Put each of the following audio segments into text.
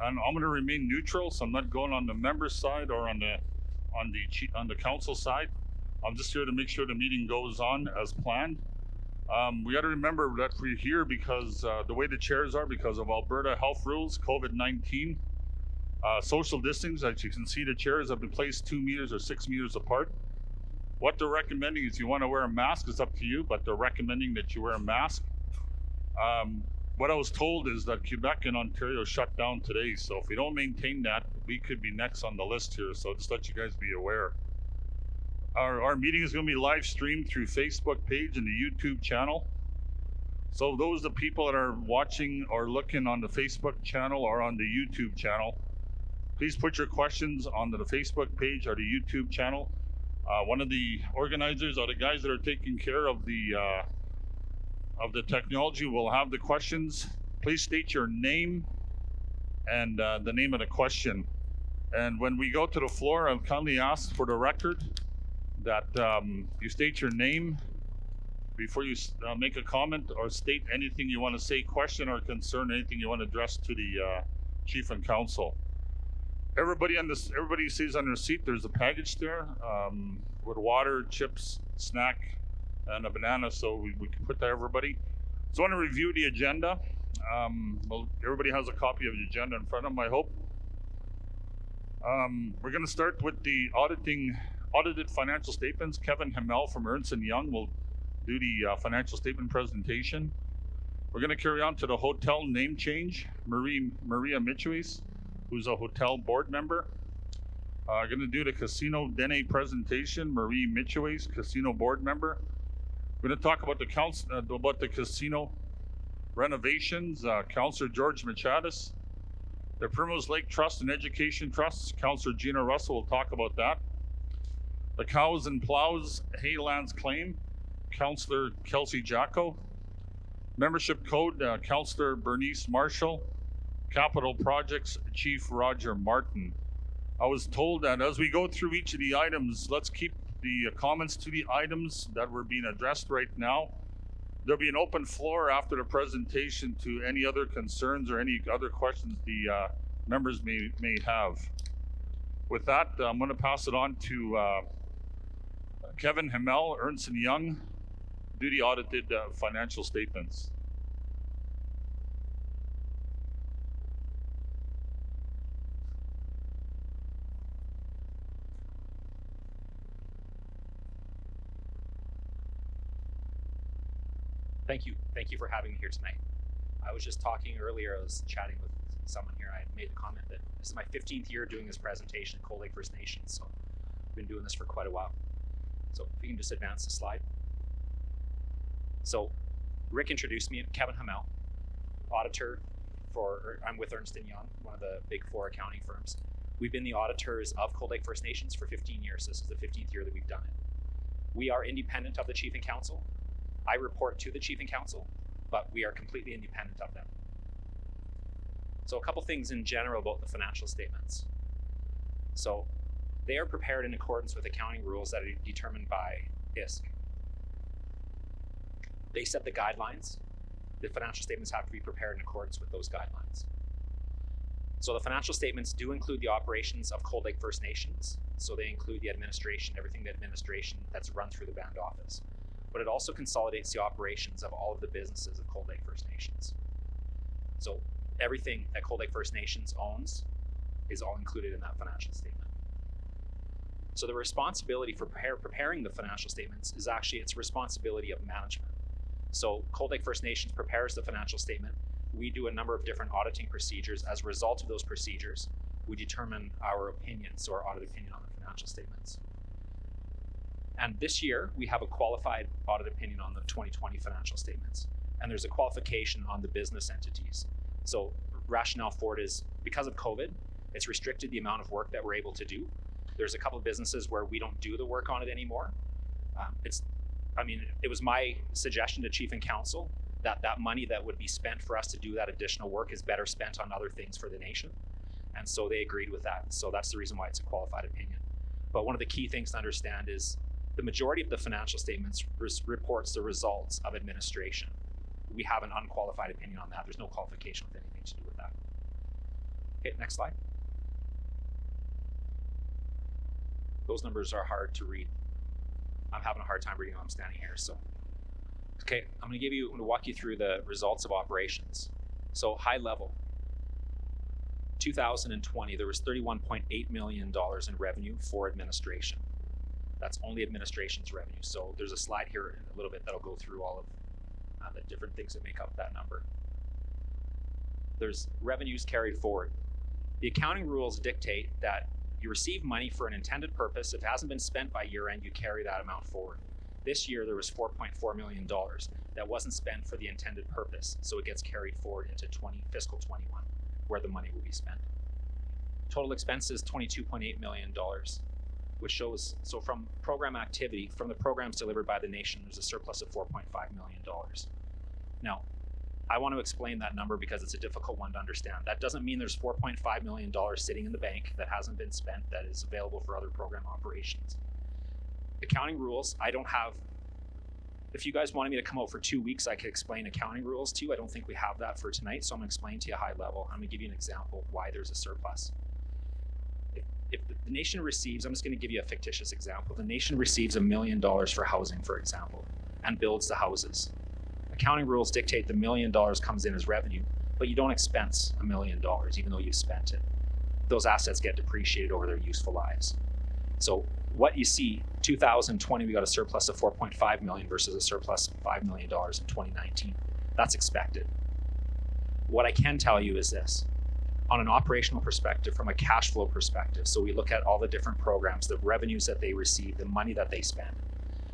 I'm going to remain neutral, so I'm not going on the member side or on the council side. I'm just here to make sure the meeting goes on as planned. We got to remember that we're here because the way the chairs are, because of Alberta health rules, COVID-19, social distancing. As you can see, the chairs have been placed 2 meters or 6 meters apart. What they're recommending is you want to wear a mask. It's up to you, but they're recommending that you wear a mask. What I was told is that Quebec and Ontario shut down today, so if we don't maintain that, we could be next on the list here. So just let you guys be aware. Our meeting is going to be live streamed through Facebook page and the YouTube channel. So those the people that are watching or looking on the Facebook channel or on the YouTube channel, please put your questions on the Facebook page or the YouTube channel. One of the organizers or the guys that are taking care of the technology will have the questions. Please state your name and the name of the question. And when we go to the floor, I'll kindly ask for the record that you state your name before you make a comment or state anything you want to say, question or concern, anything you want to address to the chief and council. Everybody stays on their seat. There's a package there with water, chips, snack, and a banana, so we can put that to everybody. So I want to review the agenda. Well, everybody has a copy of the agenda in front of them, I hope. We're going to start with the audited financial statements. Kevin Hamel from Ernst & Young will do the financial statement presentation. We're going to carry on to the hotel name change. Maria Michuis, who's a hotel board member. Going to do the Casino Dene presentation. Marie Michuis, casino board member. We're going to talk about the casino renovations. Councillor George Machadas. The Primrose Lake Trust and Education Trust. Councillor Gina Russell will talk about that. The Cows and Plows Haylands Claim. Councillor Kelsey Jacko. Membership Code. Councillor Bernice Marshall. Capital Projects Chief Roger Martin. I was told that as we go through each of the items, let's keep the comments to the items that were being addressed right now. There'll be an open floor after the presentation to any other concerns or any other questions the members may have. With that, I'm going to pass it on to Kevin Hamel, Ernst & Young, do the audited financial statements. Thank you for having me here tonight. I was just talking earlier, I was chatting with someone here, I made the comment that this is my 15th year doing this presentation at Cold Lake First Nations, so I've been doing this for quite a while. So if we can just advance the slide. So Rick introduced me, Kevin Hamel, auditor I'm with Ernst & Young, one of the big 4 accounting firms. We've been the auditors of Cold Lake First Nations for 15 years. This is the 15th year that we've done it. We are independent of the Chief and Council. I report to the Chief and Council, but we are completely independent of them. So a couple things in general about the financial statements. So they are prepared in accordance with accounting rules that are determined by ISC. They set the guidelines. The financial statements have to be prepared in accordance with those guidelines. So the financial statements do include the operations of Cold Lake First Nations. So they include the administration, everything the administration that's run through the band office. But it also consolidates the operations of all of the businesses of Cold Lake First Nations. So everything that Cold Lake First Nations owns is all included in that financial statement. So the responsibility for preparing the financial statements is actually its responsibility of management. So Cold Lake First Nations prepares the financial statement. We do a number of different auditing procedures. As a result of those procedures, we determine our opinion, so our audit opinion on the financial statements. And this year, we have a qualified audit opinion on the 2020 financial statements. And there's a qualification on the business entities. So rationale for it is because of COVID, it's restricted the amount of work that we're able to do. There's a couple of businesses where we don't do the work on it anymore. It was my suggestion to Chief and Council that that money that would be spent for us to do that additional work is better spent on other things for the nation. And so they agreed with that. So that's the reason why it's a qualified opinion. But one of the key things to understand is the majority of the financial statements reports the results of administration. We have an unqualified opinion on that. There's no qualification with anything to do with that. Okay, next slide. Those numbers are hard to read. I'm having a hard time reading while I'm standing here. So, okay, I'm going to walk you through the results of operations. So, high level. 2020, there was $31.8 million in revenue for administration. That's only administration's revenue. So there's a slide here in a little bit that'll go through all of the different things that make up that number. There's revenues carried forward. The accounting rules dictate that you receive money for an intended purpose. If it hasn't been spent by year end, you carry that amount forward. This year, there was $4.4 million that wasn't spent for the intended purpose. So it gets carried forward into fiscal 21, where the money will be spent. Total expenses, $22.8 million, which shows, so from program activity, from the programs delivered by the nation, there's a surplus of $4.5 million. Now, I want to explain that number because it's a difficult one to understand. That doesn't mean there's $4.5 million sitting in the bank that hasn't been spent that is available for other program operations. Accounting rules, I don't have, if you guys wanted me to come out for 2 weeks, I could explain accounting rules to you. I don't think we have that for tonight, so I'm going to explain to you high level. I'm going to give you an example of why there's a surplus. If the nation receives, I'm just going to give you a fictitious example. The nation receives $1 million for housing, for example, and builds the houses. Accounting rules dictate the $1 million comes in as revenue, but you don't expense $1 million, even though you've spent it. Those assets get depreciated over their useful lives. So what you see, 2020, we got a surplus of $4.5 million versus a surplus of $5 million in 2019. That's expected. What I can tell you is this. On an operational perspective, from a cash flow perspective, so we look at all the different programs, the revenues that they receive, the money that they spend.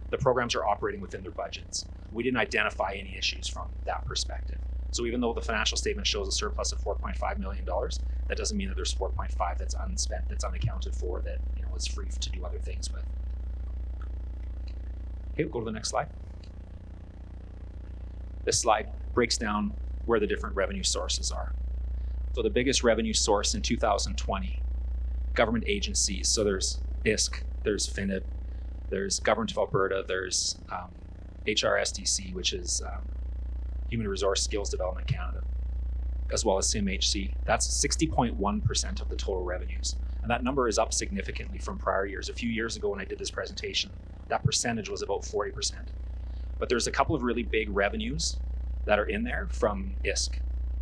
The programs are operating within their budgets. We didn't identify any issues from that perspective. So even though the financial statement shows a surplus of $4.5 million, that doesn't mean that there's 4.5 that's unspent, that's unaccounted for, that is free to do other things with. Okay, we'll go to the next slide. This slide breaks down where the different revenue sources are. So the biggest revenue source in 2020, government agencies. So there's ISC, there's FINIB, there's Government of Alberta, there's HRSDC, which is Human Resource Skills Development Canada, as well as CMHC. That's 60.1% of the total revenues. And that number is up significantly from prior years. A few years ago when I did this presentation, that percentage was about 40%. But there's a couple of really big revenues that are in there from ISC.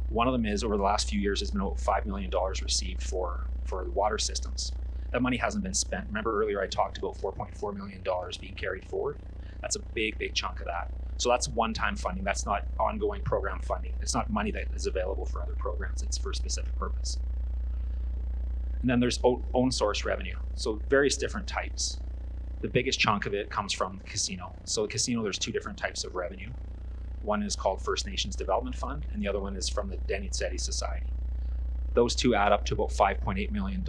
One of them is, over the last few years, has been about $5 million received for the water systems. That money hasn't been spent. Remember earlier I talked about $4.4 million being carried forward? That's a big, big chunk of that. So that's one-time funding. That's not ongoing program funding. It's not money that is available for other programs. It's for a specific purpose. And then there's own source revenue. So various different types. The biggest chunk of it comes from the casino. So the casino, there's two different types of revenue. One is called First Nations Development Fund, and the other one is from the Denizeti Society. Those two add up to about $5.8 million.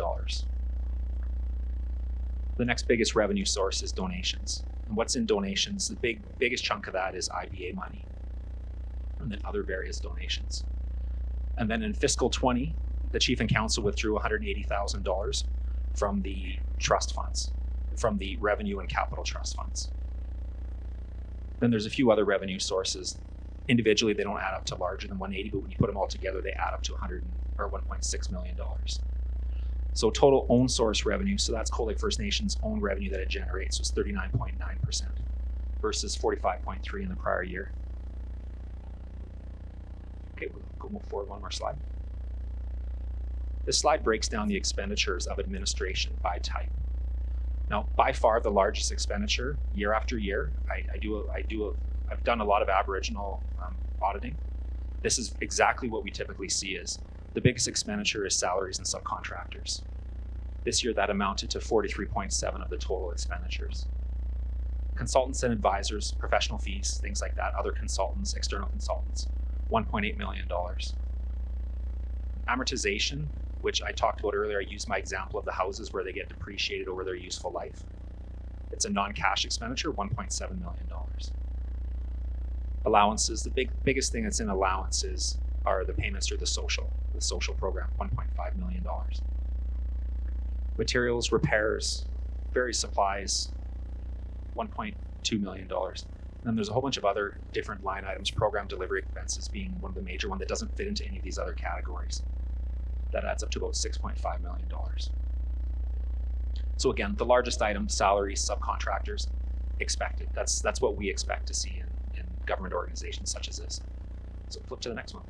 The next biggest revenue source is donations. And what's in donations? The biggest chunk of that is IBA money, and then other various donations. And then in fiscal 20, the Chief and Council withdrew $180,000 from the trust funds, from the revenue and capital trust funds. Then there's a few other revenue sources. Individually, they don't add up to larger than 180, but when you put them all together, they add up to $1.6 million. So total own source revenue, so that's Cold Lake First Nation's own revenue that it generates, was 39.9% versus 45.3% in the prior year. Okay, we'll move forward one more slide. This slide breaks down the expenditures of administration by type. Now, by far the largest expenditure, year after year, I've done a lot of Aboriginal auditing. This is exactly what we typically see is the biggest expenditure is salaries and subcontractors. This year that amounted to 43.7% of the total expenditures. Consultants and advisors, professional fees, things like that, other consultants, external consultants, $1.8 million. Amortization, which I talked about earlier, I used my example of the houses where they get depreciated over their useful life. It's a non-cash expenditure, $1.7 million. Allowances, the biggest thing that's in allowances are the payments through the social program, $1.5 million. Materials, repairs, various supplies, $1.2 million. Then there's a whole bunch of other different line items, program delivery expenses being one of the major ones that doesn't fit into any of these other categories. That adds up to about $6.5 million. So again, the largest item, salaries, subcontractors, expected. That's what we expect to see in government organizations such as this. So flip to the next one.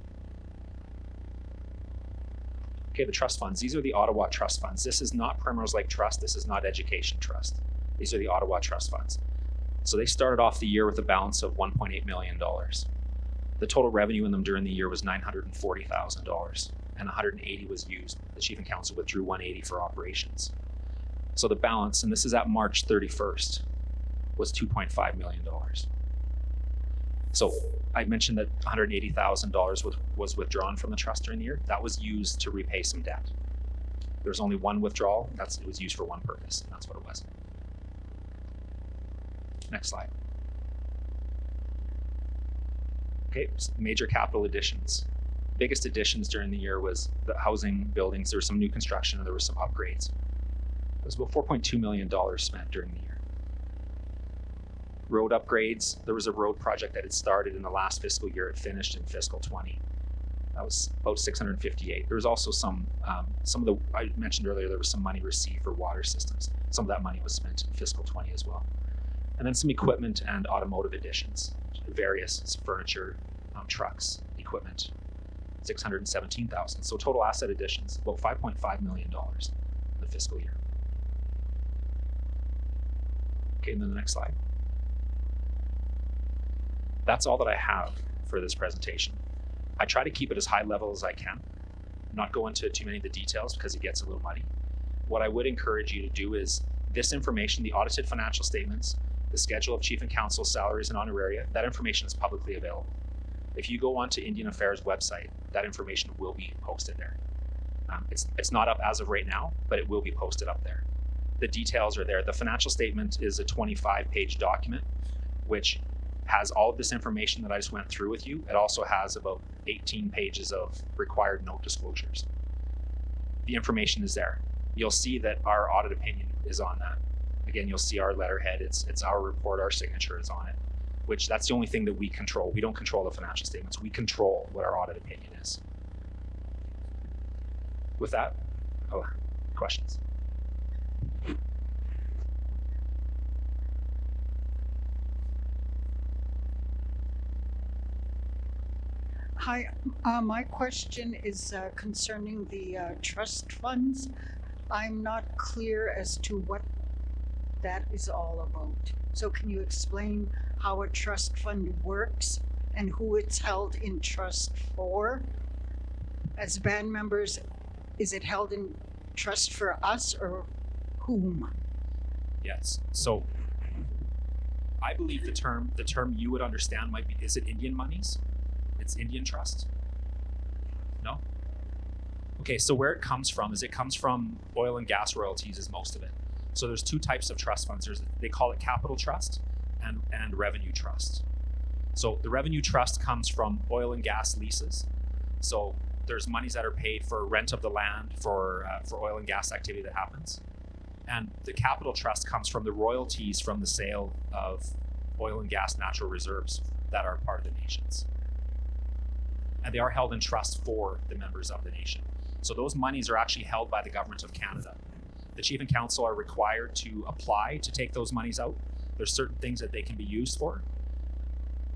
Okay, the trust funds. These are the Ottawa trust funds. This is not Primrose Lake Trust. This is not Education Trust. These are the Ottawa trust funds. So they started off the year with a balance of $1.8 million. The total revenue in them during the year was $940,000, and $180 was used. The Chief and Council withdrew $180 for operations. So the balance, and this is at March 31st, was $2.5 million. So I mentioned that $180,000 was withdrawn from the trust during the year. That was used to repay some debt. There was only one withdrawal. It was used for one purpose, and that's what it was. Next slide. Okay, major capital additions. Biggest additions during the year was the housing buildings. There was some new construction and there was some upgrades. It was about $4.2 million spent during the year. Road upgrades. There was a road project that had started in the last fiscal year. It finished in fiscal 20. That was about $658. There was also some of the, I mentioned earlier, there was some money received for water systems. Some of that money was spent in fiscal 20 as well. And then some equipment and automotive additions, various furniture, trucks, equipment, $617,000. So total asset additions, about $5.5 million in the fiscal year. Okay, and then the next slide. That's all that I have for this presentation. I try to keep it as high level as I can, not go into too many of the details because it gets a little muddy. What I would encourage you to do is this information, the audited financial statements, the schedule of Chief and Council salaries and honoraria, that information is publicly available. If you go onto Indian Affairs website, that information will be posted there. It's not up as of right now, but it will be posted up there. The details are there. The financial statement is a 25-page document, which has all of this information that I just went through with you. It also has about 18 pages of required note disclosures. The information is there. You'll see that our audit opinion is on that. Again, you'll see our letterhead. It's our report. Our signature is on it, which that's the only thing that we control. We don't control the financial statements. We control what our audit opinion is. With that, questions? Hi, my question is concerning the trust funds. I'm not clear as to what that is all about. So can you explain how a trust fund works and who it's held in trust for? As band members, is it held in trust for us or whom? Yes. So I believe the term you would understand might be, is it Indian monies? It's Indian trust? No? Okay, so where it comes from is it comes from oil and gas royalties is most of it. So there's two types of trust funds. They call it capital trust and revenue trust. So the revenue trust comes from oil and gas leases. So there's monies that are paid for rent of the land for oil and gas activity that happens. And the capital trust comes from the royalties from the sale of oil and gas natural reserves that are part of the nations. And they are held in trust for the members of the nation. So those monies are actually held by the government of Canada. The Chief and Council are required to apply to take those monies out. There's certain things that they can be used for.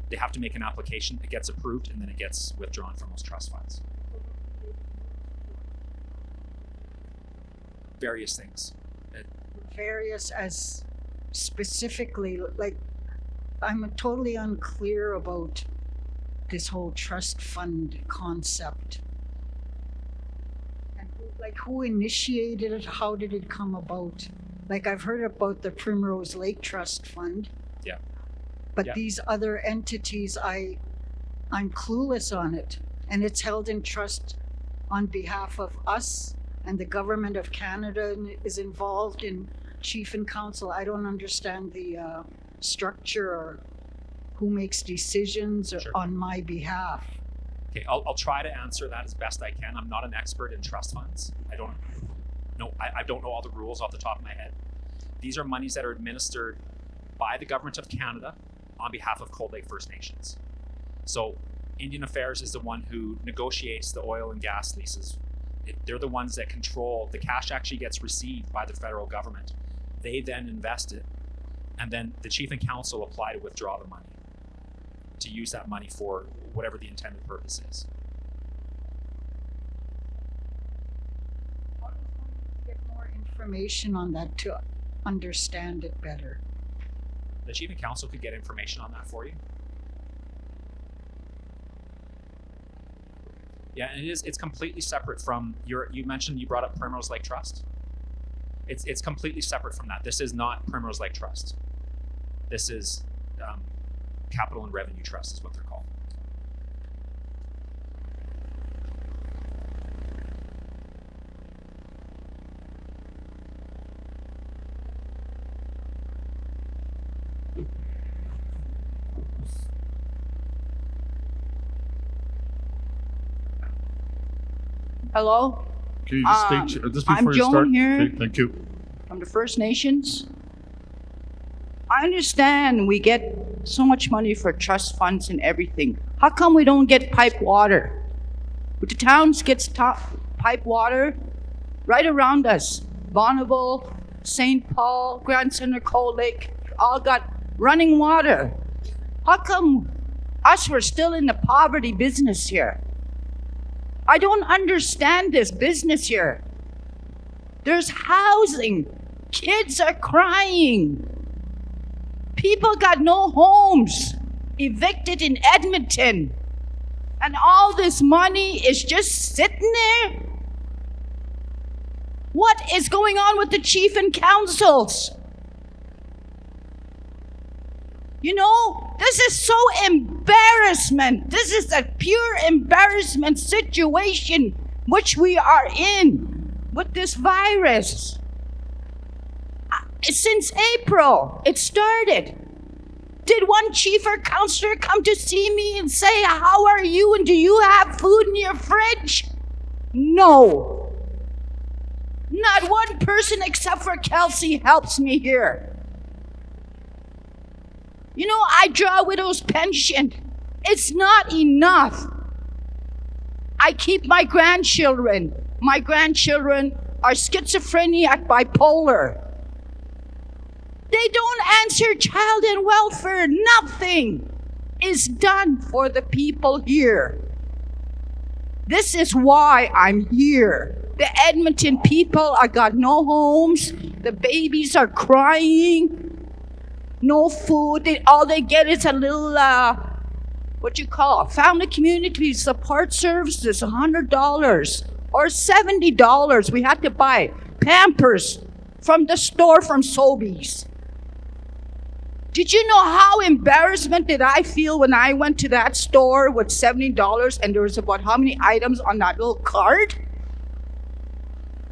They have to make an application, it gets approved, and then it gets withdrawn from those trust funds. Various things. Various as specifically, like, I'm totally unclear about this whole trust fund concept. And who initiated it? How did it come about? Like, I've heard about the Primrose Lake Trust Fund. Yeah. But Yeah. these other entities, I'm clueless on it. And it's held in trust on behalf of us, and the government of Canada is involved in Chief and Council. I don't understand the structure or who makes decisions Sure. on my behalf. Okay, I'll try to answer that as best I can. I'm not an expert in trust funds. I don't know all the rules off the top of my head. These are monies that are administered by the government of Canada on behalf of Cold Lake First Nations. So Indian Affairs is the one who negotiates the oil and gas leases They're the ones that control. The cash actually gets received by the federal government. They then invest it, and then the chief and council apply to withdraw the money, to use that money for whatever the intended purpose is. Get more information on that to understand it better. The chief and council could get information on that for you. Yeah, and it's completely separate from you mentioned, you brought up Primrose Lake Trust. It's completely separate from that. This is not Primrose Lake Trust. This is Capital and Revenue Trust is what they're called. Hello, Can you just state just before I'm you Joan start? here. Okay, thank you. from the First Nations. I understand we get so much money for trust funds and everything. How come we don't get pipe water? The towns gets pipe water right around us. Bonneville, St. Paul, Grand Center, Cold Lake, all got running water. How come us were still in the poverty business here? I don't understand this business here. There's housing. Kids are crying. People got no homes. Evicted in Edmonton. And all this money is just sitting there? What is going on with the chief and councils? You know, this is so embarrassment. This is a pure embarrassment situation which we are in with this virus. Since April, it started. Did one chief or councillor come to see me and say, how are you and do you have food in your fridge? No. Not one person except for Kelsey helps me here. You know, I draw widow's pension. It's not enough. I keep my grandchildren. My grandchildren are schizophrenic, bipolar. They don't answer child and welfare. Nothing is done for the people here. This is why I'm here. The Edmonton people are got no homes. The babies are crying. No food. All they get is a little, family community support services, $100 or $70. We had to buy Pampers from the store from Sobeys. Did you know how embarrassment did I feel when I went to that store with $70 and there was about how many items on that little card?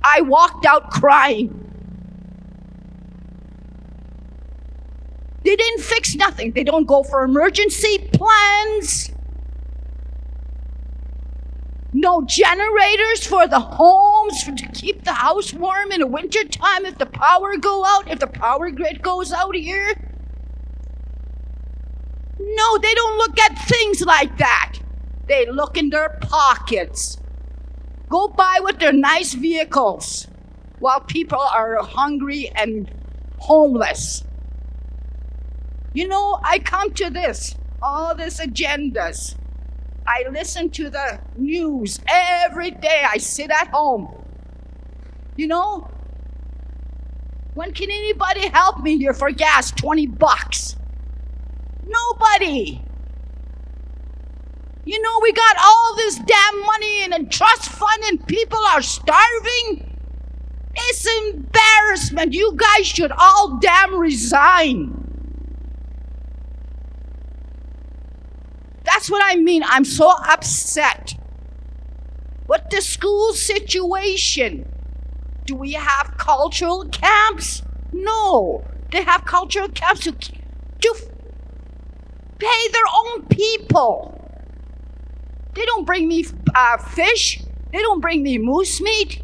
I walked out crying. They didn't fix nothing. They don't go for emergency plans. No generators for the homes to keep the house warm in the wintertime if the power go out, if the power grid goes out here. No, they don't look at things like that. They look in their pockets. Go by with their nice vehicles while people are hungry and homeless. You know, I come to this, all these agendas. I listen to the news every day. I sit at home. You know, when can anybody help me here for gas? $20. Nobody. You know, we got all this damn money in a trust fund and people are starving. It's embarrassment. You guys should all damn resign. That's what I mean. I'm so upset. What the school situation? Do we have cultural camps? No. They have cultural camps to pay their own people. They don't bring me fish. They don't bring me moose meat.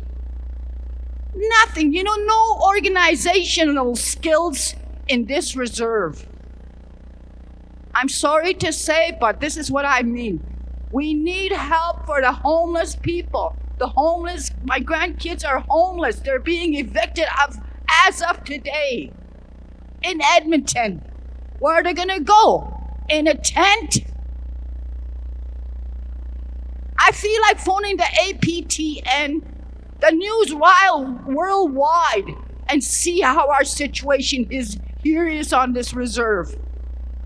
Nothing. You know, no organizational skills in this reserve. I'm sorry to say, but this is what I mean. We need help for the homeless people. The homeless, my grandkids are homeless. They're being evicted as of today in Edmonton. Where are they going to go? In a tent? I feel like phoning the APTN, the news worldwide, and see how our situation is here is on this reserve.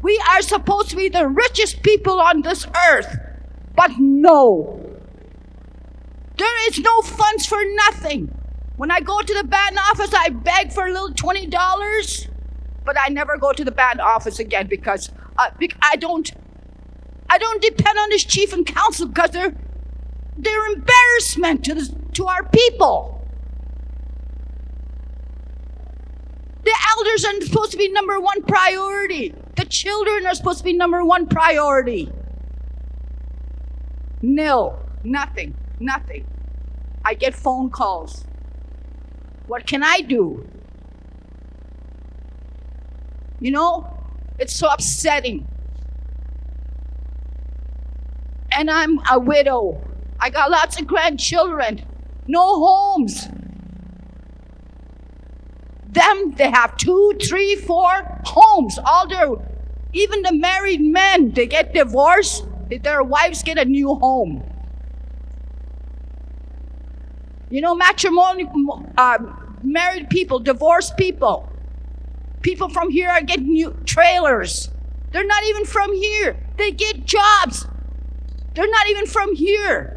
We are supposed to be the richest people on this earth, but no. There is no funds for nothing. When I go to the band office, I beg for a little $20, but I never go to the band office again because I don't depend on this chief and council because they're embarrassment to our people. The elders are supposed to be number one priority. The children are supposed to be number one priority. No, nothing. I get phone calls. What can I do? You know, it's so upsetting. And I'm a widow. I got lots of grandchildren. No homes. They have 2, 3, 4 homes. Even the married men, they get divorced. Their wives get a new home. You know, married people, divorced people. People from here are getting new trailers. They're not even from here. They get jobs. They're not even from here.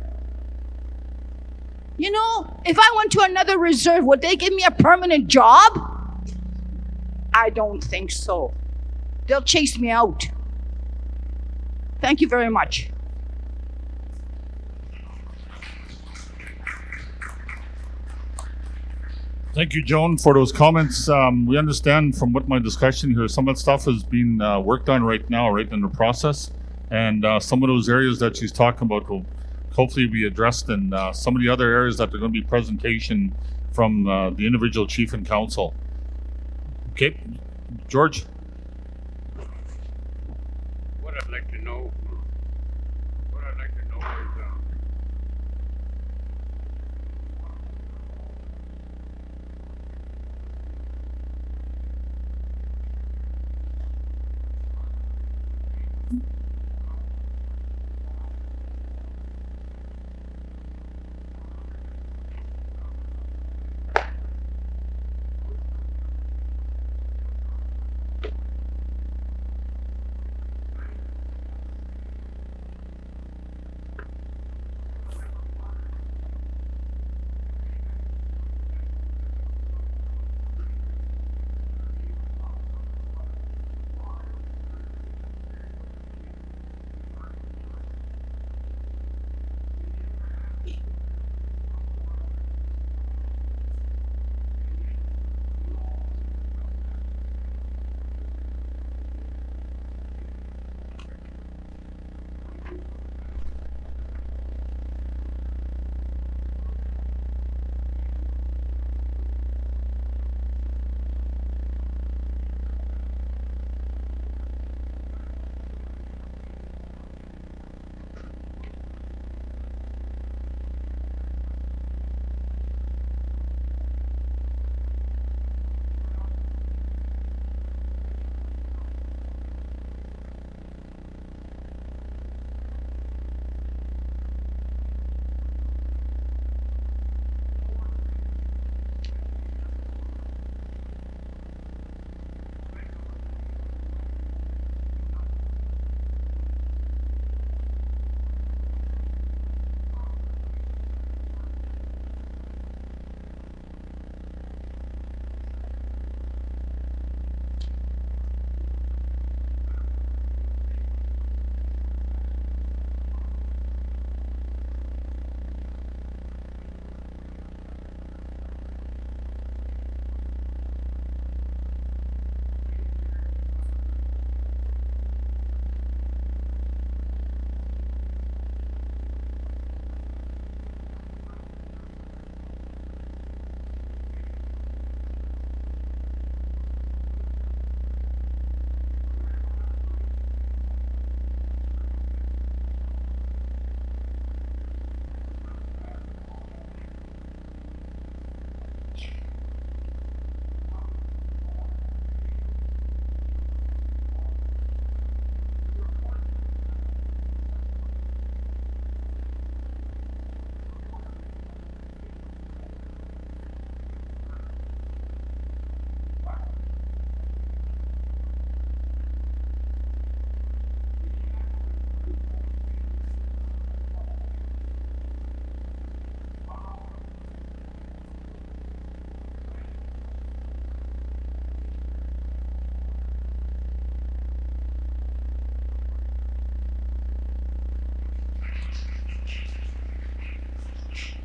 You know, if I went to another reserve, would they give me a permanent job? I don't think so. They'll chase me out. Thank you very much. Thank you, Joan, for those comments. We understand from what my discussion here, some of that stuff is being worked on right now, right in the process. And some of those areas that she's talking about will hopefully be addressed, and some of the other areas that are going to be presentation from the individual chief and council. Okay, George? What I'd like to know is,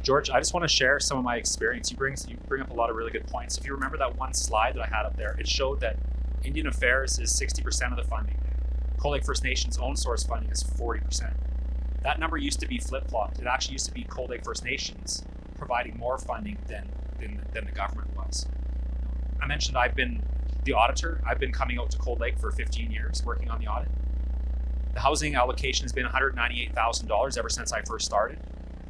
George, I just want to share some of my experience. You bring up a lot of really good points. If you remember that one slide that I had up there, it showed that Indian Affairs is 60% of the funding. Cold Lake First Nations own source funding is 40%. That number used to be flip-flopped. It actually used to be Cold Lake First Nations providing more funding than the government was. I mentioned I've been the auditor. I've been coming out to Cold Lake for 15 years working on the audit. The housing allocation has been $198,000 ever since I first started.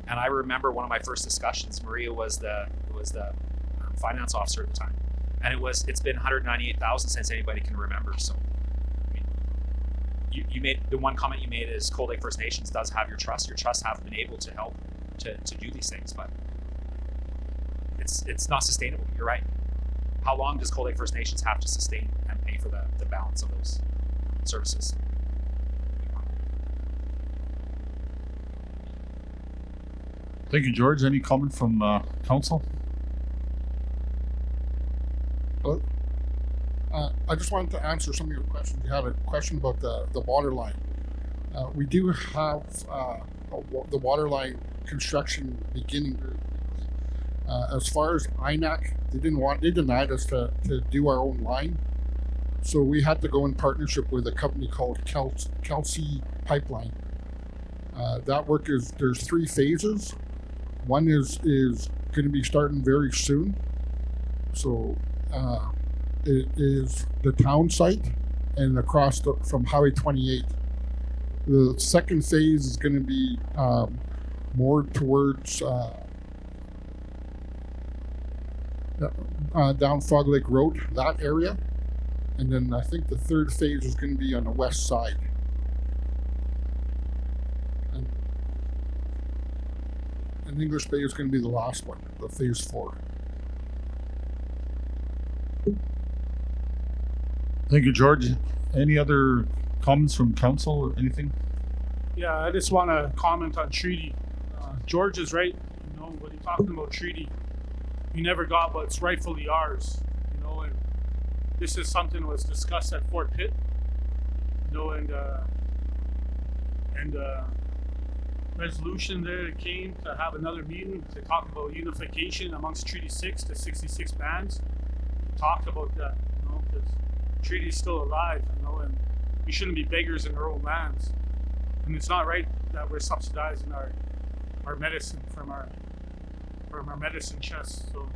And I remember one of my first discussions, Maria was the finance officer at the time. And it's been $198,000 since anybody can remember. So I mean, you made the one comment you made is Cold Lake First Nations does have your trust. Your trusts have been able to help to do these things, but it's not sustainable. You're right. How long does Cold Lake First Nations have to sustain and pay for the balance of those services? Thank you, George. Any comment from council? Hello? I just wanted to answer some of your questions. You had a question about the water line. We do have the water line construction beginning very quickly. As far as INAC, they denied us to do our own line. So we had to go in partnership with a company called Kelsey Pipeline. That work there's 3 phases. One is going to be starting very soon. So it is the town site and across from Highway 28. The second phase is going to be more towards down Frog Lake Road, that area. And then I think the third phase is going to be on the west side. And English Bay is going to be the last one, the phase 4. Thank you, George. Any other comments from council or anything? Yeah, I just want to comment on treaty. George is right. You know, when he's talking about treaty, we never got what's rightfully ours. You know, and this is something that was discussed at Fort Pitt. You know, and resolution there came to have another meeting to talk about unification amongst Treaty 6, the 66 bands. Talk about that, you know, because treaty is still alive, you know, and we shouldn't be beggars in our own lands. And it's not right that we're subsidizing our medicine from our medicine chest. So,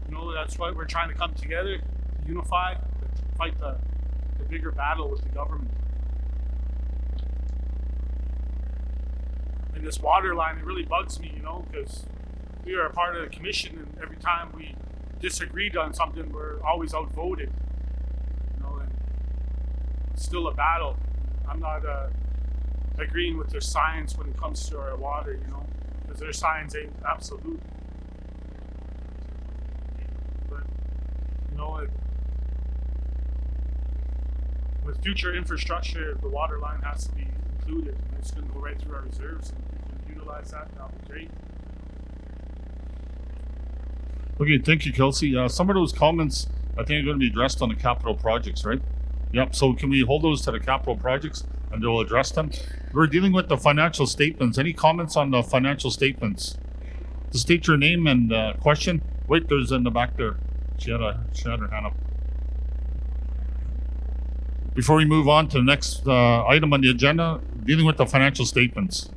you know, that's why we're trying to come together, to unify, to fight the bigger battle with the government. And this water line, it really bugs me, you know, because we are a part of the commission, and every time we disagreed on something, we're always outvoted. You know, and it's still a battle. I'm not agreeing with their science when it comes to our water, you know, because their science ain't absolute. But, you know, with future infrastructure, the water line has to be included, and it's going to go right through our reserves, and if we can utilize that, that would be great. Okay, thank you, Kelsey. Some of those comments, I think, are going to be addressed on the capital projects, right? Yep, so can we hold those to the capital projects and they'll address them? We're dealing with the financial statements. Any comments on the financial statements? To state your name and question. Wait, there's in the back there. She had her hand up. Before we move on to the next item on the agenda, dealing with the financial statements.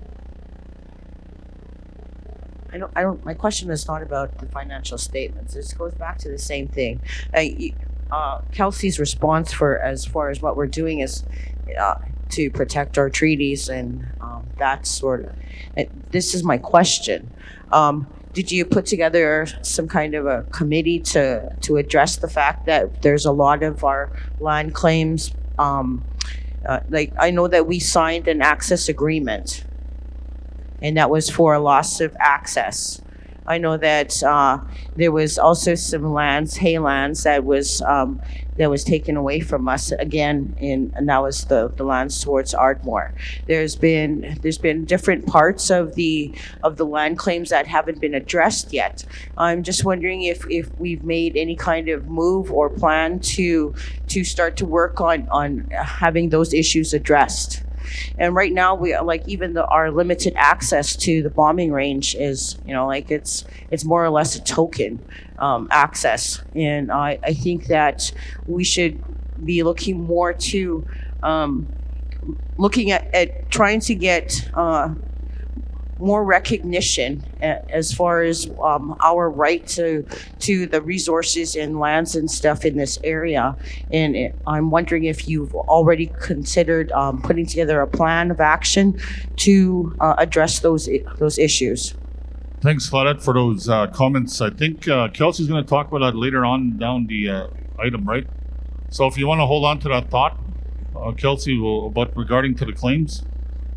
My question is not about the financial statements. This goes back to the same thing. Kelsey's response as far as what we're doing is to protect our treaties and that sort of. This is my question. Did you put together some kind of a committee to address the fact that there's a lot of our land claims? Like, I know that we signed an access agreement, and that was for a loss of access. I know that there was also some haylands that was taken away from us again, and that was the lands towards Ardmore. There's been different parts of the land claims that haven't been addressed yet. I'm just wondering if we've made any kind of move or plan to start to work on having those issues addressed. And right now, we like even our limited access to the bombing range is, like it's more or less a token access. And I think that we should be looking more to looking at trying to get more recognition as far as our right to the resources and lands and stuff in this area. And I'm wondering if you've already considered putting together a plan of action to address those issues. Thanks, Claudette, for those comments. I think Kelsey's going to talk about that later on down the item, right? So if you want to hold on to that thought, Kelsey, regarding to the claims.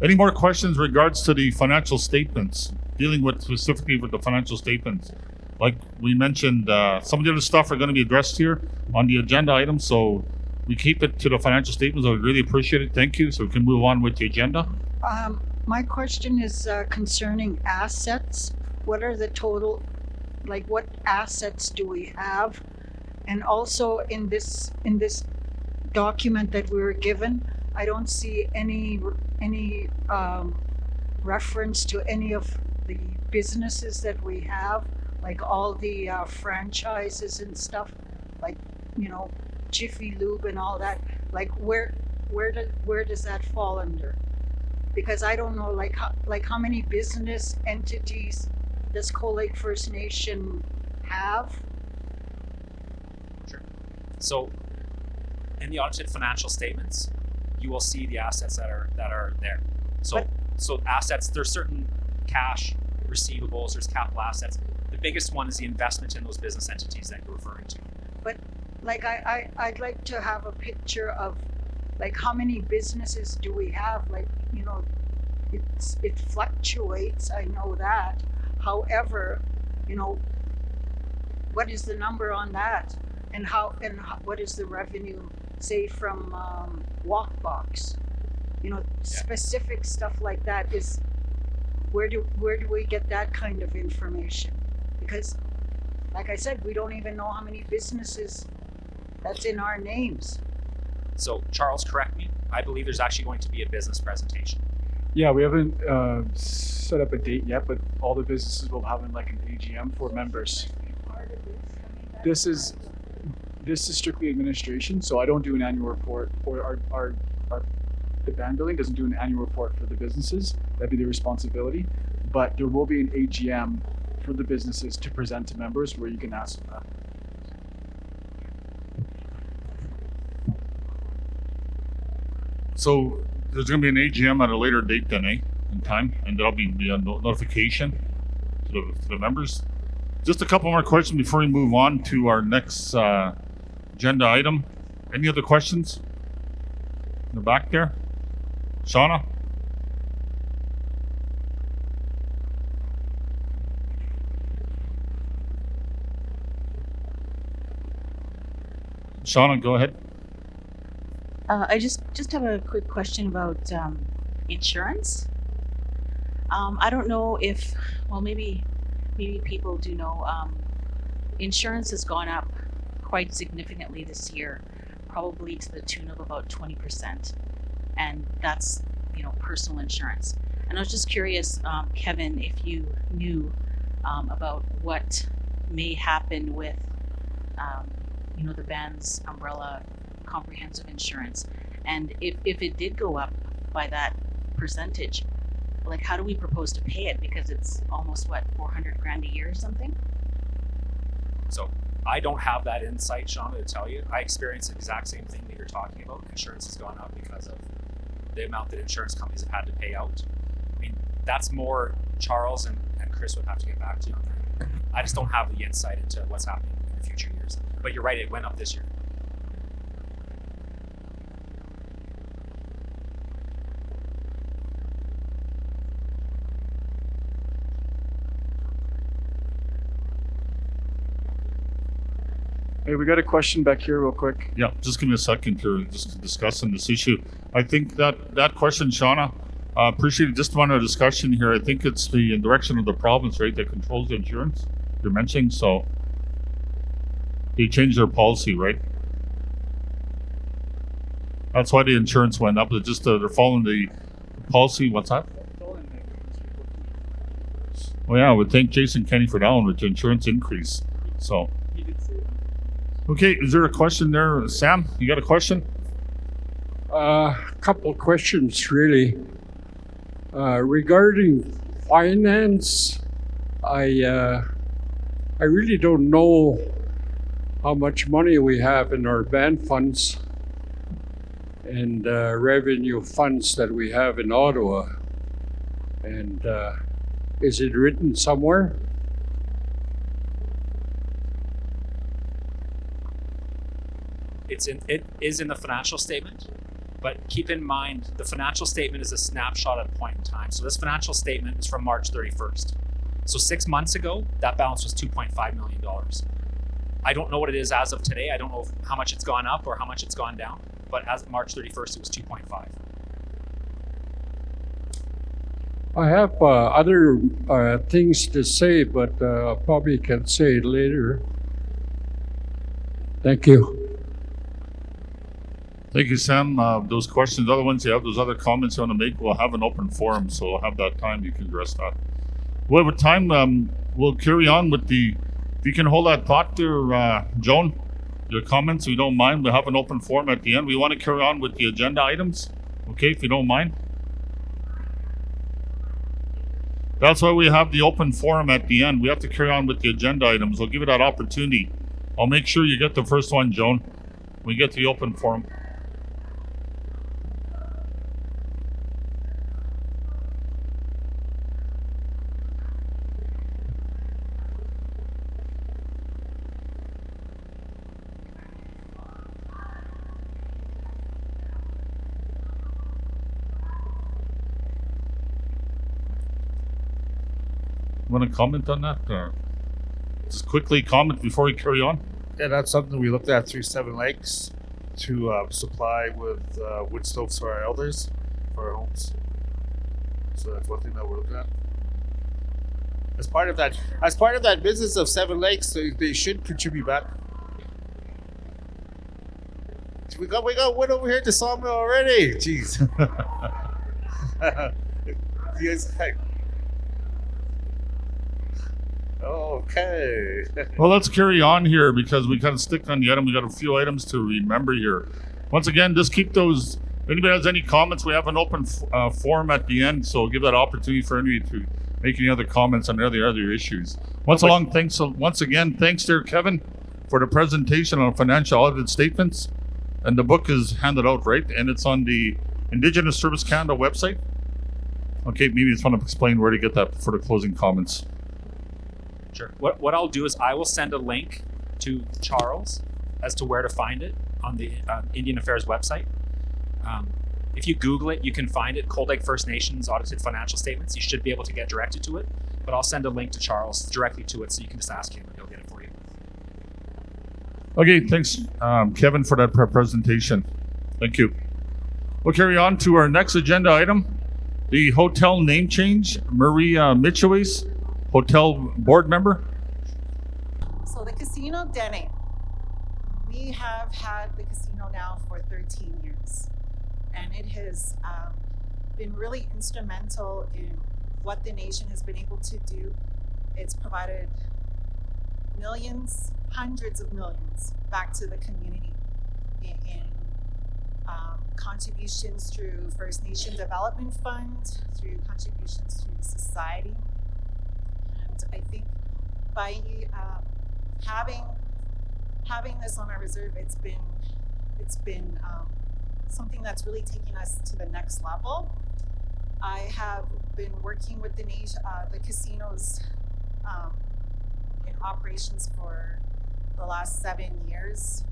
Any more questions regards to the financial statements, dealing with specifically with the financial statements? Like we mentioned, some of the other stuff are going to be addressed here on the agenda items, so we keep it to the financial statements. I would really appreciate it. Thank you. So we can move on with the agenda. My question is concerning assets. What are the total, like what assets do we have? And also in this document that we were given, I don't see any reference to any of the businesses that we have, like all the franchises and stuff, like Jiffy Lube and all that. Like where does that fall under? Because I don't know, like how many business entities does Cold Lake First Nation have? Sure. So in the audited financial statements, you will see the assets that are there. So assets, there's certain cash, receivables, there's capital assets. The biggest one is the investment in those business entities that you're referring to. But like I'd like to have a picture of like how many businesses do we have? Like, it fluctuates, I know that. However, what is the number on that? And what is the revenue, say, from Walkbox? Specific stuff like that is where do we get that kind of information? Because, like I said, we don't even know how many businesses that's in our names. So Charles, correct me. I believe there's actually going to be a business presentation. Yeah, we haven't set up a date yet, but all the businesses will have an AGM for members. This is strictly administration, so I don't do an annual report, or the band building doesn't do an annual report for the businesses. That'd be their responsibility. But there will be an AGM for the businesses to present to members where you can ask them that. So there's going to be an AGM at a later date then, in time, and there'll be a notification to the members. Just a couple more questions before we move on to our next agenda item. Any other questions? In the back there? Shauna? Shauna, go ahead. I just have a quick question about insurance. I don't know if, well, maybe people do know, insurance has gone up quite significantly this year, probably to the tune of about 20%. And that's, personal insurance. And I was just curious, Kevin, if you knew about what may happen with, the band's umbrella comprehensive insurance, and if it did go up by that percentage, like how do we propose to pay it, because it's almost $400,000 a year or something? So I don't have that insight, Shauna, to tell you. I experienced the exact same thing that you're talking about. Insurance has gone up because of the amount that insurance companies have had to pay out. I mean, that's more Charles and Chris would have to get back to you on that. I just don't have the insight into what's happening in the future years. But you're right, it went up this year. Hey, we got a question back here real quick. Yeah, just give me a second to just discuss on this issue. I think that question, Shauna, appreciate it. Just on our discussion here, I think it's the direction of the province, right, that controls the insurance you're mentioning. So they changed their policy, right? That's why the insurance went up. It's just they're following the policy. What's that? Well, yeah, I would thank Jason Kenny for that one with the insurance increase. So, okay, is there a question there, Sam? You got a question? Couple questions really. Regarding finance, I really don't know how much money we have in our band funds and revenue funds that we have in Ottawa. And is it written somewhere? It is in the financial statement, but keep in mind the financial statement is a snapshot at a point in time. So this financial statement is from March 31st. So 6 months ago, that balance was $2.5 million. I don't know what it is as of today. I don't know how much it's gone up or how much it's gone down, but as of March 31st, it was 2.5. I have other things to say, but probably can say it later. Thank you. Thank you, Sam. Those questions, other ones you have, those other comments you want to make, we'll have an open forum, so we'll have that time. You can address that. Well, with time, we'll carry on with the. If you can hold that thought there, Joan, your comments, if you don't mind, we'll have an open forum at the end. We want to carry on with the agenda items, okay, if you don't mind. That's why we have the open forum at the end. We have to carry on with the agenda items. We'll give you that opportunity. I'll make sure you get the first one, Joan. We get to the open forum. Want to comment on that? Or just quickly comment before we carry on? Yeah, that's something we looked at through Seven Lakes to supply with wood stoves for our elders, for our homes. So that's one thing that we're looking at. As part of that business of Seven Lakes, they should contribute back. We got wood over here at the sawmill already. Jeez. You guys, okay. Well, let's carry on here because we kind of stick on the item. We got a few items to remember here. Once again, just keep those. If anybody has any comments, we have an open forum at the end, so give that opportunity for anybody to make any other comments on any other issues. Once again, thanks there, Kevin, for the presentation on financial audited statements. And the book is handed out, right? And it's on the Indigenous Service Canada website. Okay, maybe you just want to explain where to get that for the closing comments. Sure. What I'll do is I will send a link to Charles as to where to find it on the Indian Affairs website. If you Google it, you can find it, Cold Lake First Nations Audited Financial Statements. You should be able to get directed to it, but I'll send a link to Charles directly to it so you can just ask him and he'll get it for you. Okay, thanks, Kevin, for that presentation. Thank you. We'll carry on to our next agenda item, the hotel name change. Marie Mitchell, hotel board member. So the Casino Dene, we have had the casino now for 13 years, and it has been really instrumental in what the nation has been able to do. It's provided millions, hundreds of millions back to the community in contributions through First Nation Development Fund, through contributions through society. And I think by having this on our reserve, it's been something that's really taking us to the next level. I have been working with the casinos in operations for the last 7 years,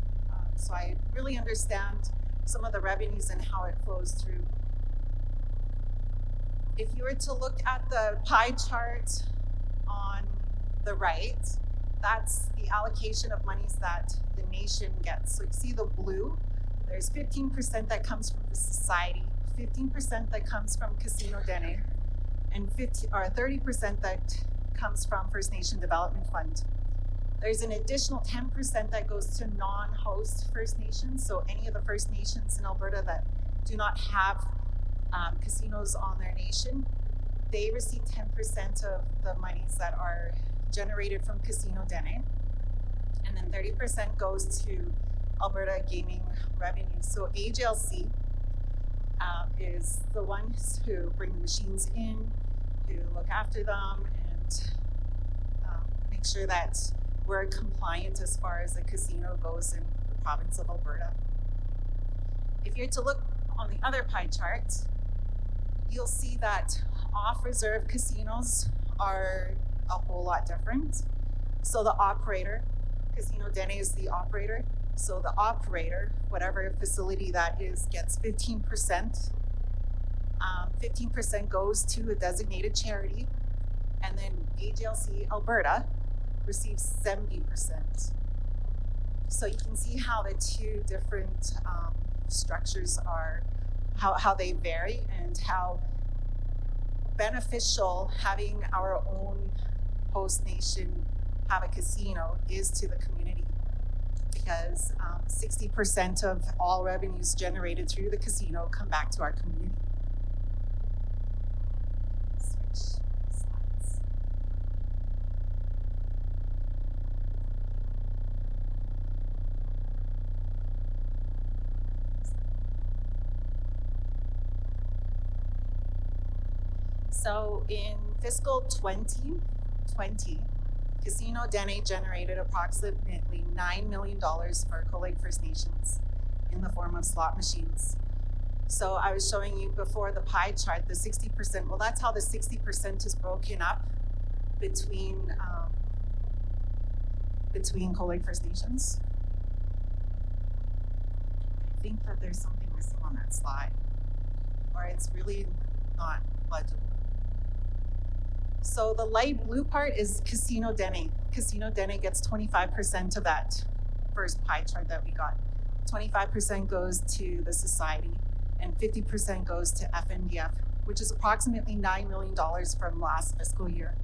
so I really understand some of the revenues and how it flows through. If you were to look at the pie chart on the right, that's the allocation of monies that the nation gets. So you see the blue, there's 15% that comes from the society, 15% that comes from Casino Dene, and 30% that comes from First Nation Development Fund. There's an additional 10% that goes to non-host First Nations. So any of the First Nations in Alberta that do not have casinos on their nation, they receive 10% of the monies that are generated from Casino Dene. And then 30% goes to Alberta gaming revenue. So AGLC is the ones who bring the machines in, who look after them, and make sure that we're compliant as far as a casino goes in the province of Alberta. If you're to look on the other pie chart, you'll see that off-reserve casinos are a whole lot different. So the operator, Casino Dene is the operator. So the operator, whatever facility that is, gets 15%. 15% goes to a designated charity, and then AGLC Alberta receives 70%. So you can see how the two different structures are, how they vary, and how beneficial having our own host nation have a casino is to the community, because 60% of all revenues generated through the casino come back to our community. Switch slides. So in fiscal 2020, Casino Dene generated approximately $9 million for Cold Lake First Nations in the form of slot machines. So I was showing you before the pie chart, the 60%, well, that's how the 60% is broken up between Cold Lake First Nations. I think that there's something missing on that slide, or it's really not legible. So the light blue part is Casino Dene. Casino Dene gets 25% of that first pie chart that we got. 25% goes to the society, and 50% goes to FNDF, which is approximately $9 million from last fiscal year.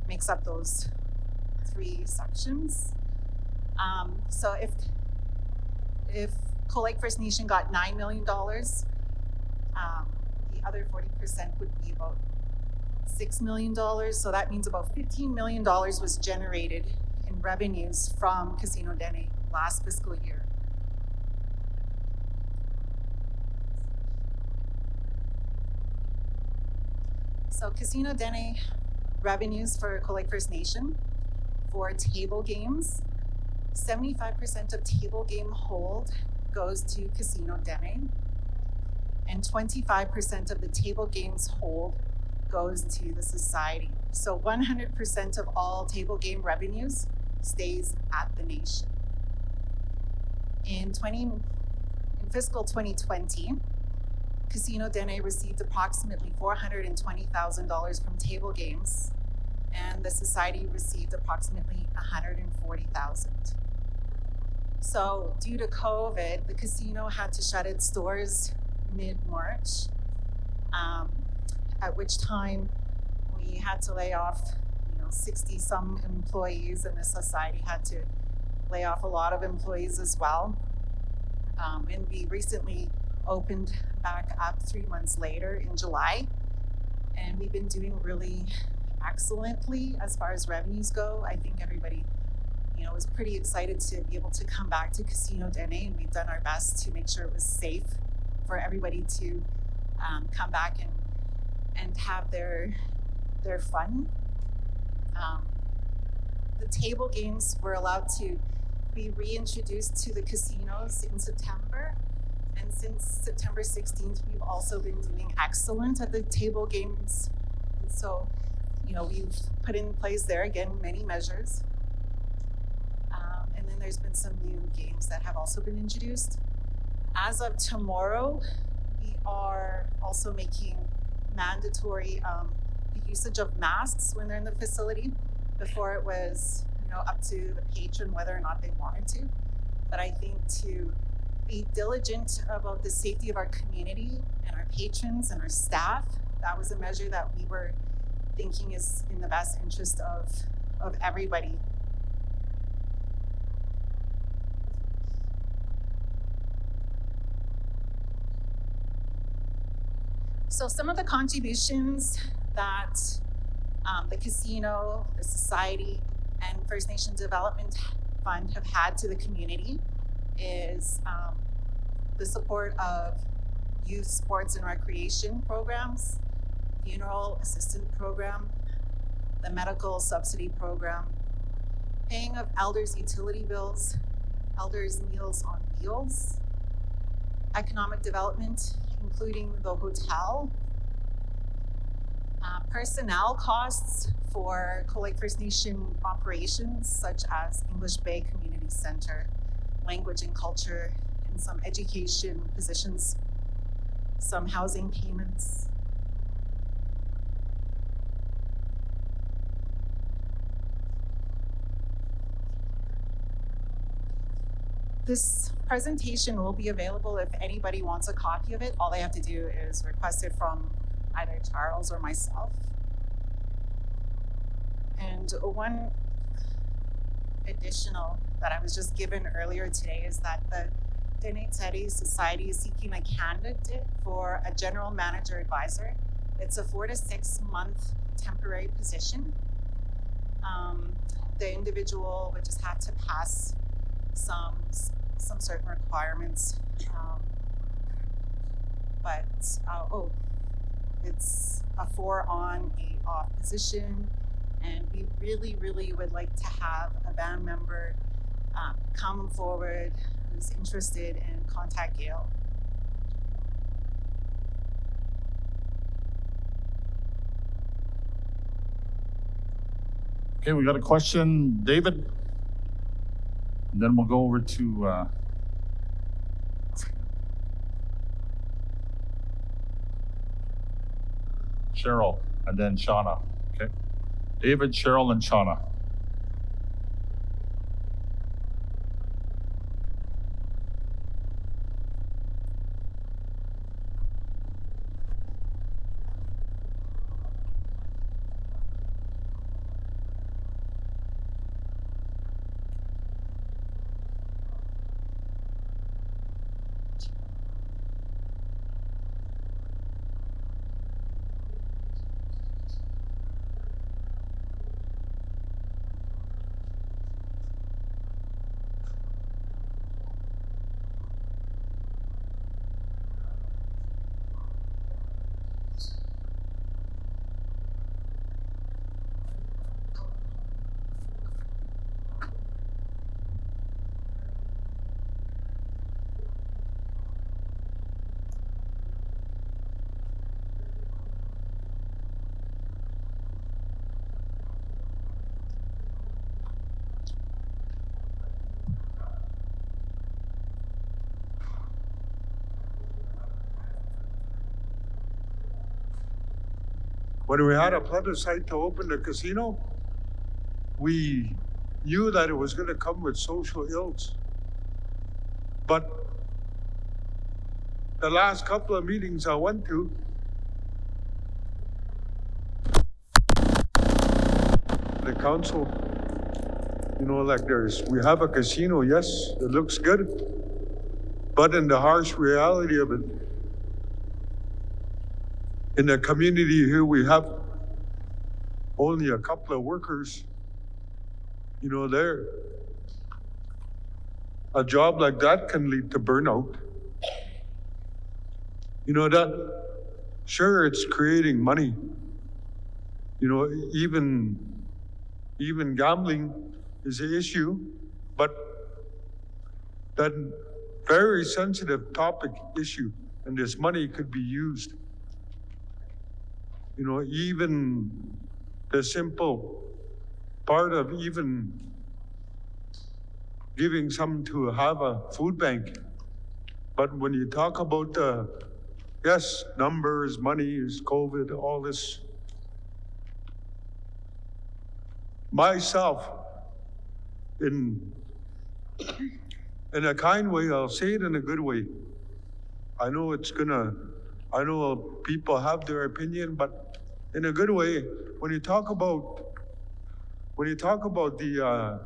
Makes up those three sections. So if Cold Lake First Nation got $9 million, the other 40% would be about $6 million. So that means about $15 million was generated in revenues from Casino Dene last fiscal year. So Casino Dene revenues for Cold Lake First Nation for table games, 75% of table game hold goes to Casino Dene, and 25% of the table games hold goes to the society. So 100% of all table game revenues stays at the nation. In fiscal 2020, Casino Dene received approximately $420,000 from table games, and the society received approximately $140,000. So due to COVID, the casino had to shut its doors mid-March, at which time we had to lay off 60 some employees, and the society had to lay off a lot of employees as well. And we recently opened back up 3 months later in July, and we've been doing really excellently as far as revenues go. I think everybody was pretty excited to be able to come back to Casino Dene, and we've done our best to make sure it was safe for everybody to come back and have their fun. The table games were allowed to be reintroduced to the casinos in September, and since September 16th, we've also been doing excellent at the table games. And so, we've put in place there, again, many measures. And then there's been some new games that have also been introduced. As of tomorrow, we are also making mandatory the usage of masks when they're in the facility. Before it was, up to the patron whether or not they wanted to. But I think to be diligent about the safety of our community and our patrons and our staff, that was a measure that we were thinking is in the best interest of everybody. So some of the contributions that the casino, the society, and First Nation Development Fund have had to the community is the support of youth sports and recreation programs, funeral assistant program, the medical subsidy program, paying of elders' utility bills, elders' meals on wheels, economic development, including the hotel, personnel costs for Cold Lake First Nation operations, such as English Bay Community Center, language and culture, and some education positions, some housing payments. This presentation will be available if anybody wants a copy of it. All they have to do is request it from either Charles or myself. And one additional that I was just given earlier today is that the Deneteri Society is seeking a candidate for a general manager advisor. It's a 4 to 6 month temporary position. The individual would just have to pass some certain requirements, it's a 4 on 8 off position, and we really would like to have a band member come forward who's interested and contact Gail. Okay, we got a question, David. And then we'll go over to Cheryl and then Shauna. Okay, David, Cheryl, and Shauna. When we had a plebiscite to open the casino, we knew that it was going to come with social ills. But the last couple of meetings I went to, the council, we have a casino, yes, it looks good. But in the harsh reality of it, in the community here, we have only a couple of workers. A job like that can lead to burnout. Sure, it's creating money. Even gambling is an issue, but that very sensitive topic issue, and this money could be used. Even the simple part of even giving some to have a food bank. But when you talk about yes, numbers, money, is COVID, all this. Myself, in a kind way, I'll say it in a good way. I know people have their opinion, but in a good way, when you talk about the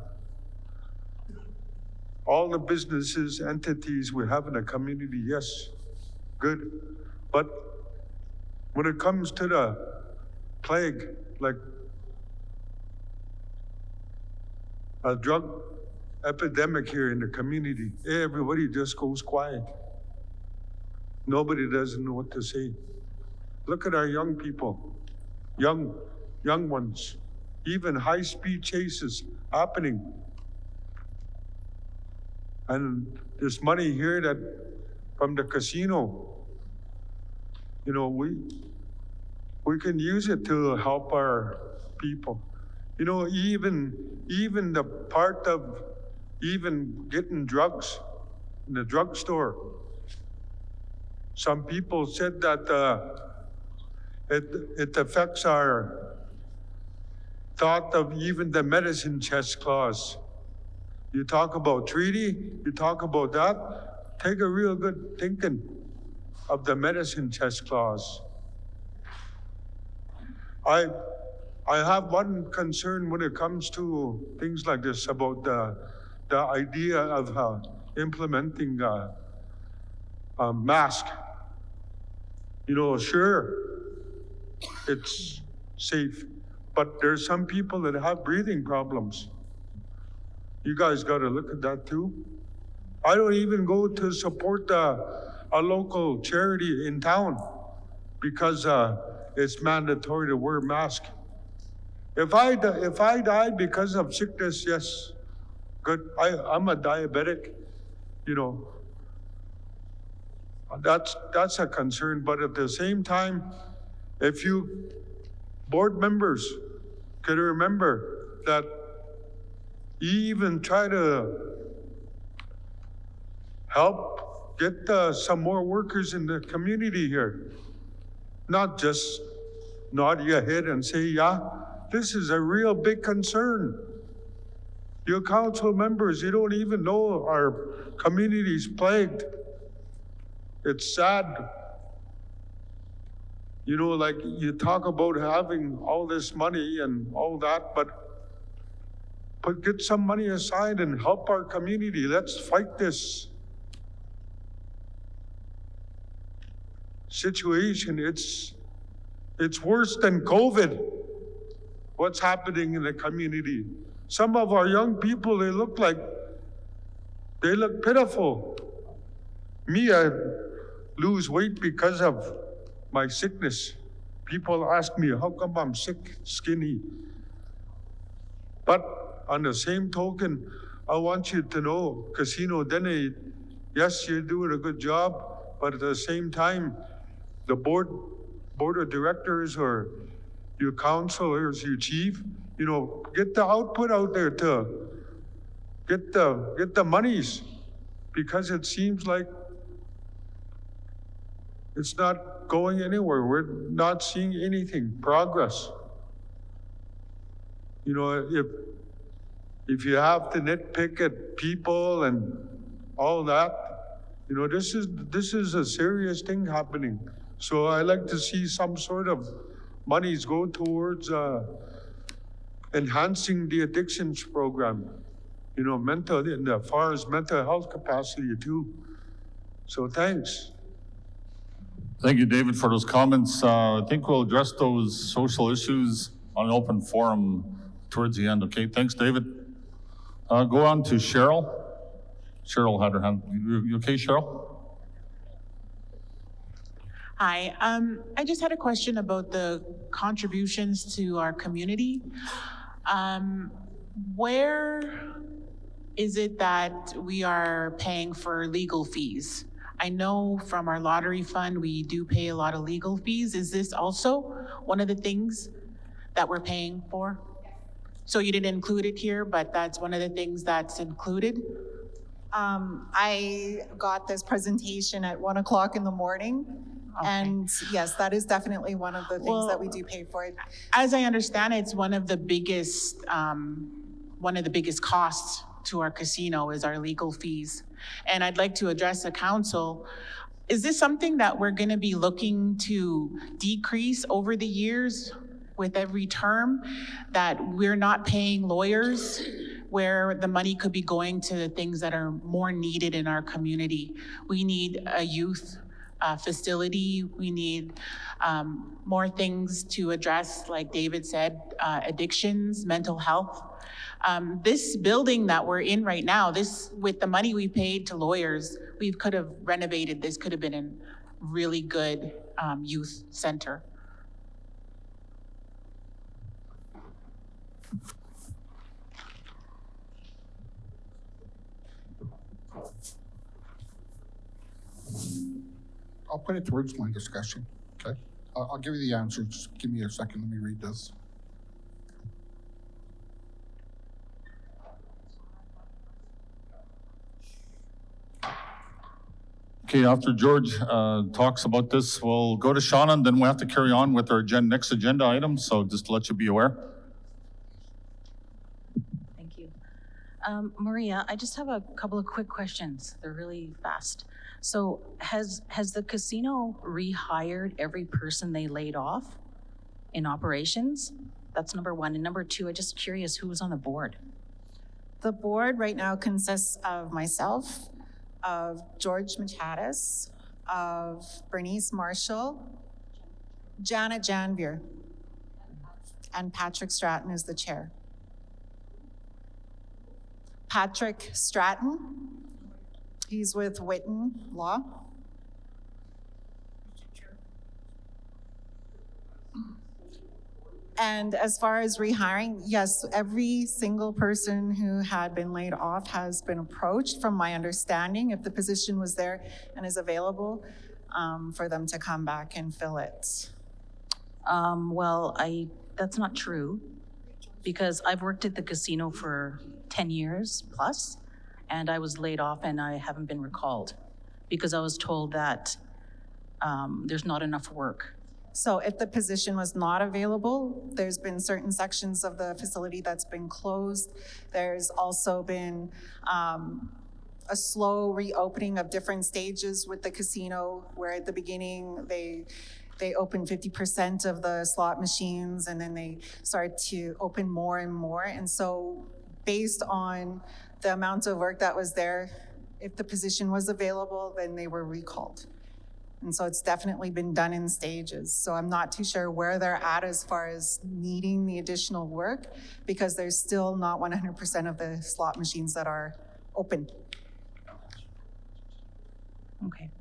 all the businesses, entities we have in the community, yes, good. But when it comes to the plague, like a drug epidemic here in the community, everybody just goes quiet. Nobody doesn't know what to say. Look at our young people, young ones, even high-speed chases happening. And this money here that from the casino, you know, we can use it to help our people. You know, even the part of even getting drugs in the drugstore. Some people said that it affects our thought of even the medicine chest clause. You talk about treaty, you talk about that, take a real good thinking of the medicine chest clause. I have one concern when it comes to things like this about the idea of implementing a mask. You know, sure, it's safe, but there's some people that have breathing problems. You guys got to look at that too. I don't even go to support a local charity in town because it's mandatory to wear a mask. If I died because of sickness, yes, good. I'm a diabetic, you know. That's a concern. But at the same time, if you board members could remember that you even try to help get some more workers in the community here, not just nod your head and say, yeah, this is a real big concern. You council members, you don't even know our community's plagued. It's sad. You know, like you talk about having all this money and all that, but get some money aside and help our community. Let's fight this situation. It's worse than COVID, what's happening in the community. Some of our young people, they look pitiful. Me, I lose weight because of my sickness. People ask me, how come I'm sick, skinny? But on the same token, I want you to know, Casino Dene, yes, you're doing a good job, but at the same time, the board of directors or your councilors, your chief, you know, get the output out there to get the monies, because it seems like it's not going anywhere. We're not seeing anything, progress. You know, if you have to nitpick at people and all that, you know, this is a serious thing happening. So I like to see some sort of monies go towards enhancing the addictions program, you know, in as far as mental health capacity too. So thanks. Thank you, David, for those comments. I think we'll address those social issues on an open forum towards the end. Okay, thanks, David. Go on to Cheryl. Cheryl had her hand. You okay, Cheryl? Hi, I just had a question about the contributions to our community. Where is it that we are paying for legal fees? I know from our lottery fund, we do pay a lot of legal fees. Is this also one of the things that we're paying for? So you didn't include it here, but that's one of the things that's included? I got this presentation at 1 o'clock in the morning. Okay. And yes, that is definitely one of the things that we do pay for. As I understand, it's one of the biggest costs to our casino is our legal fees. And I'd like to address the council. Is this something that we're going to be looking to decrease over the years with every term, that we're not paying lawyers where the money could be going to the things that are more needed in our community? We need a youth facility. We need more things to address, like David said, addictions, mental health. This building that we're in right now, this, with the money we paid to lawyers, we could have renovated this, could have been a really good youth center. I'll put it towards my discussion, okay? I'll give you the answer. Just give me a second. Let me read this. Okay, after George talks about this, we'll go to Shauna, and then we'll have to carry on with our next agenda item. So just to let you be aware. Thank you. Maria, I just have a couple of quick questions. They're really fast. So has the casino rehired every person they laid off in operations? That's number one. And number two, I'm just curious who was on the board. The board right now consists of myself, of George Machadas, of Bernice Marshall, Janet Janvier, and Patrick Stratton is the chair. Patrick Stratton, he's with Witten Law. And as far as rehiring, yes, every single person who had been laid off has been approached, from my understanding, if the position was there and is available, for them to come back and fill it. Well, that's not true, because I've worked at the casino for 10 years plus, and I was laid off and I haven't been recalled because I was told that there's not enough work. So if the position was not available, there's been certain sections of the facility that's been closed. There's also been a slow reopening of different stages with the casino, where at the beginning they opened 50% of the slot machines, and then they started to open more and more. And so based on the amount of work that was there, if the position was available, then they were recalled. And so it's definitely been done in stages. So I'm not too sure where they're at as far as needing the additional work, because there's still not 100% of the slot machines that are open. Okay.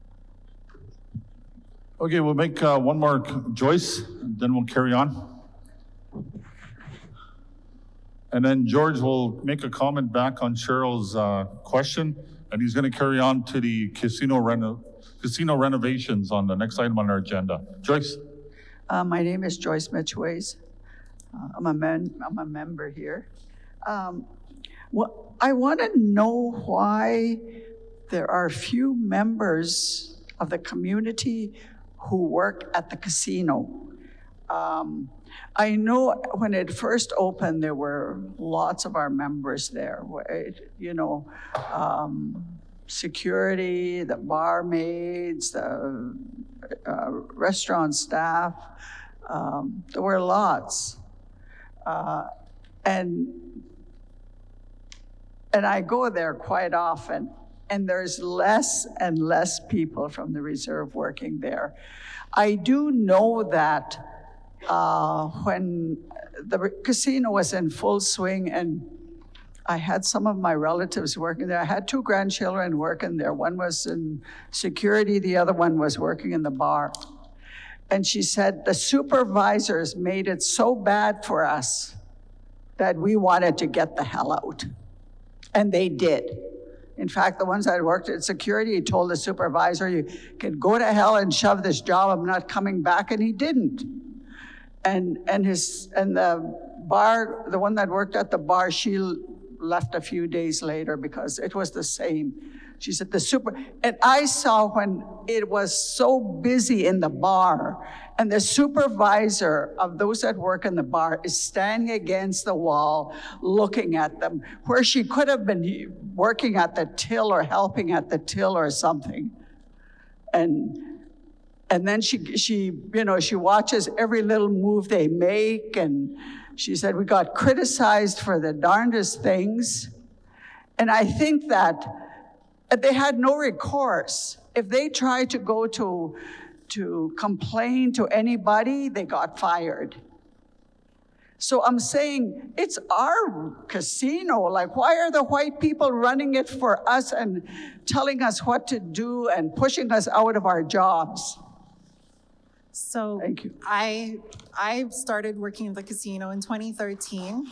Okay, we'll make one more, Joyce, and then we'll carry on. And then George will make a comment back on Cheryl's question, and he's going to carry on to the casino renovations on the next item on our agenda. Joyce? My name is Joyce Mitchways. I'm a member here. I want to know why there are few members of the community who work at the casino. I know when it first opened, there were lots of our members there, security, the barmaids, the restaurant staff. There were lots. And I go there quite often, and there's less and less people from the reserve working there. I do know that when the casino was in full swing, and I had some of my relatives working there. I had two grandchildren working there. One was in security, the other one was working in the bar. And she said, the supervisors made it so bad for us that we wanted to get the hell out. And they did. In fact, the ones that worked at security, he told the supervisor, you can go to hell and shove this job, I'm not coming back, and he didn't. And the bar, the one that worked at the bar, she left a few days later because it was the same. She said and I saw when it was so busy in the bar, and the supervisor of those that work in the bar is standing against the wall looking at them, where she could have been working at the till or helping at the till or something. And then she watches every little move they make, and she said, we got criticized for the darndest things. And I think that they had no recourse. If they tried to go to complain to anybody, they got fired. So I'm saying, it's our casino. Like, why are the white people running it for us and telling us what to do and pushing us out of our jobs? So Thank you. I started working at the casino in 2013.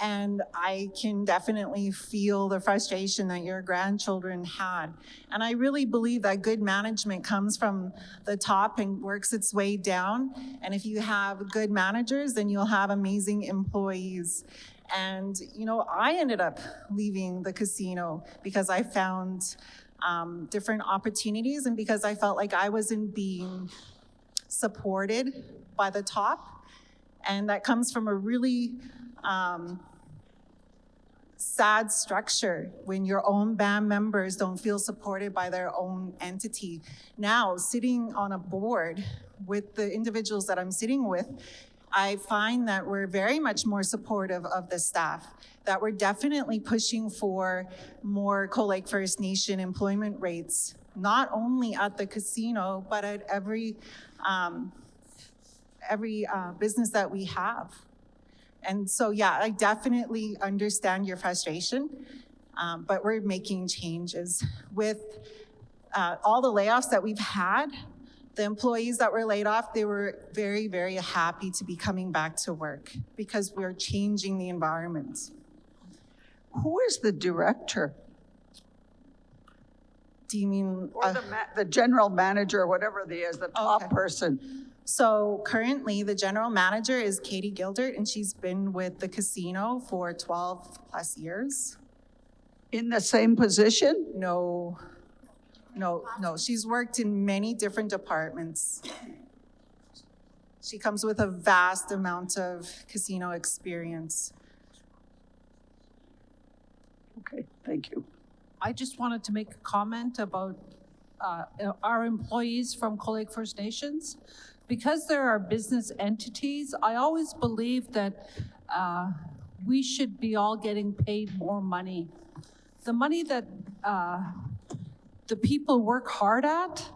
And I can definitely feel the frustration that your grandchildren had. And I really believe that good management comes from the top and works its way down. And if you have good managers, then you'll have amazing employees. And, you know, I ended up leaving the casino because I found different opportunities and because I felt like I wasn't being supported by the top. And that comes from a really sad structure when your own band members don't feel supported by their own entity. Now, sitting on a board with the individuals that I'm sitting with, I find that we're very much more supportive of the staff, that we're definitely pushing for more Cold Lake First Nation employment rates, not only at the casino, but at every business that we have. And so, yeah, I definitely understand your frustration, but we're making changes. With all the layoffs that we've had, the employees that were laid off, they were very, very happy to be coming back to work because we're changing the environment. Who is the director? Do you mean? Or the general manager, whatever they is, the top person? So currently, the general manager is Katie Gildert, and she's been with the casino for 12 plus years. In the same position? No. She's worked in many different departments. She comes with a vast amount of casino experience. Okay, thank you. I just wanted to make a comment about our employees from Cold Lake First Nations. Because there are business entities, I always believe that we should be all getting paid more money. The money that the people work hard at,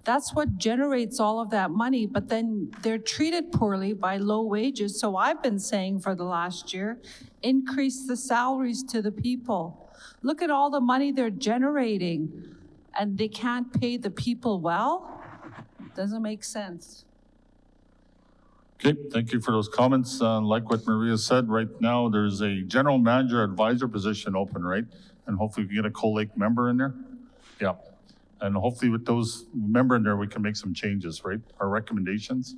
that's what generates all of that money, but then they're treated poorly by low wages. So I've been saying for the last year, increase the salaries to the people. Look at all the money they're generating, and they can't pay the people well? Doesn't make sense. Okay, thank you for those comments. Like what Maria said, right now there's a general manager advisor position open, right? And hopefully we can get a Cold Lake member in there. Yeah, and hopefully with those member in there, we can make some changes, right? Our recommendations.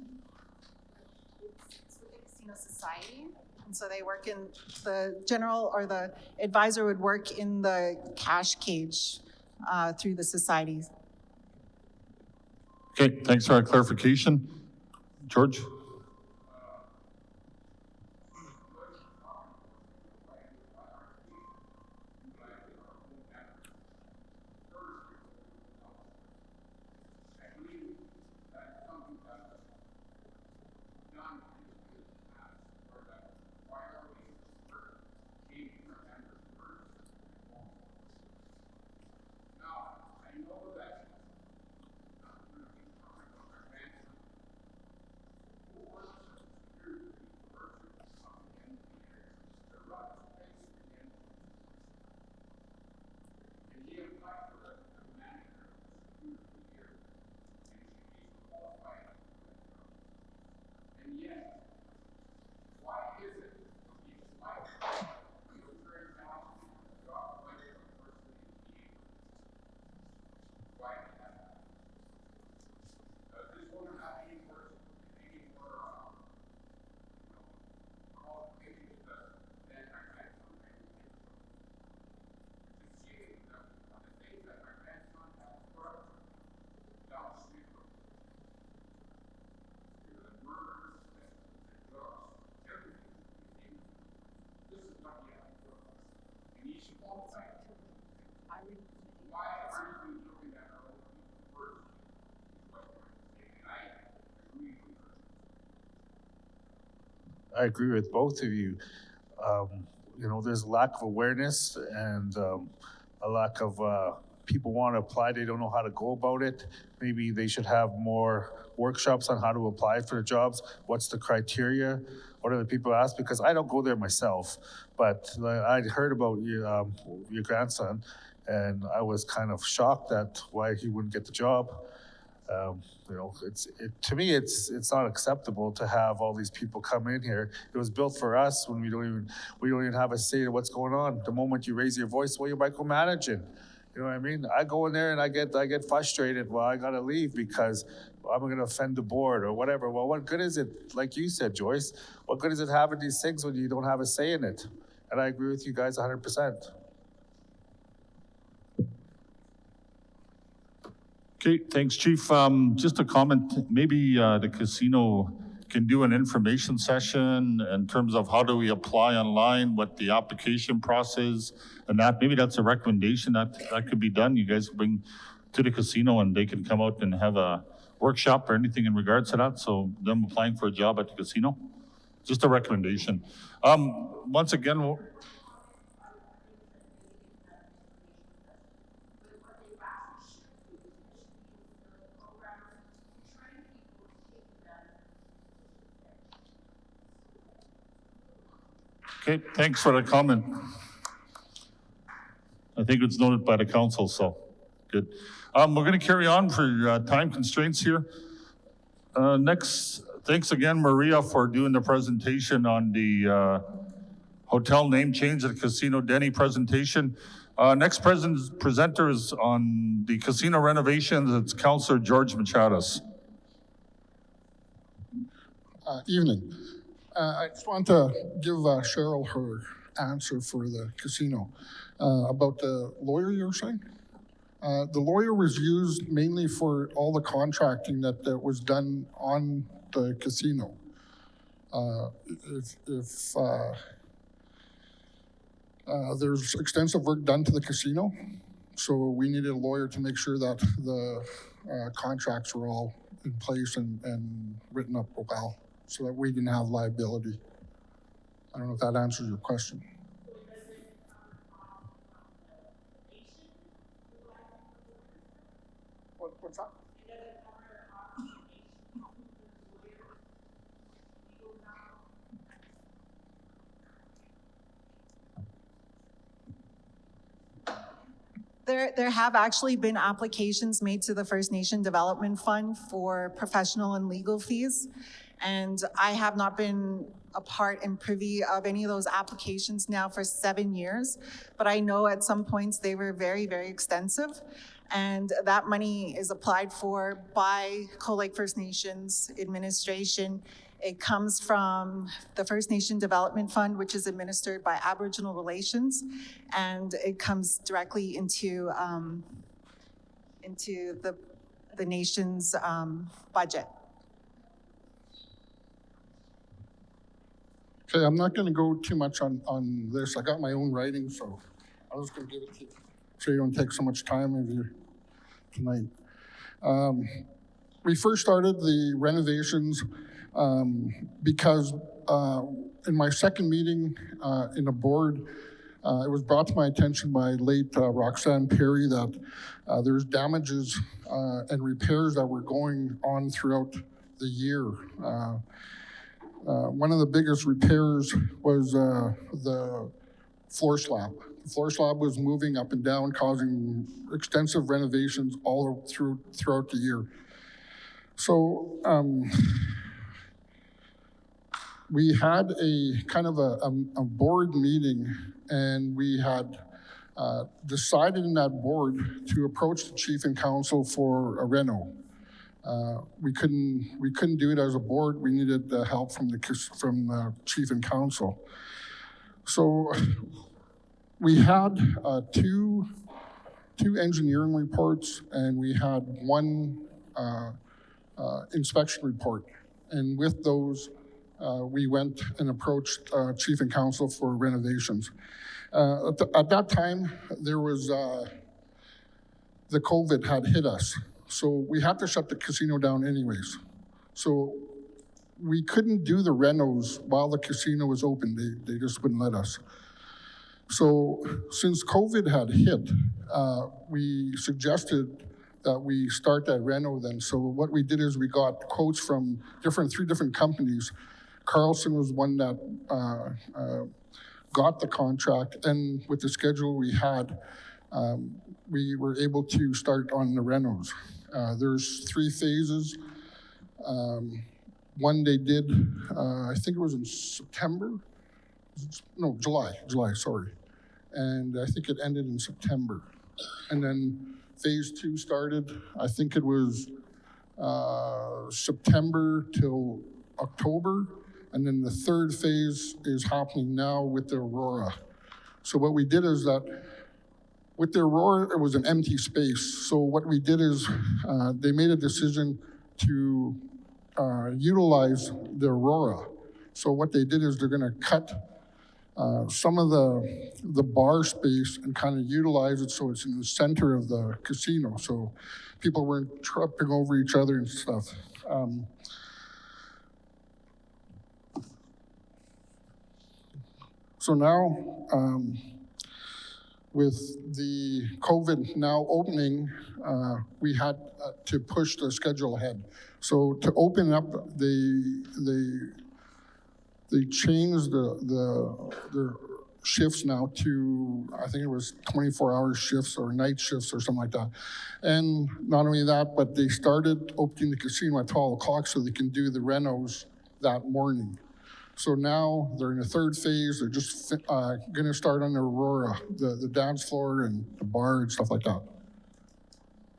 It's with the Casino Society, and so they work in the general, or the advisor would work in the cash cage through the society. Okay, thanks for our clarification. George? I agree with both of you. You know, there's a lack of awareness and a lack of people want to apply, they don't know how to go about it. Maybe they should have more workshops on how to apply for the jobs. What's the criteria? What are the people ask? Because I don't go there myself, but I'd heard about your grandson, and I was kind of shocked at why he wouldn't get the job. You know, to me, it's not acceptable to have all these people come in here. It was built for us when we don't even have a say to what's going on. The moment you raise your voice, well, you're micromanaging. You know what I mean? I go in there and I get frustrated. Well, I gotta leave because I'm gonna offend the board or whatever. Well, what good is it? Like you said, Joyce, what good is it having these things when you don't have a say in it? And I agree with you guys 100%. Okay, thanks, Chief. Just a comment, maybe the casino can do an information session in terms of how do we apply online, what the application process, and that maybe that's a recommendation that could be done. You guys bring to the casino and they can come out and have a workshop or anything in regards to that. So them applying for a job at the casino, just a recommendation. Once again, okay, thanks for the comment. I think it's noted by the council, so good. We're going to carry on for time constraints here. Next, thanks again, Maria, for doing the presentation on the hotel name change at the Casino Denny presentation. Next presenter is on the casino renovations. It's Councillor George Machadas. Evening. I just want to give Cheryl her answer for the casino about the lawyer you're saying. The lawyer was used mainly for all the contracting that was done on the casino. If there's extensive work done to the casino, so we needed a lawyer to make sure that the contracts were all in place and written up well, so that we didn't have liability. I don't know if that answers your question. What's that? There have actually been applications made to the First Nation Development Fund for professional and legal fees. And I have not been a part and privy of any of those applications now for 7 years. But I know at some points they were very, very extensive. And that money is applied for by Cold Lake First Nations administration. It comes from the First Nation Development Fund, which is administered by Aboriginal Relations, and it comes directly into the nation's budget. Okay, I'm not going to go too much on this. I got my own writing, so I was going to give it to you so you don't take so much time of you tonight. We first started the renovations because in my second meeting in the board, it was brought to my attention by late Roxanne Perry that there's damages and repairs that were going on throughout the year. One of the biggest repairs was the floor slab. The floor slab was moving up and down, causing extensive renovations all throughout the year. So we had a kind of a board meeting, and we had decided in that board to approach the chief and council for a reno. We couldn't do it as a board. We needed the help from the chief and council. So we had two engineering reports, and we had one inspection report. And with those, we went and approached chief and council for renovations. At that time, there was the COVID had hit us. So we had to shut the casino down anyways. So we couldn't do the renos while the casino was open. They just wouldn't let us. So since COVID had hit, we suggested that we start that reno then. So what we did is we got quotes from three different companies. Carlson was one that got the contract, and with the schedule we had, we were able to start on the renos. There's 3 phases. One they did, I think it was in September. No, July, sorry. And I think it ended in September. And then phase 2 started, I think it was September till October. And then the 3rd phase is happening now with the Aurora. So what we did is that with the Aurora, it was an empty space. So what we did is they made a decision to utilize the Aurora. So what they did is they're gonna cut some of the bar space and kind of utilize it so it's in the center of the casino. So people weren't tripping over each other and stuff. So now, with the COVID now opening, we had to push the schedule ahead. So to open up, they changed the shifts now to, I think it was 24-hour shifts or night shifts or something like that. And not only that, but they started opening the casino at 12 o'clock so they can do the renos that morning. So now they're in the 3rd phase. They're just gonna start on the Aurora, the dance floor and the bar and stuff like that.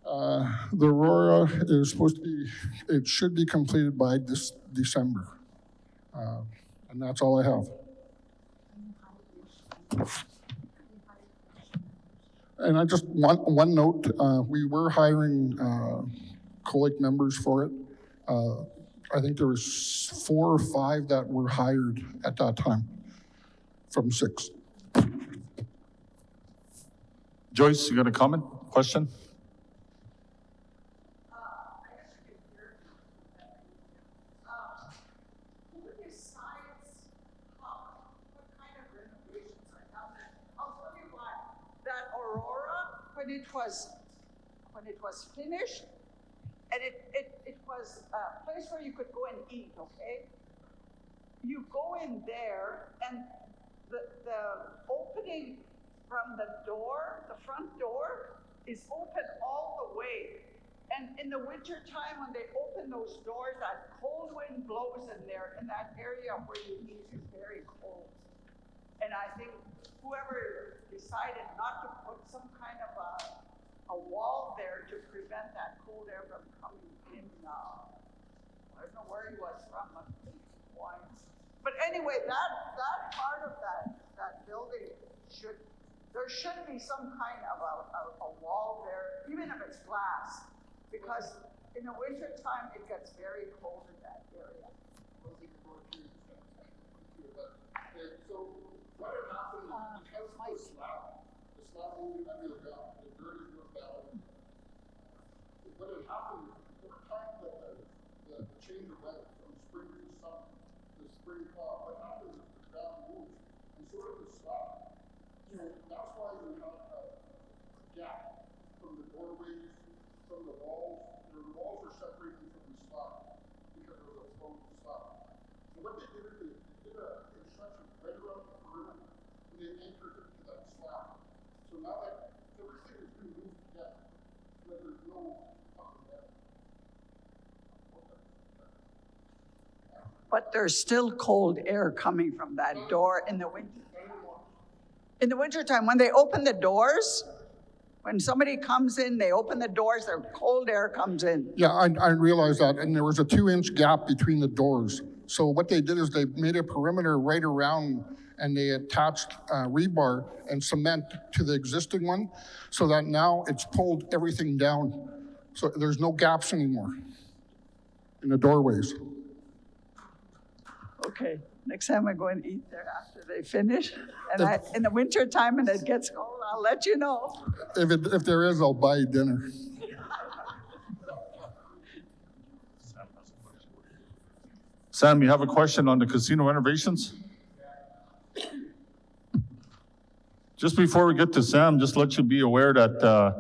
The Aurora is supposed to be, it should be completed by this December. And that's all I have. And I just, one note, we were hiring COLIC members for it. I think there was 4 or 5 that were hired at that time from 6. Joyce, you got a comment, question? When it was finished, and it was a place where you could go and eat, okay? You go in there, and the opening from the door, the front door, is open all the way. And in the winter time, when they open those doors, that cold wind blows in there, in that area where you eat is very cold. And I think whoever decided not to put some kind of a wall there to prevent that cold air from coming in, I don't know where he was from, but anyway, that part of that building there should be some kind of a wall there, even if it's glass, because in the winter time it gets very cold in that area. So what had happened because the slab moving under the ground, the dirt is moved down. What had happened over time that the change of weather from spring to summer, the spring thaw, what happened is the ground moves and so did the slab. So that's why we have a gap from the doorways, from the walls. The walls are separated from the slab because there was a closed slab. So what they did is they did a construction right around the perimeter and they anchored it to that slab. So now that everything is being moved together, so that there's no up and down. But there's still cold air coming from that door in the winter. In the wintertime, when they open the doors, when somebody comes in, they open the doors, their cold air comes in. Yeah, I realized that, and there was a 2-inch gap between the doors. So what they did is they made a perimeter right around, and they attached rebar and cement to the existing one, so that now it's pulled everything down. So there's no gaps anymore in the doorways. Okay, next time I go and eat there after they finish, and in the winter time and it gets cold, I'll let you know. If there is, I'll buy you dinner. Sam, you have a question on the casino renovations? Just before we get to Sam, just let you be aware that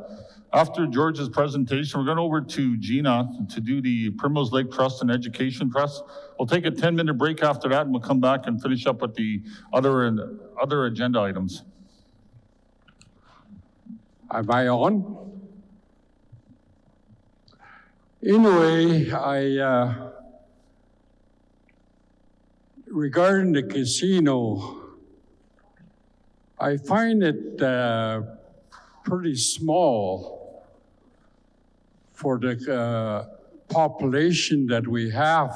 after George's presentation, we're going over to Gina to do the Primrose Lake Trust and Education Trust. We'll take a 10-minute break after that, and we'll come back and finish up with the other agenda items. Am I on? Anyway, regarding the casino, I find it pretty small for the population that we have.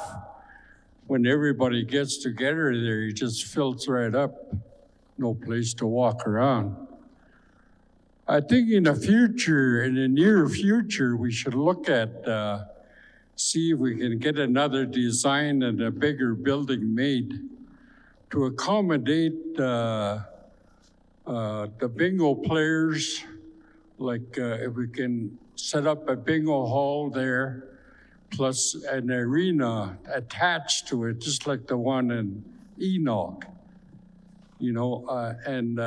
When everybody gets together there, it just fills right up. No place to walk around. I think in the near future, we should look at, see if we can get another design and a bigger building made to accommodate the bingo players. Like if we can set up a bingo hall there, plus an arena attached to it, just like the one in Enoch, and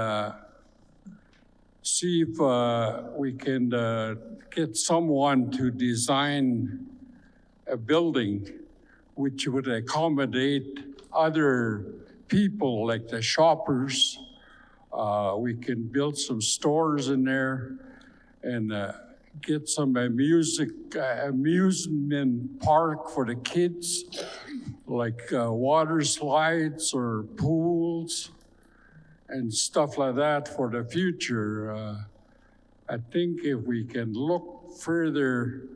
see if we can get someone to design a building which would accommodate other people like the shoppers. We can build some stores in there and get some amusement park for the kids, like water slides or pools and stuff like that for the future. I think if we can look further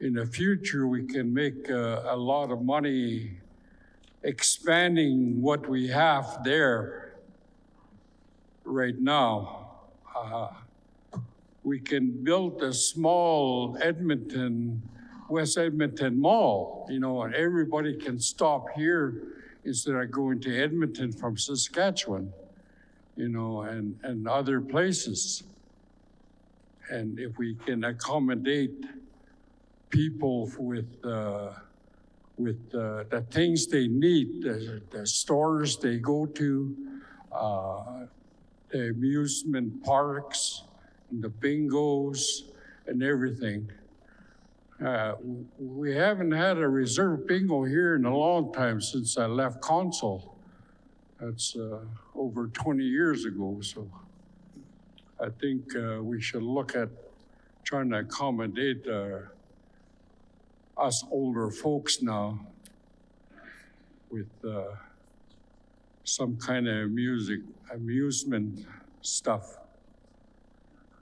in the future, we can make a lot of money expanding what we have there right now. We can build a small West Edmonton Mall, and everybody can stop here instead of going to Edmonton from Saskatchewan, and other places. And if we can accommodate people with the things they need, the stores they go to, the amusement parks, and the bingos, and everything. We haven't had a reserve bingo here in a long time since I left council. That's over 20 years ago, so I think we should look at trying to accommodate us older folks now with some kind of amusement stuff.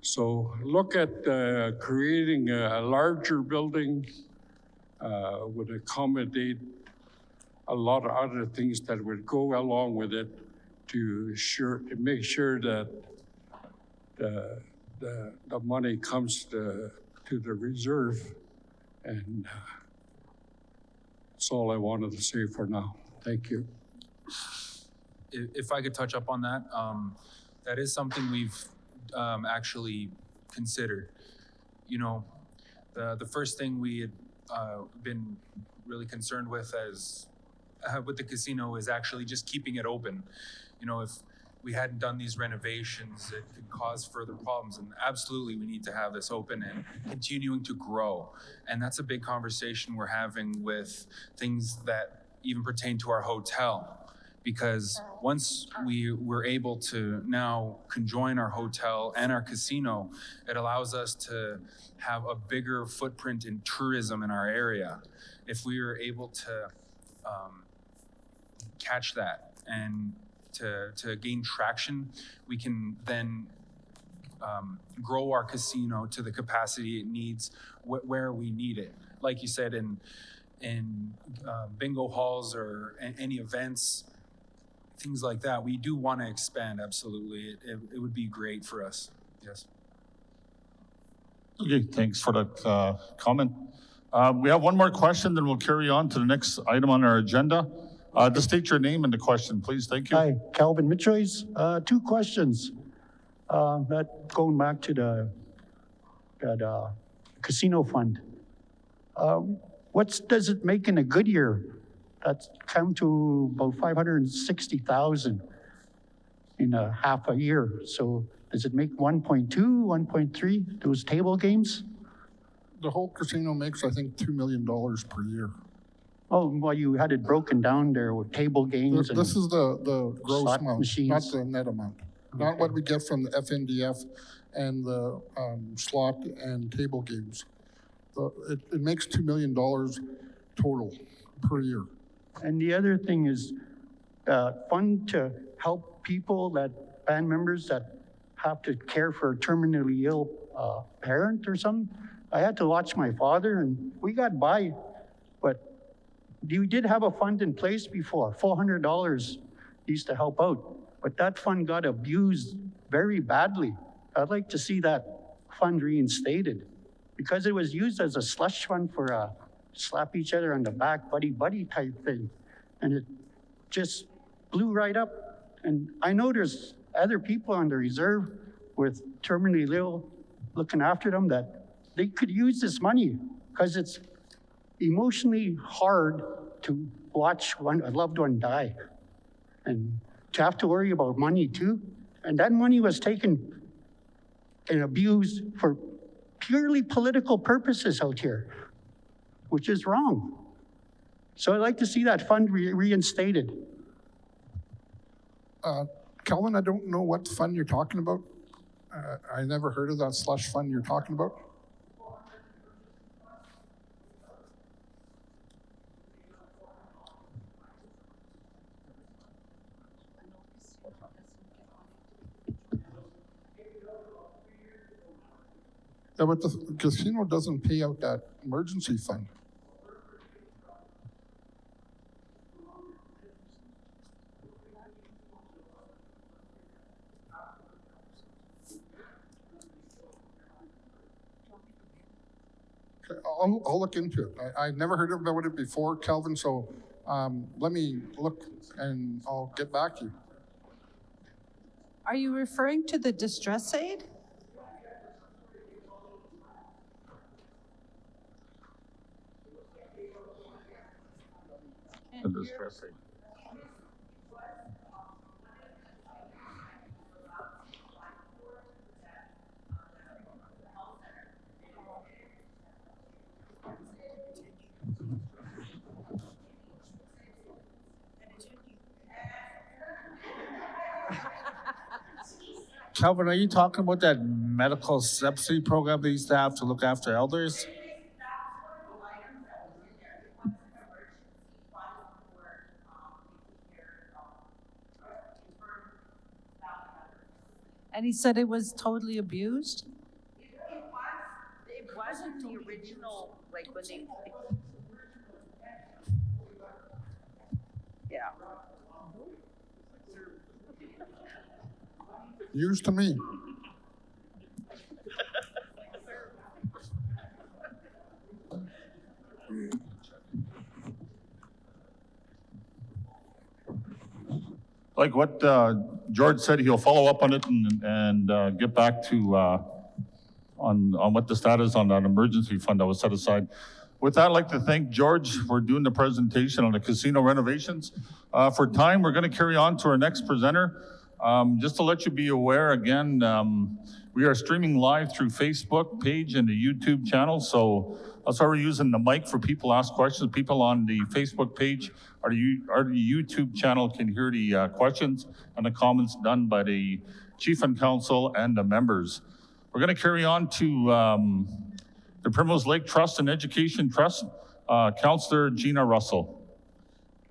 So look at creating a larger building would accommodate a lot of other things that would go along with it to make sure that the money comes to the reserve. And that's all I wanted to say for now. Thank you. If I could touch up on that, that is something we've actually considered. The first thing we had been really concerned with with the casino is actually just keeping it open. If we hadn't done these renovations, it could cause further problems. And absolutely, we need to have this open and continuing to grow. And that's a big conversation we're having with things that even pertain to our hotel. Because once we were able to now conjoin our hotel and our casino, it allows us to have a bigger footprint in tourism in our area. If we were able to catch that and to gain traction, we can then grow our casino to the capacity it needs where we need it. Like you said, in bingo halls or any events, things like that, we do want to expand, absolutely. It would be great for us, yes. Okay, thanks for that comment. We have one more question, then we'll carry on to the next item on our agenda. Just state your name and the question, please. Thank you. Hi, Calvin Mitchoys. 2 questions. Going back to that casino fund. What does it make in a good year? That's come to about $560,000. in a half a year. So does it make 1.2, 1.3, those table games? The whole casino makes, I think, $2 million per year. Oh, well, you had it broken down there with table games and This is the gross slot amount, not machines. the net amount. Not what we get from the FNDF and the slot and table games. It makes $2 million total per year. And the other thing is fund to help people band members that have to care for a terminally ill parent or something. I had to watch my father and we got by, but we did have a fund in place before. $400 used to help out, but that fund got abused very badly. I'd like to see that fund reinstated because it was used as a slush fund for slap each other on the back, buddy type thing. And it just blew right up. And I know there's other people on the reserve with terminally ill looking after them that they could use this money because it's emotionally hard to watch a loved one die and to have to worry about money too. And that money was taken and abused for purely political purposes out here, which is wrong. So I'd like to see that fund reinstated. Calvin, I don't know what fund you're talking about. I never heard of that slush fund you're talking about. Yeah, but the casino doesn't pay out that emergency fund. Okay, I'll look into it. I've never heard about it before, Calvin, so let me look and I'll get back to you. Are you referring to the distress aid? The distress aid. Calvin, are you talking about that medical subsidy program they used to have to look after elders? And he said it was totally abused? It wasn't the original, like when they. Yeah. News to me. Like what George said, he'll follow up on it and get back to on what the status on that emergency fund that was set aside. With that, I'd like to thank George for doing the presentation on the casino renovations. For time, we're going to carry on to our next presenter. Just to let you be aware, again, we are streaming live through Facebook page and the YouTube channel. So that's why we're using the mic for people to ask questions. People on the Facebook page or the YouTube channel can hear the questions and the comments done by the Chief and Council and the members. We're going to carry on to the Primrose Lake Trust and Education Trust. Councillor Gina Russell.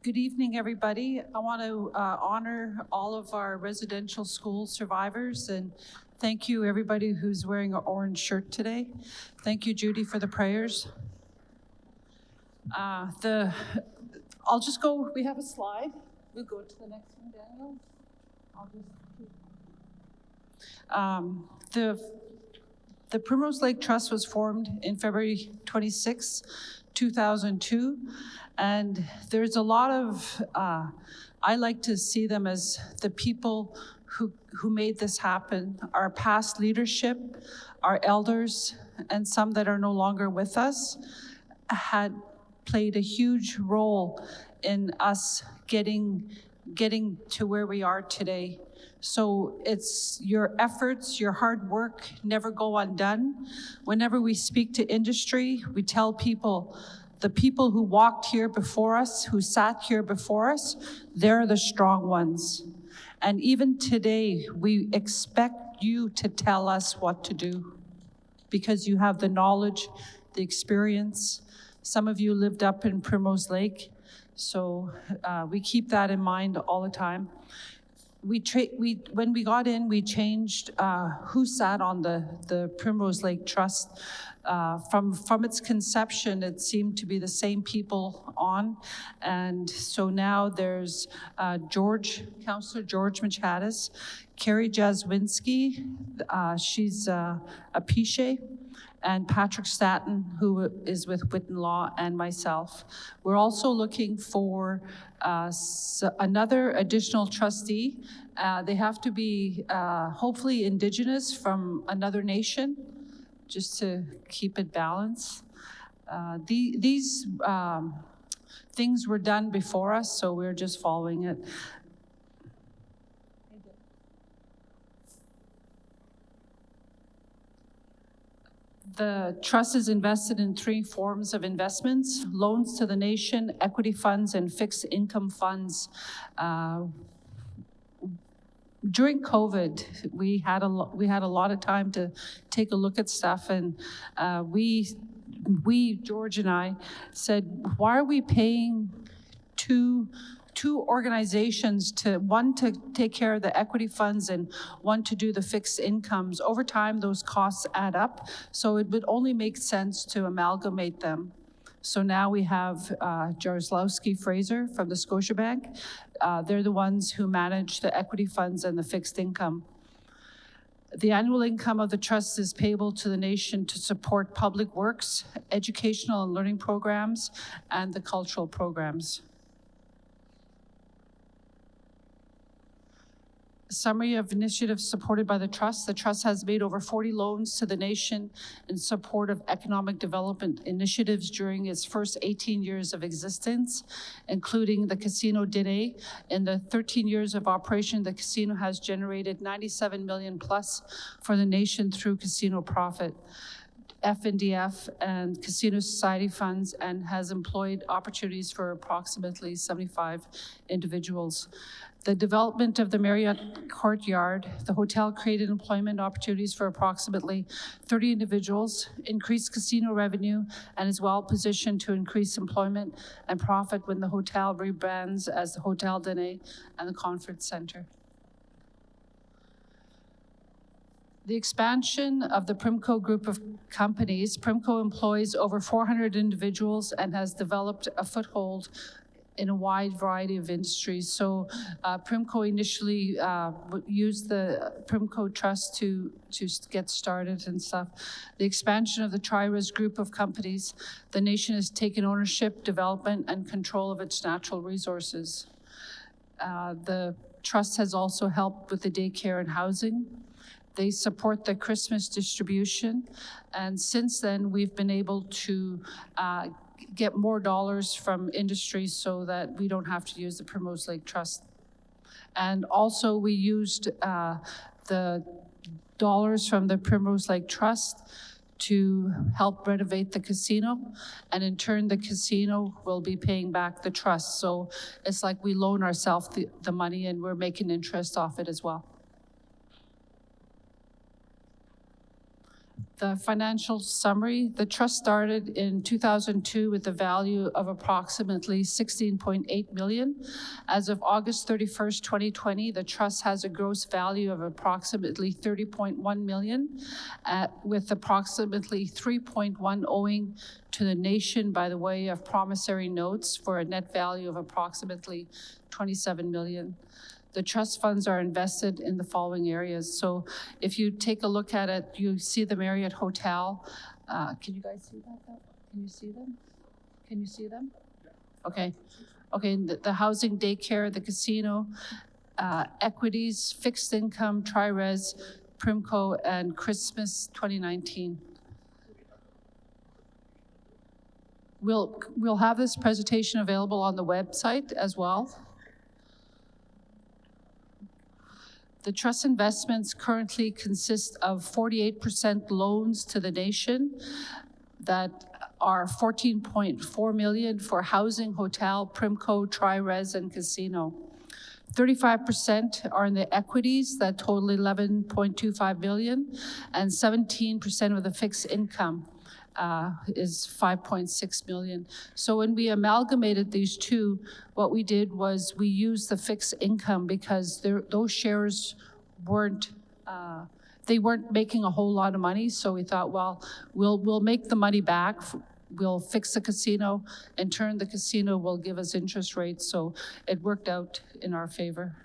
Good evening, everybody. I want to honor all of our residential school survivors and thank you, everybody who's wearing an orange shirt today. Thank you, Judy, for the prayers. I'll just go, we have a slide. We'll go to the next one, Daniel. I'll just keep. The Primrose Lake Trust was formed in February 26, 2002. And there's a lot of, I like to see them as the people who made this happen, our past leadership, our elders, and some that are no longer with us, had played a huge role in us getting to where we are today. So it's your efforts, your hard work never go undone. Whenever we speak to industry, we tell people, the people who walked here before us, who sat here before us, they're the strong ones. And even today, we expect you to tell us what to do because you have the knowledge, the experience. Some of you lived up in Primrose Lake, so we keep that in mind all the time. When we got in, we changed who sat on the Primrose Lake Trust. From its conception, it seemed to be the same people on, and so now there's Councillor George Machadas, Carrie Jaswinski, she's a Piche, and Patrick Staton, who is with Witten Law, and myself. We're also looking for another additional trustee. They have to be hopefully Indigenous from another nation, just to keep it balanced. These things were done before us, so we're just following it. The trust is invested in 3 forms of investments: loans to the nation, equity funds, and fixed income funds. During COVID, we had a lot of time to take a look at stuff, and George and I said, why are we paying two organizations, one to take care of the equity funds and one to do the fixed incomes? Over time, those costs add up, so it would only make sense to amalgamate them. So now we have Jaroslawski Fraser from the Scotiabank. They're the ones who manage the equity funds and the fixed income. The annual income of the trust is payable to the nation to support public works, educational and learning programs, and the cultural programs. Summary of initiatives supported by the trust. The trust has made over 40 loans to the nation in support of economic development initiatives during its first 18 years of existence, including the Casino Dîner. In the 13 years of operation, the casino has generated $97 million plus for the nation through casino profit, FNDF and Casino Society funds, and has employed opportunities for approximately 75 individuals. The development of the Marriott Courtyard, the hotel created employment opportunities for approximately 30 individuals, increased casino revenue, and is well positioned to increase employment and profit when the hotel rebrands as the Hotel Dîner and the Conference Center. The expansion of the Primco group of companies. Primco employs over 400 individuals and has developed a foothold in a wide variety of industries. So Primco initially used the Primco Trust to get started and stuff. The expansion of the Tri-Res group of companies. The nation has taken ownership, development, and control of its natural resources. The trust has also helped with the daycare and housing. They support the Christmas distribution, and since then we've been able to get more dollars from industry so that we don't have to use the Primrose Lake Trust. And also we used the dollars from the Primrose Lake Trust to help renovate the casino, and in turn the casino will be paying back the trust. So it's like we loan ourselves the money and we're making interest off it as well. The financial summary. The trust started in 2002 with a value of approximately $16.8 million. As of August 31st, 2020, the trust has a gross value of approximately $30.1 million, with approximately $3.1 owing to the nation by the way of promissory notes for a net value of approximately $27 million. The trust funds are invested in the following areas. So if you take a look at it, you see the Marriott Hotel. Can you guys see that? Can you see them? Can you see them? Okay. Okay, the housing, daycare, the casino, equities, fixed income, Tri-Res, Primco, and Christmas 2019. We'll have this presentation available on the website as well. The trust investments currently consist of 48% loans to the nation that are 14.4 million for housing, hotel, Primco, Tri-Res, and casino. 35% are in the equities that total 11.25 billion, and 17% of the fixed income is 5.6 million. So when we amalgamated these two, what we did was we used the fixed income because those shares weren't they weren't making a whole lot of money. So we thought, well, we'll make the money back. We'll fix the casino. In turn, the casino will give us interest rates. So it worked out in our favor.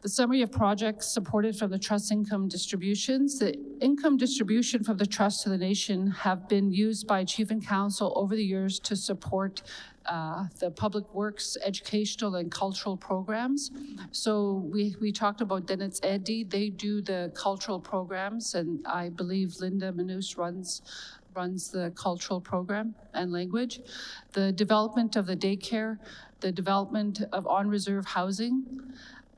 The summary of projects supported from the trust income distributions. The income distribution from the trust to the nation have been used by Chief and Council over the years to support the public works, educational, and cultural programs. So we talked about Dennett's Eddie. They do the cultural programs, and I believe Linda Manus runs the cultural program and language. The development of the daycare, the development of on-reserve housing,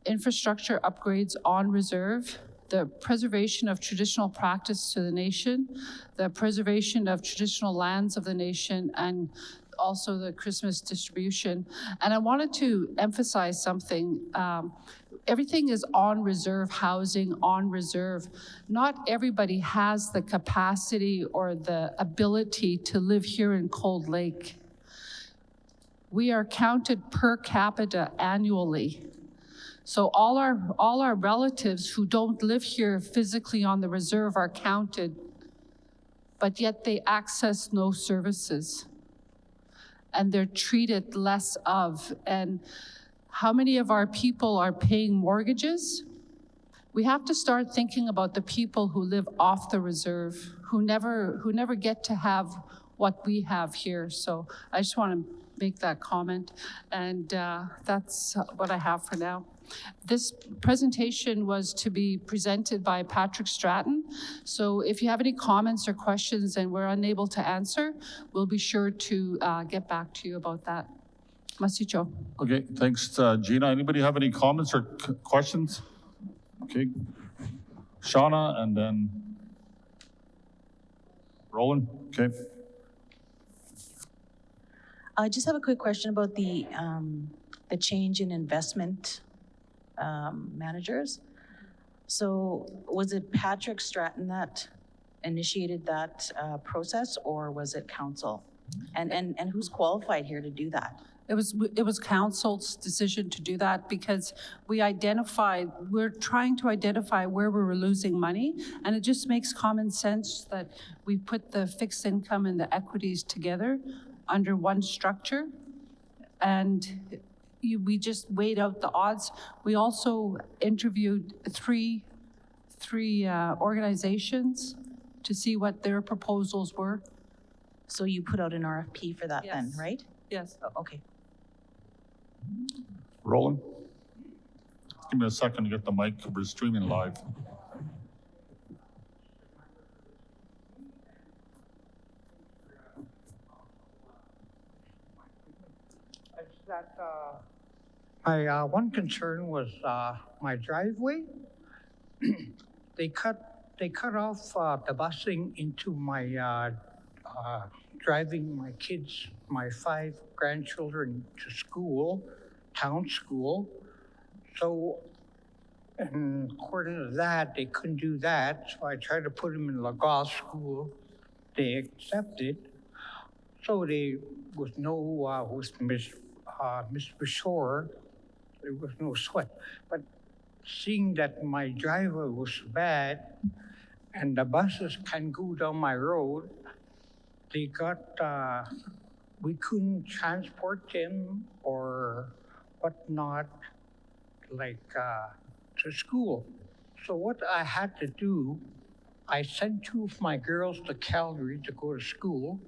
infrastructure upgrades on reserve, the preservation of traditional practice to the nation, the preservation of traditional lands of the nation, and also the Christmas distribution. And I wanted to emphasize something. Everything is on reserve housing, on reserve. Not everybody has the capacity or the ability to live here in Cold Lake. We are counted per capita annually. So all our relatives who don't live here physically on the reserve are counted, but yet they access no services. And they're treated less of. And how many of our people are paying mortgages? We have to start thinking about the people who live off the reserve, who never get to have what we have here. So I just want to make that comment, and that's what I have for now. This presentation was to be presented by Patrick Stratton. So if you have any comments or questions and we're unable to answer, we'll be sure to get back to you about that. Masicho. Okay, thanks, Gina. Anybody have any comments or questions? Okay. Shauna, and then Roland. Okay. I just have a quick question about the change in investment managers. So was it Patrick Stratton that initiated that process, or was it council? And who's qualified here to do that? It was council's decision to do that because we're trying to identify where we were losing money, and it just makes common sense that we put the fixed income and the equities together under one structure, and we just weighed out the odds. We also interviewed three organizations to see what their proposals were. So you put out an RFP for that then, right? Yes. Oh, okay. Roland? Give me a second to get the mic. We're streaming live. My one concern was my driveway. They cut off the busing into my driving my kids, my 5 grandchildren to school, town school. So, and according to that, they couldn't do that. So I tried to put them in Lagos school. They accepted. So they was no with Mr. Shore, there was no sweat. But seeing that my driveway was bad and the buses can go down my road, they got, we couldn't transport them or whatnot, like to school. So what I had to do, I sent 2 of my girls to Calgary to go to school,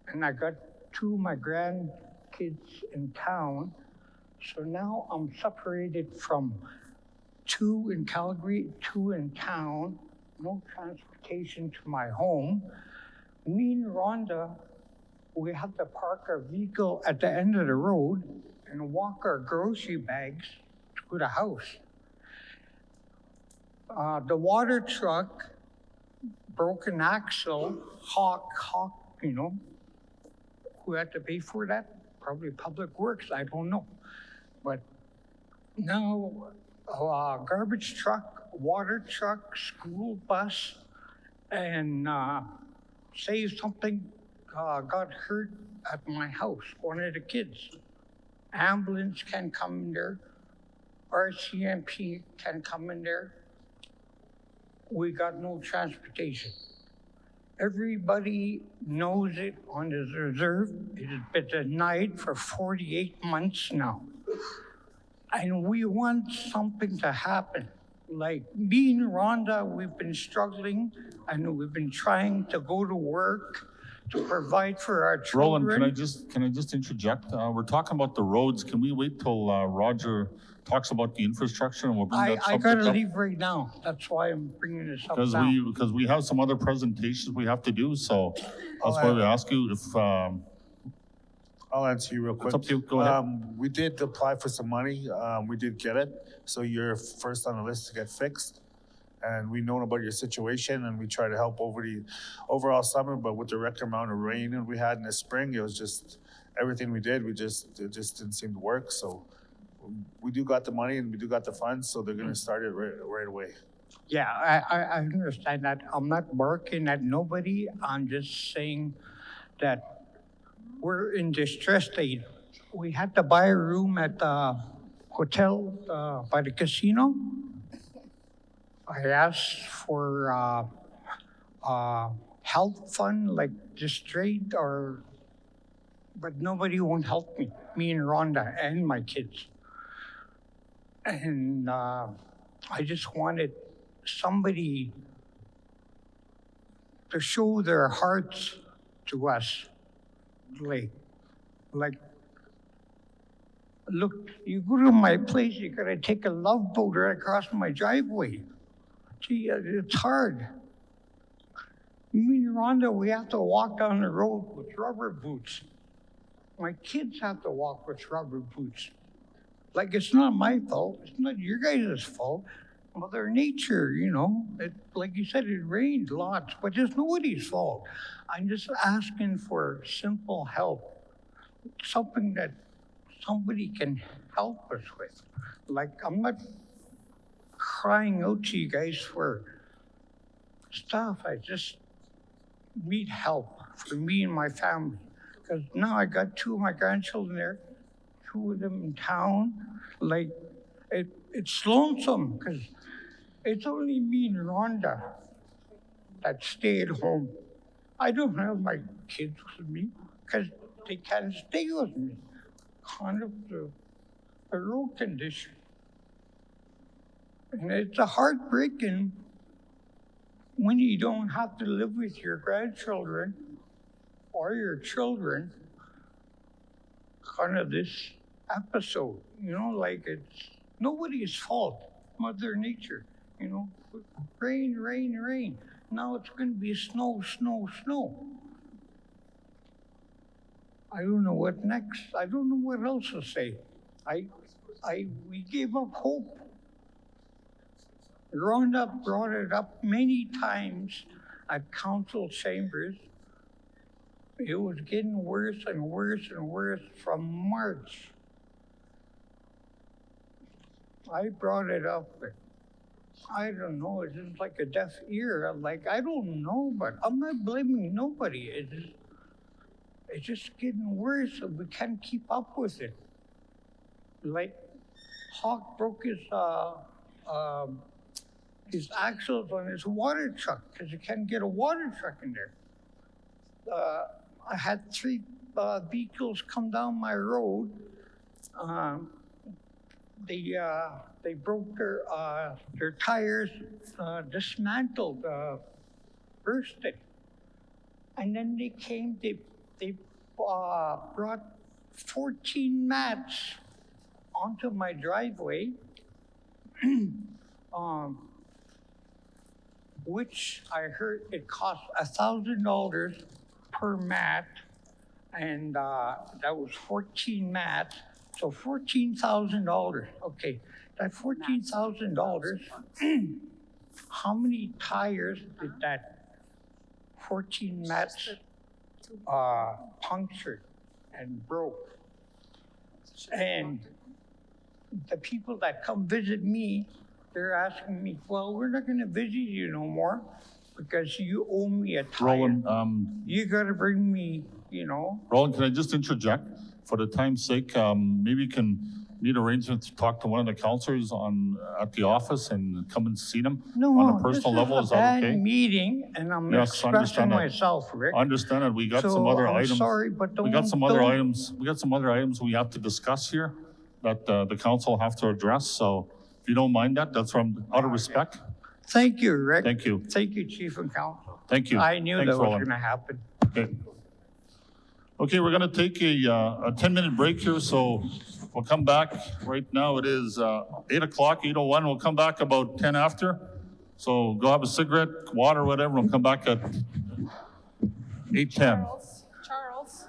and I got 2 of my grandkids in town. So now I'm separated from 2 in Calgary, 2 in town, no transportation to my home. Me and Rhonda, we have to park our vehicle at the end of the road and walk our grocery bags to the house. The water truck, broken axle, hawk, you know, who had to pay for that? Probably Public Works, I don't know. But now, garbage truck, water truck, school bus, and say something got hurt at my house, one of the kids. Ambulance can come in there, RCMP can come in there. We got no transportation. Everybody knows it on the reserve. It has been denied for 48 months now. And we want something to happen. Like me and Rhonda, we've been struggling and we've been trying to go to work to provide for our children. Roland, can I just interject? We're talking about the roads. Can we wait till Roger talks about the infrastructure and we'll bring that I subject gotta up? leave right now. That's why I'm bringing this up now. Because we have some other presentations we have to do, so that's why we ask you if, I'll answer you real quick. it's up to you, go ahead. We did apply for some money. We did get it. So you're first on the list to get fixed. And we've known about your situation and we try to help over the overall summer, but with the record amount of rain we had in the spring, it was just, everything we did, it just didn't seem to work. So we do got the money and we do got the funds, so they're gonna start it right away. Yeah, I understand that. I'm not barking at nobody. I'm just saying that we're in distress state. We had to buy a room at the hotel by the casino. I asked for health fund, like just trade but nobody won't help me and Rhonda and my kids. And I just wanted somebody to show their hearts to us. Like, look, you go to my place, you gotta take a love boat right across my driveway. Gee, it's hard. Me and Rhonda, we have to walk down the road with rubber boots. My kids have to walk with rubber boots. Like, it's not my fault. It's not your guys' fault. Mother Nature, you know. Like you said, it rained lots, but it's nobody's fault. I'm just asking for simple help. Something that somebody can help us with. Like, I'm not crying out to you guys for stuff. I just need help for me and my family. Because now I got two of my grandchildren there, two of them in town. Like, it's lonesome because it's only me and Rhonda that stay at home. I don't have my kids with me because they can't stay with me. Kind of the road condition. And it's a heartbreaking when you don't have to live with your grandchildren or your children, kind of this episode, you know, like it's nobody's fault, Mother Nature, you know, rain, rain, rain. Now it's going to be snow, snow, snow. I don't know what next. I don't know what else to say. We gave up hope. Rhonda brought it up many times at council chambers. It was getting worse and worse and worse from March. I brought it up, but I don't know, it's just like a deaf ear. I'm like, I don't know, but I'm not blaming nobody. It's just getting worse and we can't keep up with it. Like, Hawk broke his axles on his water truck because you can't get a water truck in there. I had three vehicles come down my road. They broke their tires, dismantled, bursted. And then they came, they brought 14 mats onto my driveway, which I heard it cost $1,000 per mat, and that was 14 mats, so $14,000. Okay, that $14,000 how many tires did that 14 mats punctured and broke? And the people that come visit me, they're asking me, well, we're not gonna visit you no more because you owe me a tire. Roland, You gotta bring me, you know. Roland, can I just interject? For the time's sake, maybe you can meet arrangements to talk to one of the counselors at the office and come and see them on a personal level. Is that okay? This is a bad meeting, and I'm Yes, expressing understand that. myself, Rick. Understand it. We got some So other I'm items. sorry, but We got don't- some other don't- items. We got some other items we have to discuss here that the council have to address. So if you don't mind that, that's from out of respect. Thank you, Rick. Thank you. Thank you, Chief and Council. Thank you. I knew Thanks, that was Roland. gonna happen. Okay. Okay, we're gonna take a 10-minute break here, so we'll come back. Right now it is 8 o'clock, 8:01. We'll come back about 10 after. So go have a cigarette, water, whatever. We'll come back at 8:10. Charles.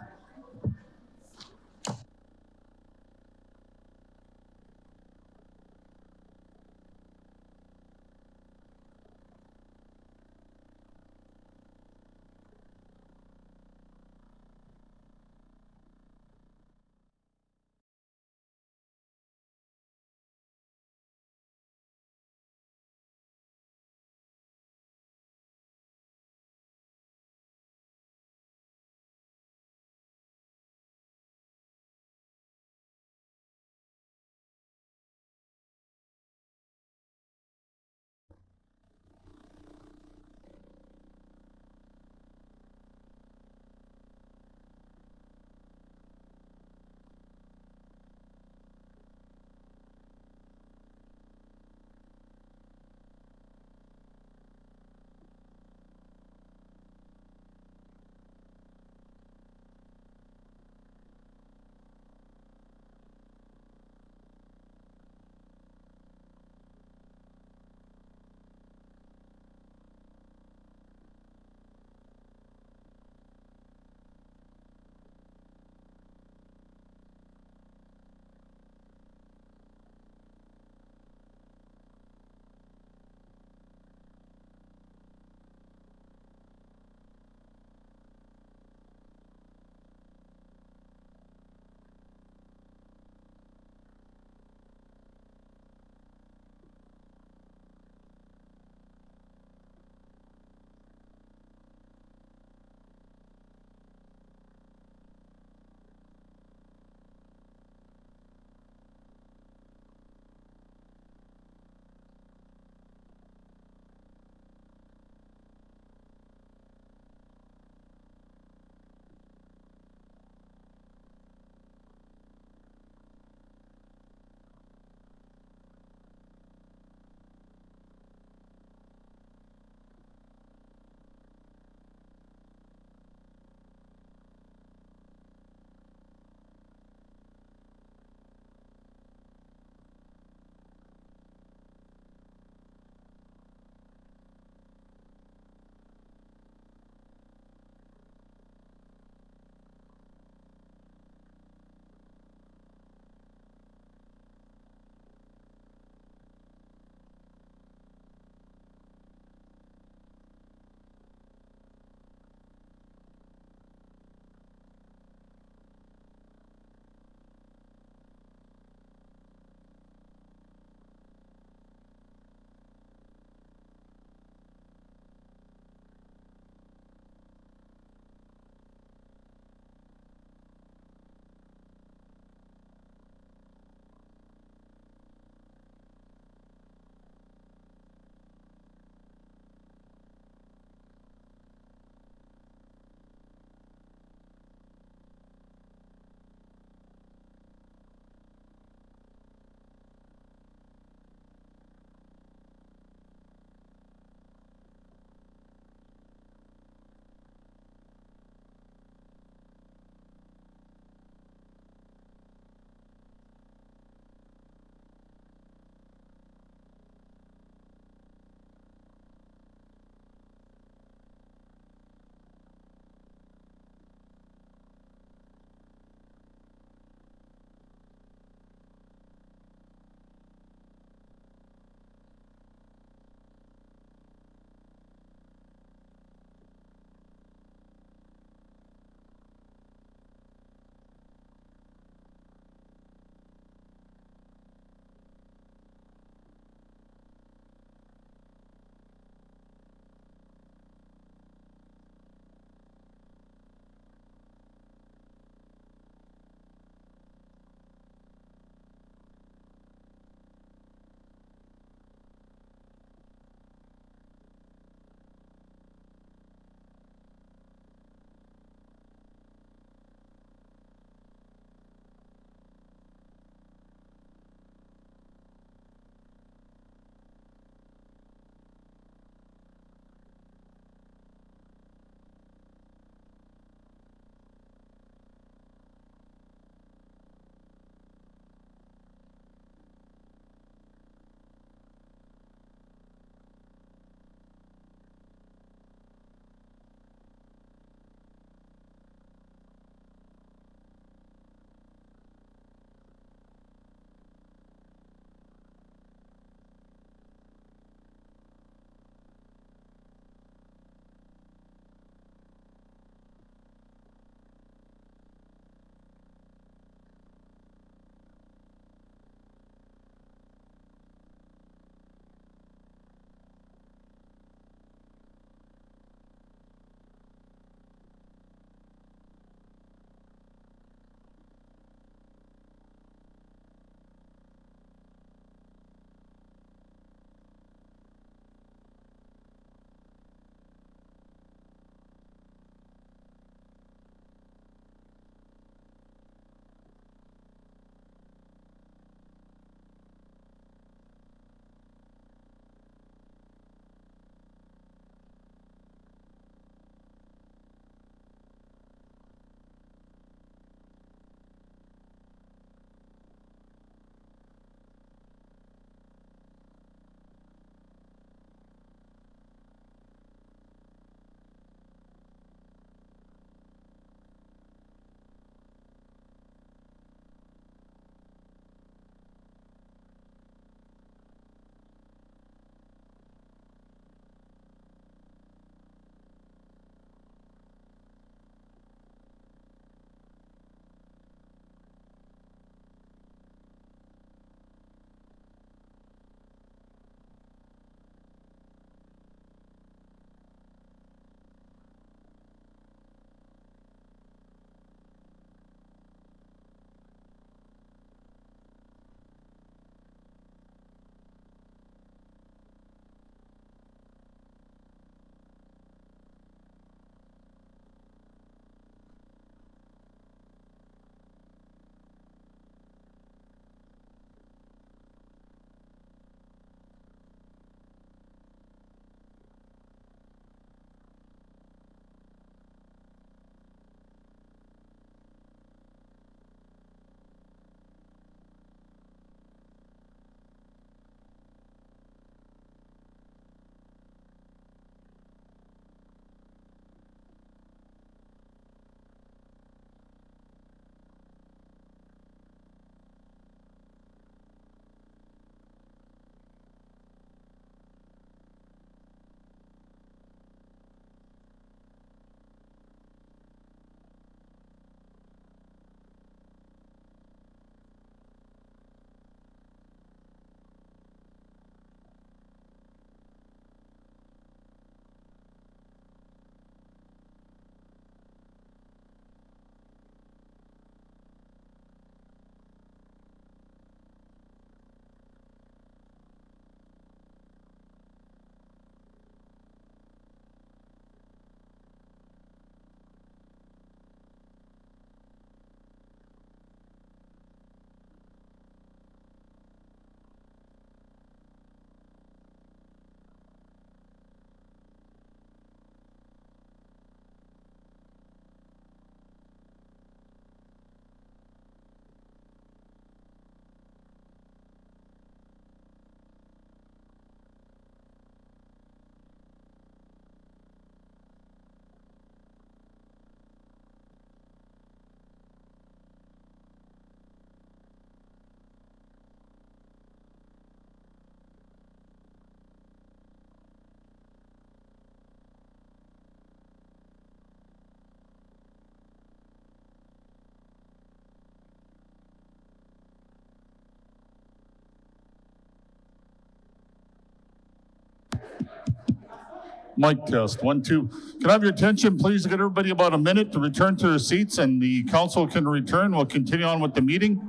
Mic test, 1, 2. Can I have your attention, please? Give everybody about a minute to return to their seats and the council can return. We'll continue on with the meeting.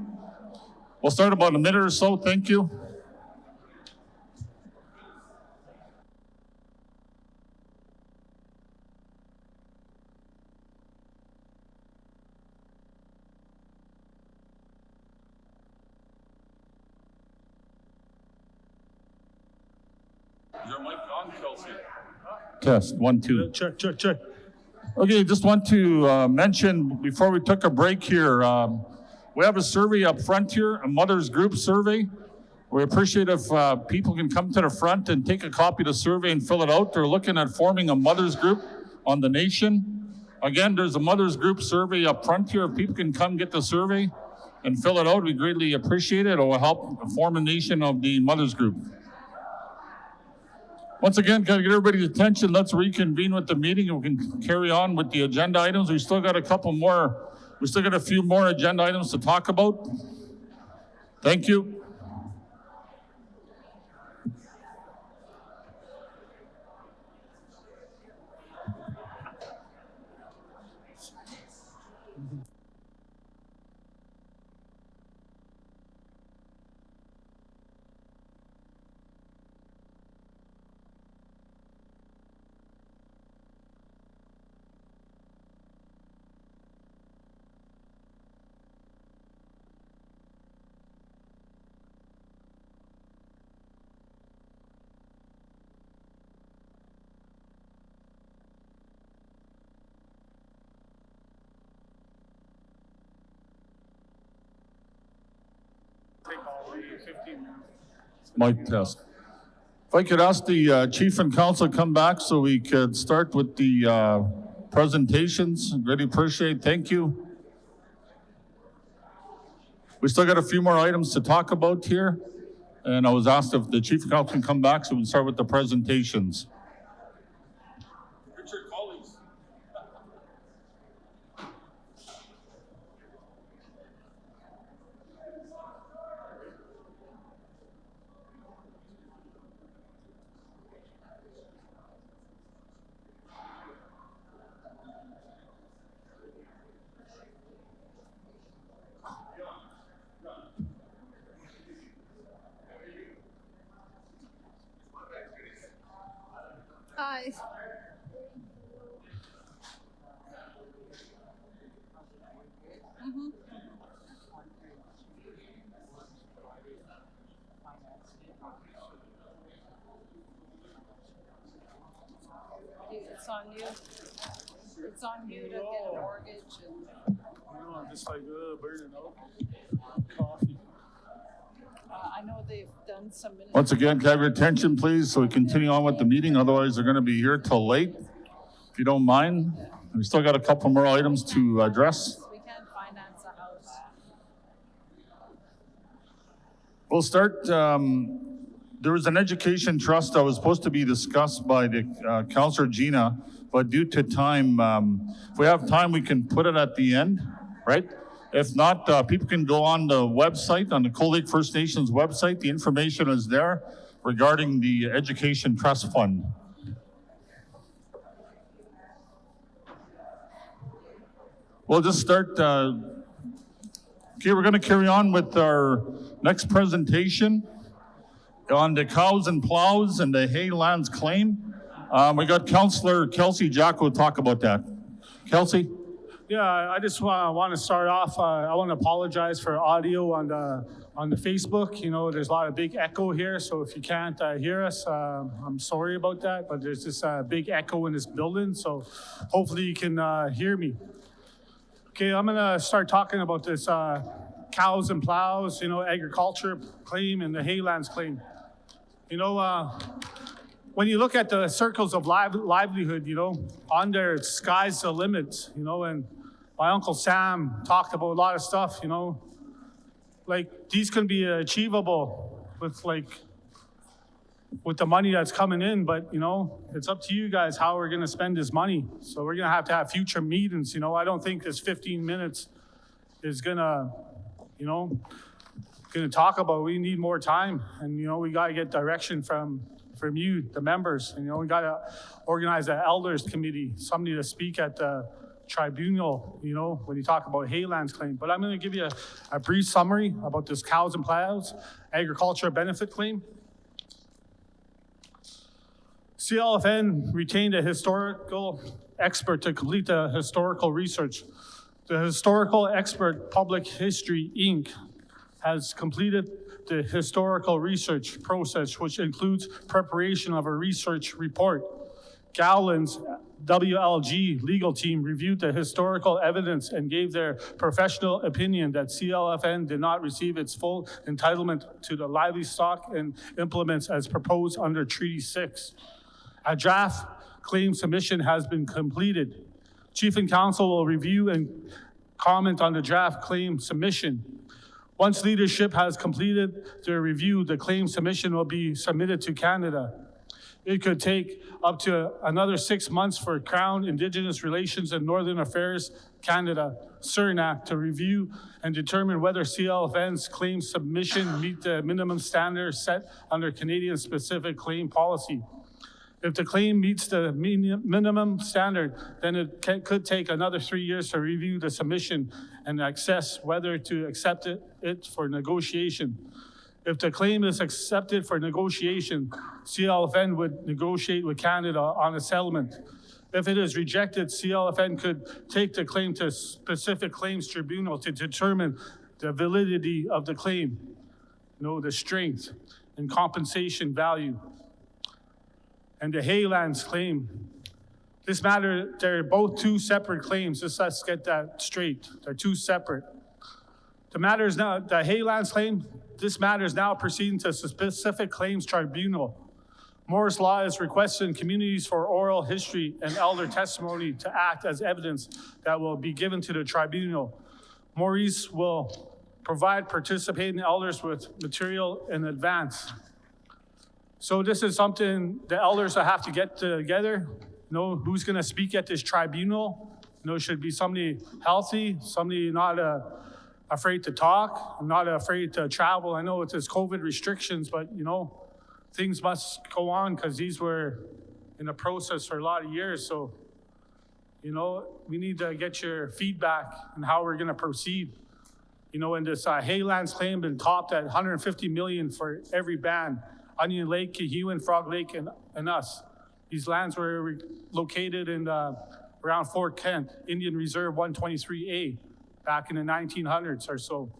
We'll start about a minute or so. Thank you. Is your mic on, Kelsey? Test, 1, 2. Check. Okay, just want to mention before we took a break here, we have a survey up front here, a mother's group survey. We appreciate if people can come to the front and take a copy of the survey and fill it out. They're looking at forming a mother's group on the nation. Again, there's a mother's group survey up front here. If people can come get the survey and fill it out, we greatly appreciate it. It will help form a nation of the mother's group. Once again, can I get everybody's attention? Let's reconvene with the meeting and we can carry on with the agenda items. We still got a few more agenda items to talk about. Thank you. Mic test. If I could ask the chief and council to come back so we could start with the presentations. Really appreciate, thank you. We still got a few more items to talk about here. And I was asked if the chief and council can come back so we can start with the presentations. Richard, colleagues. Hi. It's on you. It's on you to get a mortgage and. I'm just like burning out. Coffee. I know they've done some. Once again, can I have your attention, please, so we continue on with the meeting. Otherwise, they're going to be here till late. If you don't mind, we still got a couple more items to address. We can't finance a house. We'll start. There was an education trust that was supposed to be discussed by the Councillor Gina, but due to time, if we have time, we can put it at the end, right? If not, people can go on the website, on the Cold Lake First Nations website. The information is there regarding the Education Trust Fund. We'll just start. Okay, we're going to carry on with our next presentation on the cows and plows and the hay lands claim. We got Councillor Kelsey Jacko to talk about that. Kelsey? Yeah, I just want to start off. I want to apologize for audio on the Facebook. You know, there's a lot of big echo here, so if you can't hear us, I'm sorry about that. But there's this big echo in this building, so hopefully you can hear me. Okay, I'm gonna start talking about this cows and plows, you know, agriculture claim and the haylands claim. You know, when you look at the circles of livelihood, you know, on there, sky's the limit, you know, and my Uncle Sam talked about a lot of stuff, you know, like these can be achievable with the money that's coming in, but you know, it's up to you guys how we're gonna spend this money. So we're gonna have future meetings, you know. I don't think this 15 minutes is gonna, you know, gonna talk about. We need more time, and you know, we gotta get direction from from you, the members. And, we gotta organize an elders committee, somebody to speak at the tribunal, when you talk about Haylands claim. But I'm gonna give you a brief summary about this cows and plows agriculture benefit claim. CLFN retained a historical expert to complete the historical research. The historical expert Public History, Inc. has completed the historical research process, which includes preparation of a research report. Gowland's WLG legal team reviewed the historical evidence and gave their professional opinion that CLFN did not receive its full entitlement to the livestock and implements as proposed under Treaty 6. A draft claim submission has been completed. Chief and Counsel will review and comment on the draft claim submission. Once leadership has completed their review, the claim submission will be submitted to Canada. It could take up to another 6 months for Crown, Indigenous Relations and Northern Affairs Canada, CERNAC, to review and determine whether CLFN's claim submission meet the minimum standards set under Canadian specific claim policy. If the claim meets the minimum standard, then it could take another 3 years to review the submission and assess whether to accept it for negotiation. If the claim is accepted for negotiation, CLFN would negotiate with Canada on a settlement. If it is rejected, CLFN could take the claim to specific claims tribunal to determine the validity of the claim, the strength and compensation value. And the Haylands claim. This matter, they're both two separate claims. Let's get that straight. They're two separate. The Haylands claim, this matter is now proceeding to specific claims tribunal. Moore's Law is requesting communities for oral history and elder testimony to act as evidence that will be given to the tribunal. Maurice will provide participating elders with material in advance. So this is something the elders will have to get together, who's gonna speak at this tribunal. Should be somebody healthy, somebody not afraid to talk, not afraid to travel. I know it's COVID restrictions, but things must go on because these were in the process for a lot of years. So, we need to get your feedback on how we're gonna proceed. And this Haylands claim been topped at $150 million for every band. Onion Lake, Kehuan, Frog Lake, and us. These lands were located in around Fort Kent, Indian Reserve 123A, back in the 1900s or so.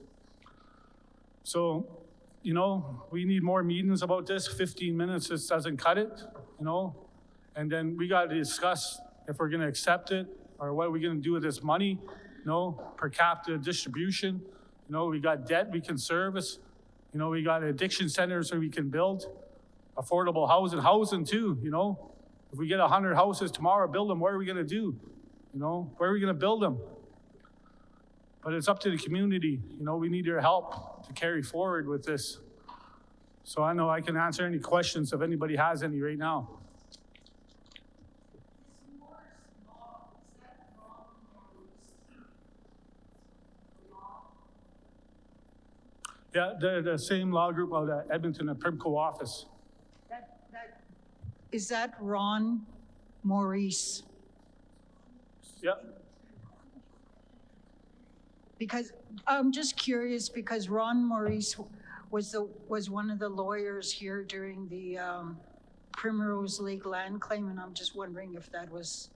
So, we need more meetings about this. 15 minutes just doesn't cut it, And then we got to discuss if we're going to accept it or what are we going to do with this money, per capita distribution. We got debt we can service. We got addiction centers that we can build, affordable housing too, If we get 100 houses tomorrow, build them, what are we gonna do? Where are we gonna build them? But it's up to the community, we need your help to carry forward with this. So I know I can answer any questions if anybody has any right now. Yeah, they're the same law group out at Edmonton and Primco office. Is that Ron Maurice? Yep. Because I'm just curious because Ron Maurice was one of the lawyers here during the Primrose Lake land claim, and I'm just wondering if that was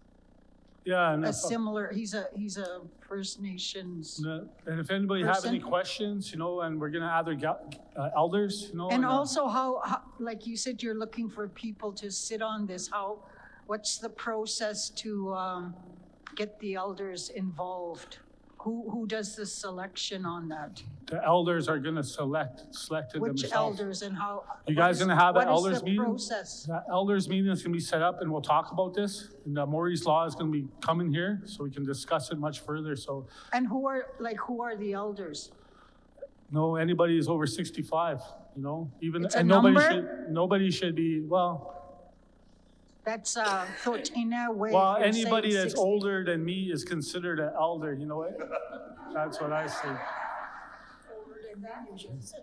a similar. He's a First Nations. And if anybody has any questions, and we're gonna add their elders, And also, how, like you said, you're looking for people to sit on this. What's the process to get the elders involved? Who does the selection on that? The elders are gonna select it themselves. Which elders and how? You guys gonna have an elders meeting? What is the process? The elders meeting is gonna be set up and we'll talk about this. And Maurice Law is gonna be coming here so we can discuss it much further, so. And who are the elders? Anybody is over 65, even, It's a and number? nobody should be, well. That's thought in a way. Well, of anybody saying that's 60. older than me is considered an elder, That's what I say.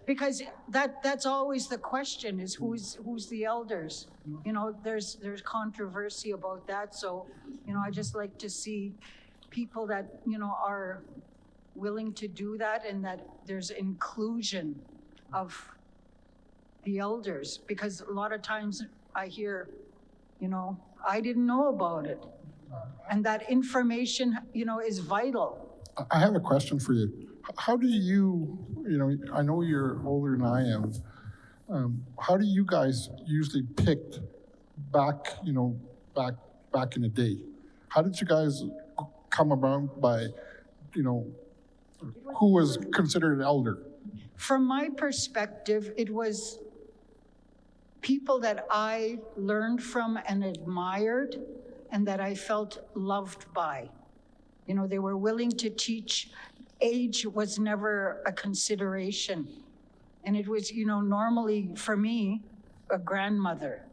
Because that's always the question, is who's the elders? You know, there's controversy about that, so, you know, I just like to see people that, you know, are willing to do that, and that there's inclusion of the elders, because a lot of times I hear, you know, I didn't know about it. And that information, you know, is vital. I have a question for you. How do you, you know, I know you're older than I am. How do you guys usually pick back, you know, back in the day? How did you guys come around by, you know, who was considered an elder? From my perspective, it was people that I learned from and admired, and that I felt loved by. You know, they were willing to teach. Age was never a consideration. And it was, you know, normally for me, a grandmother,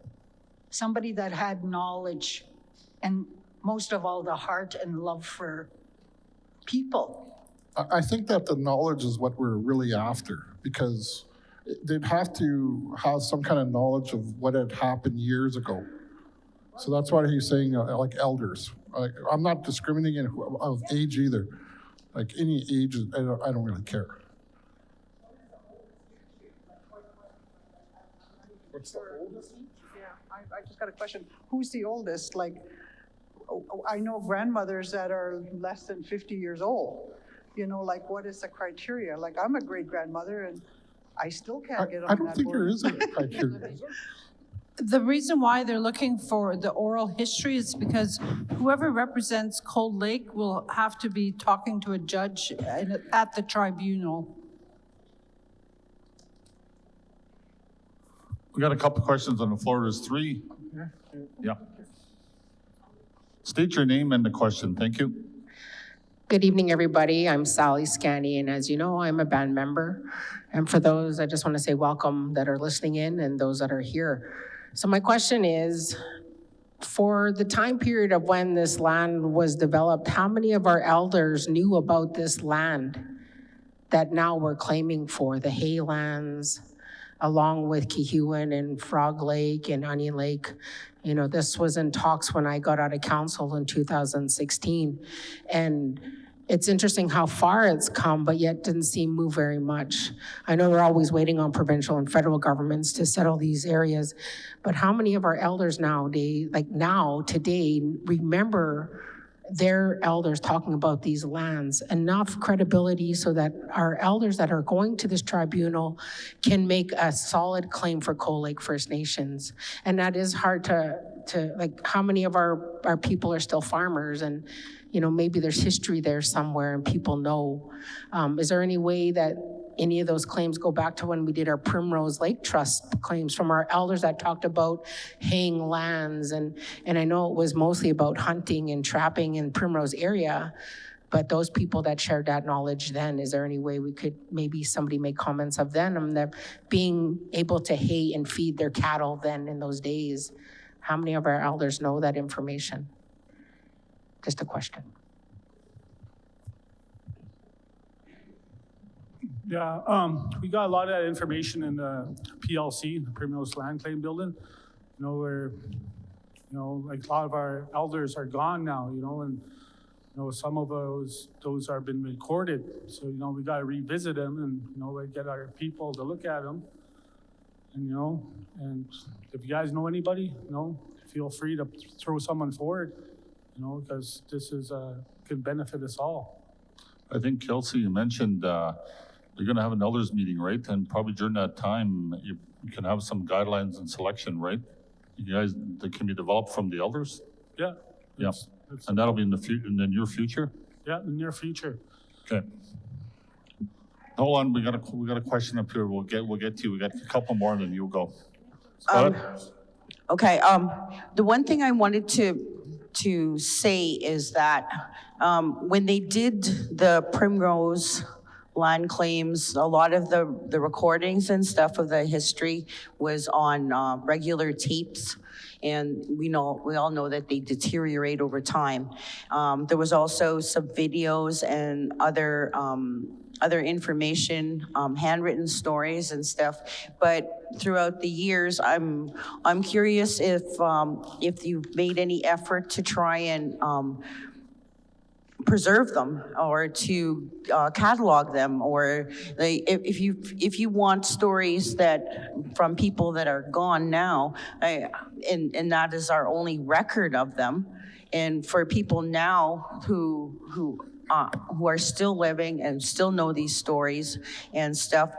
somebody that had knowledge, and most of all, the heart and love for people. I think that the knowledge is what we're really after, because they'd have to have some kind of knowledge of what had happened years ago. So that's why he's saying like elders. I'm not discriminating of age either. Like any age, I don't really care. What's the oldest? Yeah, I just got a question. Who's the oldest? Like, I know grandmothers that are less than 50 years old. You know, like, what is the criteria? Like, I'm a great grandmother and I still can't get on that board. I don't think there is a criteria. The reason why they're looking for the oral history is because whoever represents Cold Lake will have to be talking to a judge at the tribunal. We got a couple questions on the floor. There's three. Yeah. State your name and the question. Thank you. Good evening, everybody. I'm Sally Scanny, and as you know, I'm a band member. And for those, I just want to say welcome that are listening in and those that are here. So my question is, for the time period of when this land was developed, how many of our elders knew about this land that now we're claiming for, the Haylands, along with Kihuan and Frog Lake and Onion Lake? You know, this was in talks when I got out of council in 2016. And it's interesting how far it's come, but yet didn't seem to move very much. I know we're always waiting on provincial and federal governments to settle these areas, but how many of our elders nowadays, like now, today, remember their elders talking about these lands? Enough credibility so that our elders that are going to this tribunal can make a solid claim for Cold Lake First Nations. And that is hard to like, how many of our people are still farmers? And, you know, maybe there's history there somewhere and people know. Is there any way that any of those claims go back to when we did our Primrose Lake Trust claims from our elders that talked about haying lands? And I know it was mostly about hunting and trapping in Primrose area, but those people that shared that knowledge then, is there any way we could, maybe somebody make comments of them that being able to hay and feed their cattle then in those days? How many of our elders know that information? Just a question. Yeah, we got a lot of that information in the PLC, the Primrose Land Claim Building. You know, where, you know, like a lot of our elders are gone now, you know, and, you know, some of those are been recorded. So, you know, we got to revisit them and, you know, get our people to look at them. And, you know, and if you guys know anybody, you know, feel free to throw someone forward, you know, because this is, could benefit us all. I think, Kelsey, you mentioned you're going to have an elders meeting, right? And probably during that time, you can have some guidelines and selection, right? You guys, that can be developed from the elders? Yeah. Yeah. And that'll be in the near future? Yeah, in the near future. Okay. Hold on, we got a question up here. We'll get to you. We got a couple more, and then you'll go. Okay. The one thing I wanted to say is that when they did the Primrose land claims, a lot of the recordings and stuff of the history was on regular tapes. and we all know that they deteriorate over time. There was also some videos and other information, handwritten stories and stuff. But throughout the years, I'm curious if you've made any effort to try and preserve them or to catalog them, or if you want stories that from people that are gone now, and that is our only record of them, and for people now who are still living and still know these stories and stuff,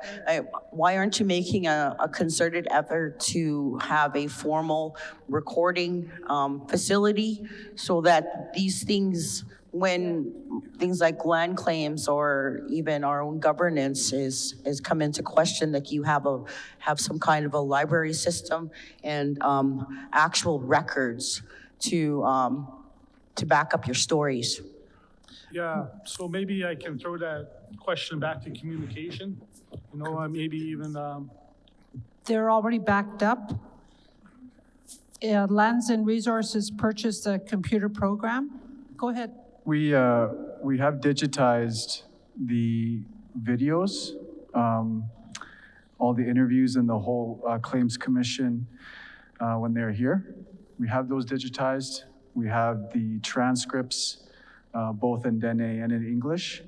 why aren't you making a concerted effort to have a formal recording facility so that these things, when things like land claims or even our own governance is come into question, that you have some kind of a library system and actual records to back up your stories? Yeah, so maybe I can throw that question back to communication. Maybe even They're already backed up. Lands and Resources purchased a computer program. Go ahead. We have digitized the videos, all the interviews and the whole Claims Commission when they're here. We have those digitized. We have the transcripts both in Dene and in English.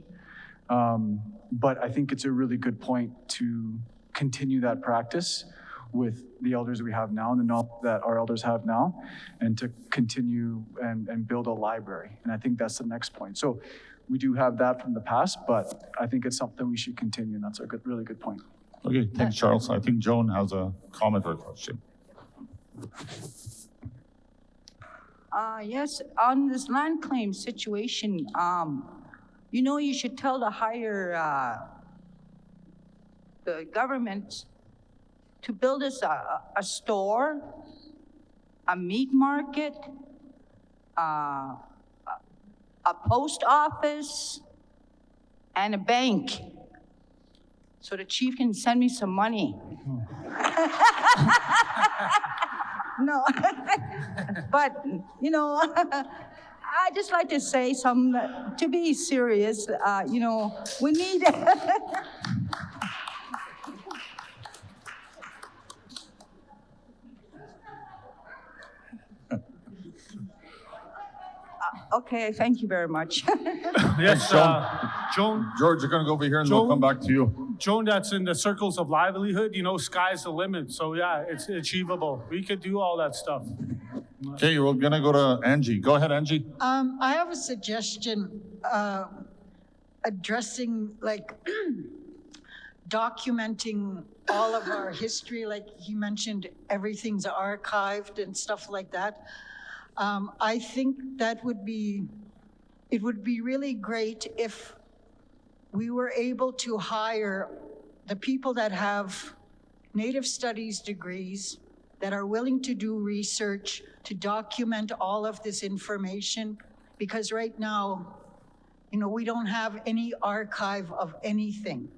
But I think it's a really good point to continue that practice with the elders we have now and the knowledge that our elders have now, and to continue and build a library. And I think that's the next point. So we do have that from the past, but I think it's something we should continue, and that's a really good point. Okay, thanks, Charles. I think Joan has a comment or a question. Yes, on this land claim situation, you should tell the government to build us a store, a meat market, a post office, and a bank, so the chief can send me some money. No, but, I just like to say to be serious, we need, okay, thank you very much. Yes, Joan. George, you're going to go over here and we'll come back to you. Joan, that's in the circles of livelihood. Sky's the limit. So yeah, it's achievable. We could do all that stuff. Okay, we're going to go to Angie. Go ahead, Angie. I have a suggestion addressing, documenting all of our history. Like he mentioned, everything's archived and stuff like that. I think it would be really great if we were able to hire the people that have Native Studies degrees, that are willing to do research, to document all of this information, because right now, we don't have any archive of anything.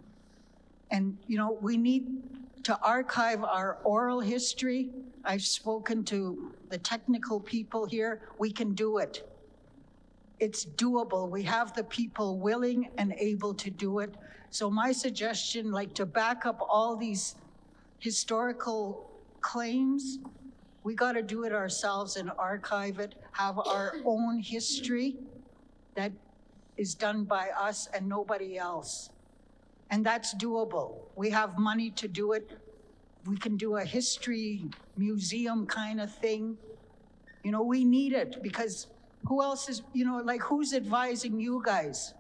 And, we need to archive our oral history. I've spoken to the technical people here. We can do it. It's doable. We have the people willing and able to do it. So my suggestion, to back up all these historical claims, we got to do it ourselves and archive it, have our own history that is done by us and nobody else. And that's doable. We have money to do it. We can do a history museum kind of thing. We need it, because who else is, who's advising you guys?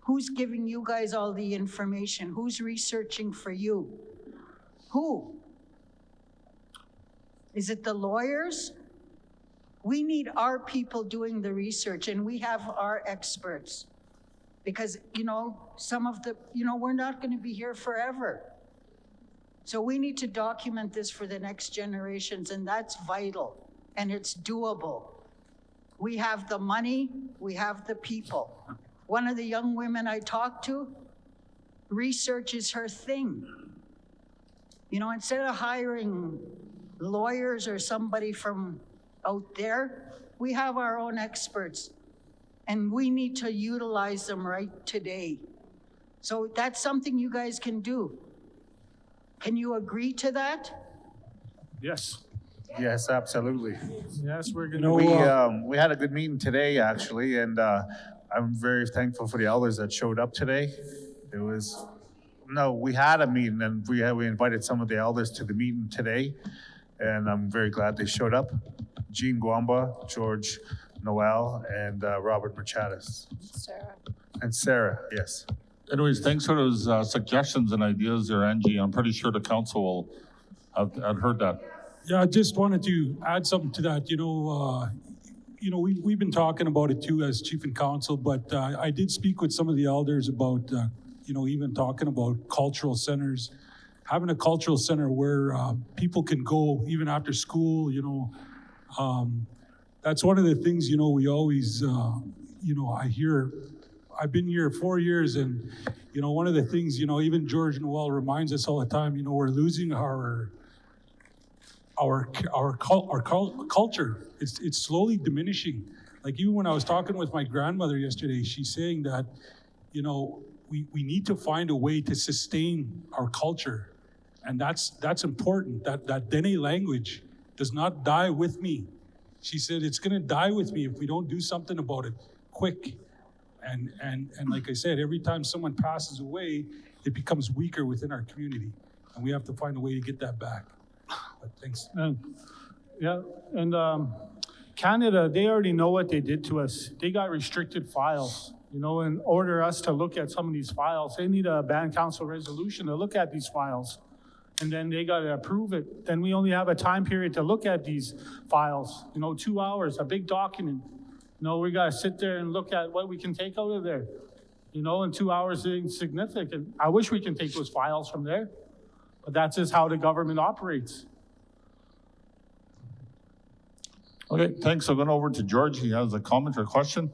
Who's giving you guys all the information? Who's researching for you? Who? Is it the lawyers? We need our people doing the research, and we have our experts. Because, some of the, we're not going to be here forever. So we need to document this for the next generations, and that's vital, and it's doable. We have the money, we have the people. One of the young women I talked to, research is her thing. Instead of hiring lawyers or somebody from out there. We have our own experts, and we need to utilize them right today. So that's something you guys can do. Can you agree to that? Yes. Yes, absolutely. Yes, we're gonna. We had a good meeting today, actually, and I'm very thankful for the elders that showed up today. We had a meeting, and we invited some of the elders to the meeting today, and I'm very glad they showed up. Jean Guamba, George Noel, and Robert Machadas. Sarah. And Sarah, yes. Anyways, thanks for those suggestions and ideas there, Angie. I'm pretty sure the council will have heard that. Yeah, I just wanted to add something to that. We've been talking about it too as chief and council, but I did speak with some of the elders about, even talking about cultural centers, having a cultural center where people can go even after school. That's one of the things, we always, I hear. I've been here 4 years, and one of the things, even George Noel reminds us all the time. We're losing our culture. It's slowly diminishing. Like even when I was talking with my grandmother yesterday, she's saying that, we need to find a way to sustain our culture, and that's important. That Dene language does not die with me. She said it's going to die with me if we don't do something about it quick. And like I said, every time someone passes away, it becomes weaker within our community, and we have to find a way to get that back. But thanks. Canada, they already know what they did to us. They got restricted files. In order us to look at some of these files, they need a band council resolution to look at these files. And then they got to approve it. Then we only have a time period to look at these files, 2 hours, a big document. We got to sit there and look at what we can take out of there. And 2 hours is significant. I wish we can take those files from there, but that's just how the government operates. Okay, thanks. I'm going over to George. He has a comment or question.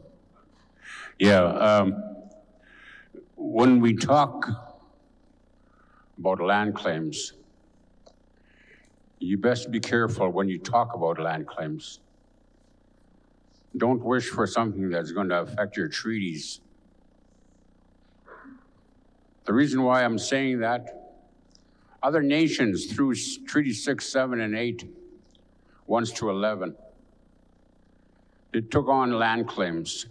Yeah, when we talk about land claims, you best be careful when you talk about land claims. Don't wish for something that's going to affect your treaties. The reason why I'm saying that, other nations through Treaty 6, 7, and 8, 1 to 11, they took on land claims.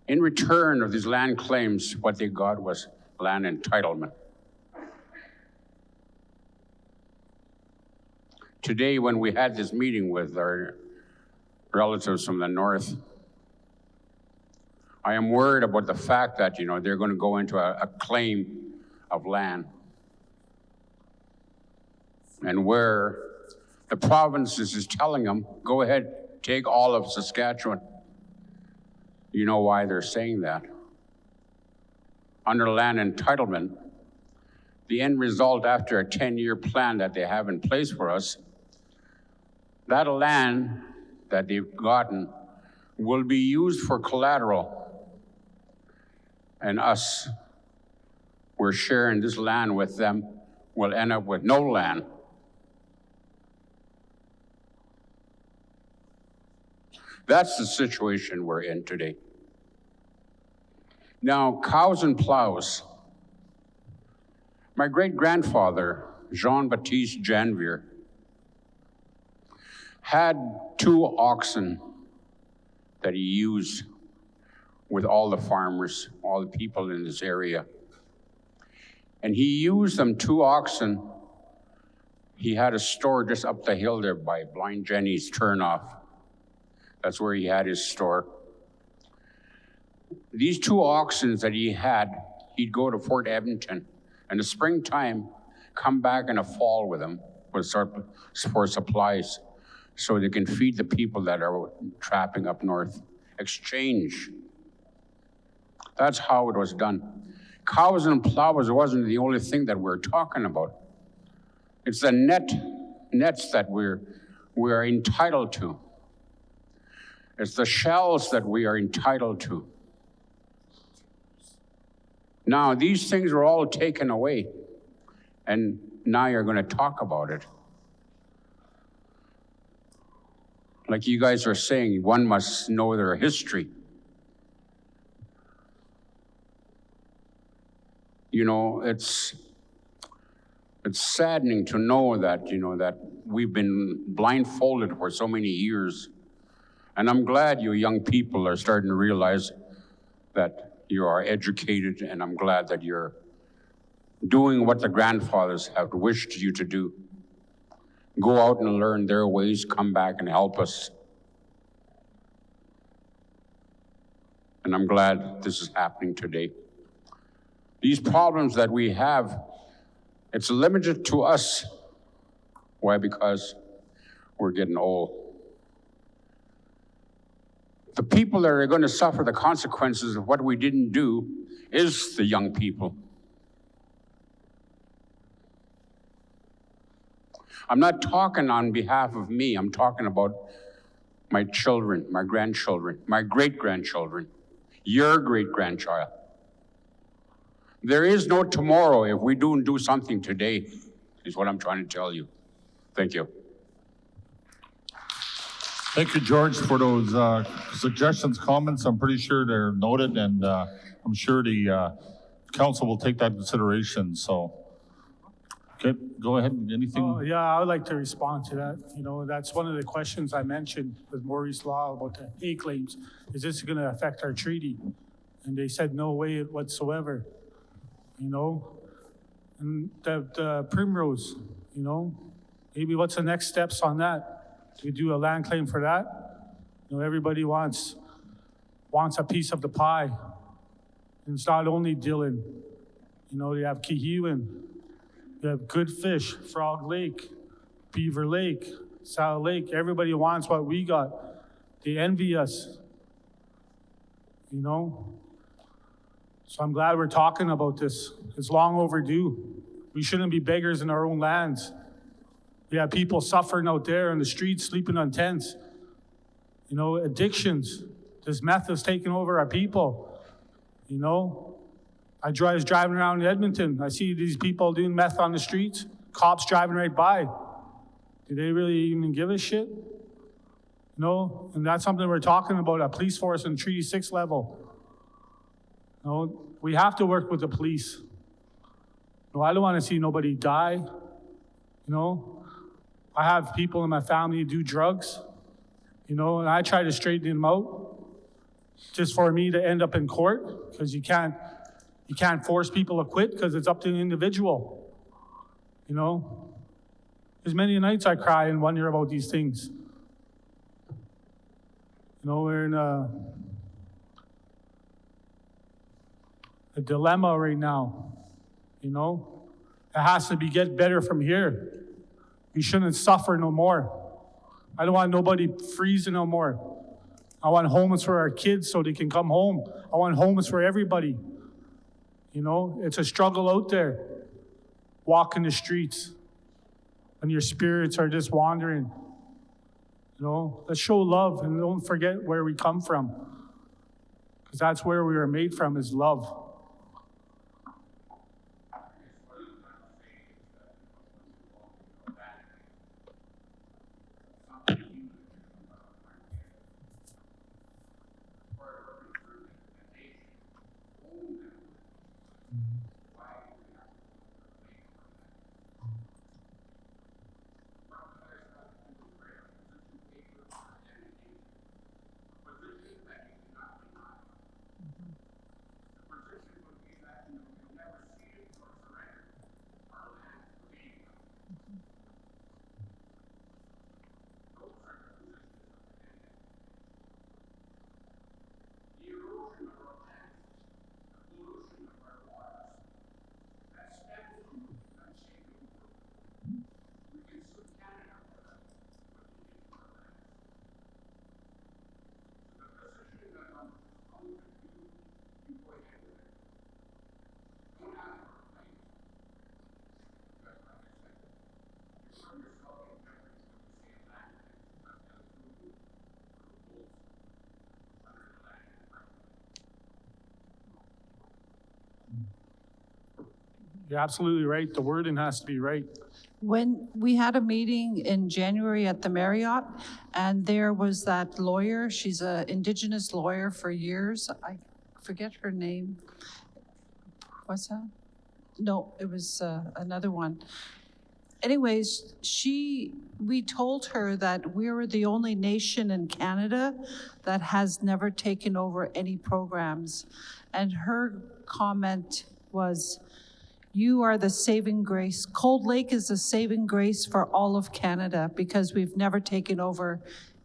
In return of these land claims, what they got was land entitlement. Today, when we had this meeting with our relatives from the north, I am worried about the fact that, they're going to go into a claim of land. And where the provinces is telling them, go ahead, take all of Saskatchewan. You know why they're saying that? Under land entitlement, the end result after a 10-year plan that they have in place for us, that land that they've gotten will be used for collateral. And us, we're sharing this land with them, will end up with no land. That's the situation we're in today. Now, cows and plows. My great-grandfather, Jean-Baptiste Janvier, had 2 oxen that he used with all the farmers, all the people in this area. And he used them 2 oxen. He had a store just up the hill there by Blind Jenny's turnoff. That's where he had his store. These 2 oxen that he had, he'd go to Fort Edmonton in the springtime, come back in the fall with them for supplies so they can feed the people that are trapping up north. Exchange. That's how it was done. Cows and plows wasn't the only thing that we're talking about. It's the nets that we're entitled to. It's the shells that we are entitled to. Now, these things are all taken away, and now you're going to talk about it. like you guys are saying, one must know their history. You know, it's saddening to know that, you know, that we've been blindfolded for so many years. And I'm glad you young people are starting to realize that you are educated, and I'm glad that you're doing what the grandfathers have wished you to do. Go out and learn their ways, come back and help us. And I'm glad this is happening today. These problems that we have, it's limited to us. Why? Because we're getting old. The people that are going to suffer the consequences of what we didn't do is the young people. I'm not talking on behalf of me. I'm talking about my children, my grandchildren, my great-grandchildren, your great-grandchild. There is no tomorrow if we don't do something today, is what I'm trying to tell you. Thank you. Thank you, George, for those suggestions, comments. I'm pretty sure they're noted, and I'm sure the council will take that into consideration. So, okay, go ahead. Anything? Oh, yeah, I would like to respond to that. You know, that's one of the questions I mentioned with Maurice Law about the hay claims. Is this going to affect our treaty? And they said no way whatsoever. You know, and the primrose, you know, maybe what's the next steps on that? Do we do a land claim for that? You know, everybody wants a piece of the pie. And it's not only Dillon. You know, you have Kihiwan, you have Good Fish, Frog Lake, Beaver Lake, Sow Lake. Everybody wants what we got. They envy us. You know? So I'm glad we're talking about this. It's long overdue. We shouldn't be beggars in our own lands. We have people suffering out there in the streets, sleeping on tents. You know, addictions. This meth has taken over our people. You know, I was driving around in Edmonton. I see these people doing meth on the streets. Cops driving right by. Do they really even give a shit? No, and that's something we're talking about, a police force in Treaty 6 level. No, we have to work with the police. No, I don't want to see nobody die. You know, I have people in my family who do drugs, you know, and I try to straighten them out just for me to end up in court, because you can't force people to quit because it's up to the individual. You know, there's many nights I cry and wonder about these things. You know, we're in a dilemma right now. You know, it has to get better from here. We shouldn't suffer no more. I don't want nobody freezing no more. I want homes for our kids so they can come home. I want homes for everybody. You know, it's a struggle out there. Walking the streets when your spirits are just wandering. You know, let's show love and don't forget where we come from. Because that's where we were made from, is love. You're absolutely right. The wording has to be right. When we had a meeting in January at the Marriott, and there was that lawyer, she's an Indigenous lawyer for years. I forget her name. What's that? No, it was another one. Anyways, we told her that we were the only nation in Canada that has never taken over any programs. And her comment was, you are the saving grace. Cold Lake is the saving grace for all of Canada because we've never taken over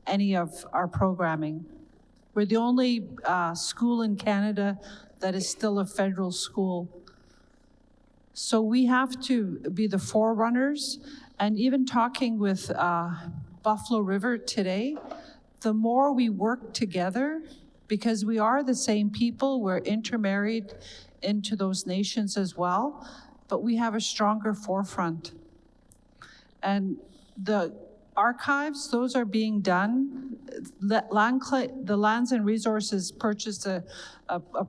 any of our programming. We're the only school in Canada that is still a federal school. So we have to be the forerunners. And even talking with Buffalo River today, the more we work together, because we are the same people, we're intermarried into those nations as well, but we have a stronger forefront. And the archives, those are being done. The Lands and Resources purchased a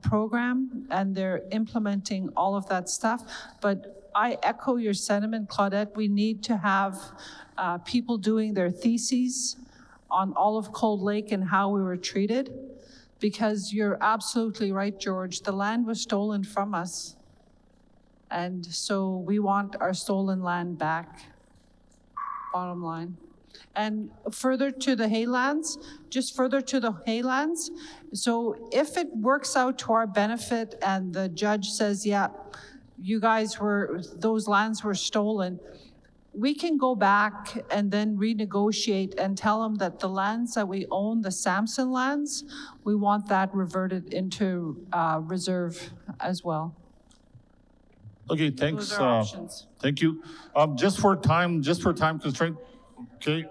program, and they're implementing all of that stuff. But I echo your sentiment, Claudette. We need to have people doing their theses on all of Cold Lake and how we were treated. Because you're absolutely right, George. The land was stolen from us. And so we want our stolen land back, bottom line. And further to the Haylands, just further to the Haylands. So if it works out to our benefit and the judge says, yeah, you guys those lands were stolen, we can go back and then renegotiate and tell them that the lands that we own, the Sampson lands, we want that reverted into reserve as well. Okay, thanks. Those are options. Thank you. Just for time constraint, okay.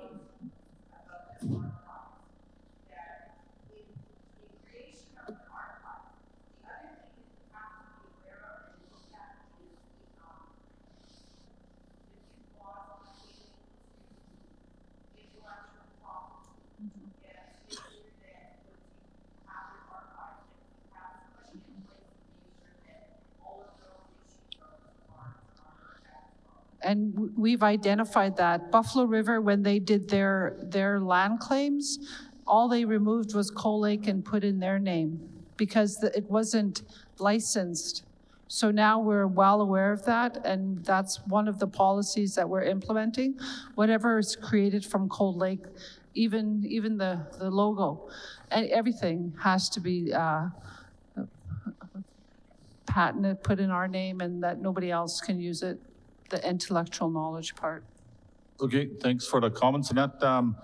And we've identified that. Buffalo River, when they did their land claims, all they removed was Cold Lake and put in their name because it wasn't licensed. So now we're well aware of that, and that's one of the policies that we're implementing. Whatever is created from Cold Lake, even the logo, and everything has to be patented, put in our name, and that nobody else can use it. The intellectual knowledge part. Okay, thanks for the comments on that.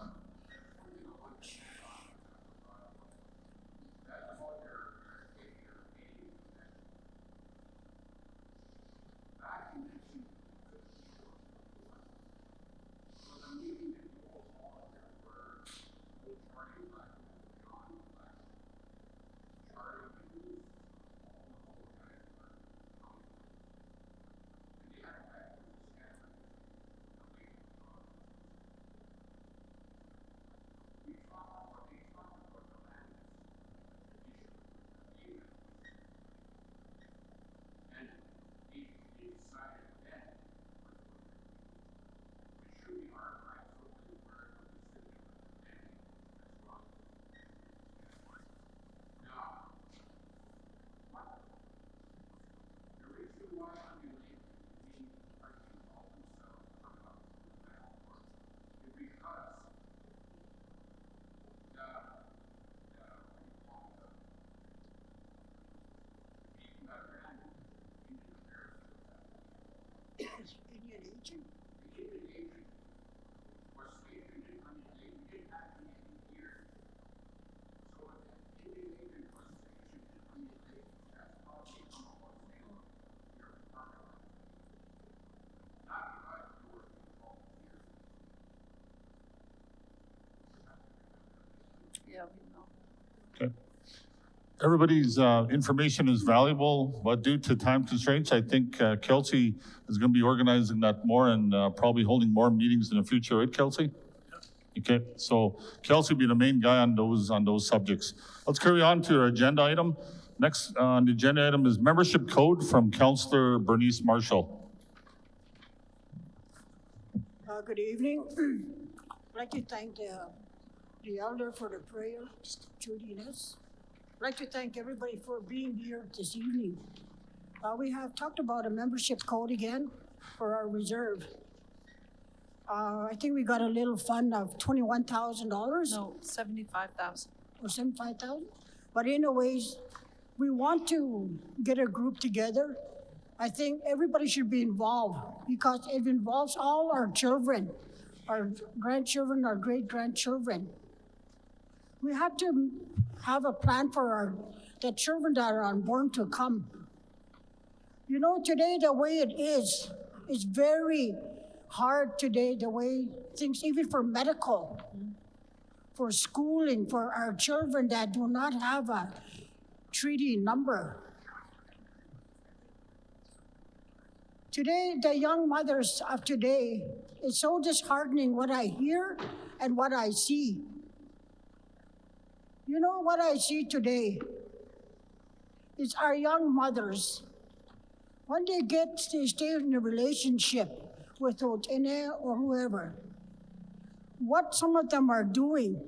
Okay. Everybody's information is valuable, but due to time constraints, I think Kelsey is going to be organizing that more and probably holding more meetings in the future, right, Kelsey? Okay, so Kelsey will be the main guy on those subjects. Let's carry on to our agenda item. Next on the agenda item is membership code from Councillor Bernice Marshall. Good evening. I'd like to thank the elder for the prayer, Judy Ness. I'd like to thank everybody for being here this evening. We have talked about a membership code again for our reserve. I think we got a little fund of $21,000. No, 75,000. Or 75,000. But anyways, we want to get a group together. I think everybody should be involved because it involves all our children, our grandchildren, our great-grandchildren. We have to have a plan for the children that are unborn to come. You know, today, the way it is very hard today, the way things, even for medical, for schooling, for our children that do not have a treaty number. Today, the young mothers of today, it's so disheartening what I hear and what I see. You know what I see today is our young mothers, when they stay in a relationship with Otene or whoever, what some of them are doing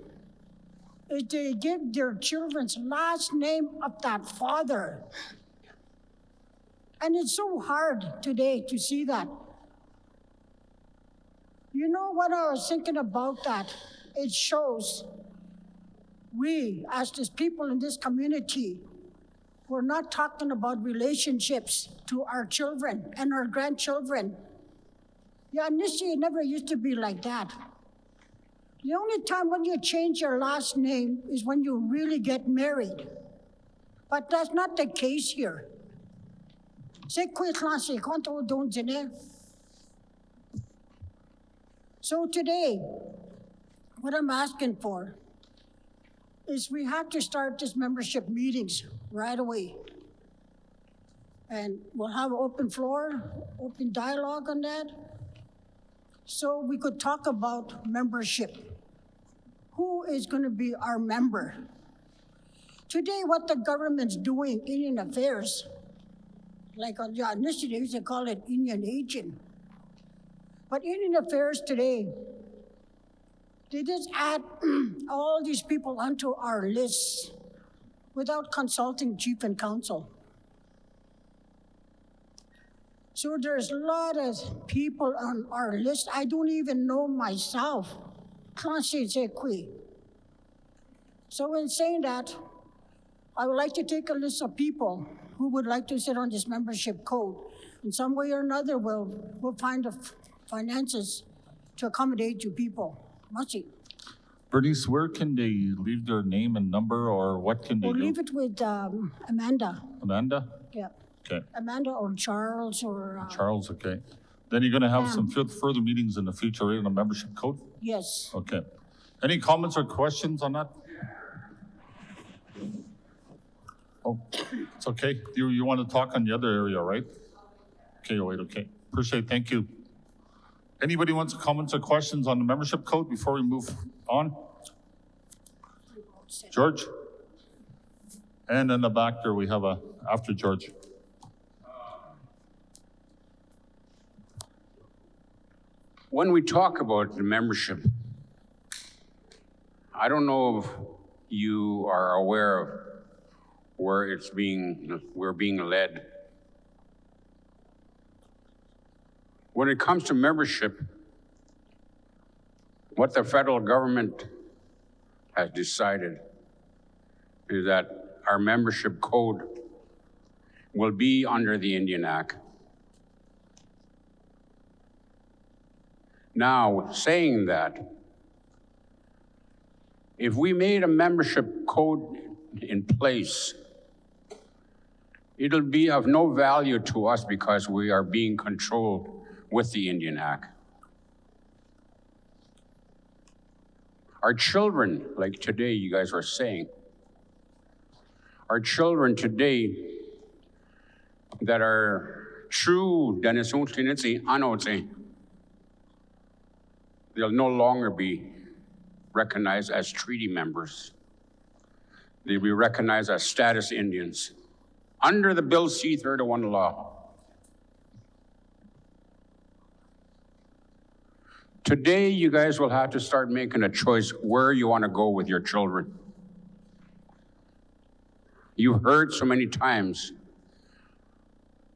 is they give their children's last name of that father. And it's so hard today to see that. You know what I was thinking about that? It shows we, as these people in this community, we're not talking about relationships to our children and our grandchildren. Yeah, initially, it never used to be like that. The only time when you change your last name is when you really get married. But that's not the case here. So today, what I'm asking for is we have to start this membership meetings right away. And we'll have an open floor, open dialogue on that. So we could talk about membership. Who is going to be our member? Today, what the government's doing, Indian Affairs, like on the initiatives, they call it Indian agent. But Indian Affairs today, they just add all these people onto our list without consulting chief and council. So there's a lot of people on our list I don't even know myself. So in saying that, I would like to take a list of people who would like to sit on this membership code. In some way or another, we'll find the finances to accommodate you people. Merci. Bernice, where can they leave their name and number, or what can they We'll do? leave it with Amanda. Amanda? Yeah. Okay. Amanda or Charles or. Charles, okay. Then you're gonna have Pam. some further meetings in the future, right, on the membership code? Yes. Okay. Any comments or questions on that? Oh, it's okay. You want to talk on the other area, right? Okay, wait, okay. Appreciate it, thank you. Anybody wants comments or questions on the membership code before we move on? George? And in the back there, we have after George. When we talk about the membership, I don't know if you are aware of where we're being led. When it comes to membership, what the federal government has decided is that our membership code will be under the Indian Act. Now, saying that, if we made a membership code in place, it'll be of no value to us because we are being controlled with the Indian Act. Our children, like today you guys were saying, our children today that are true they'll no longer be recognized as treaty members. They'll be recognized as status Indians. under the Bill C-31 law. Today, you guys will have to start making a choice where you want to go with your children. You've heard so many times,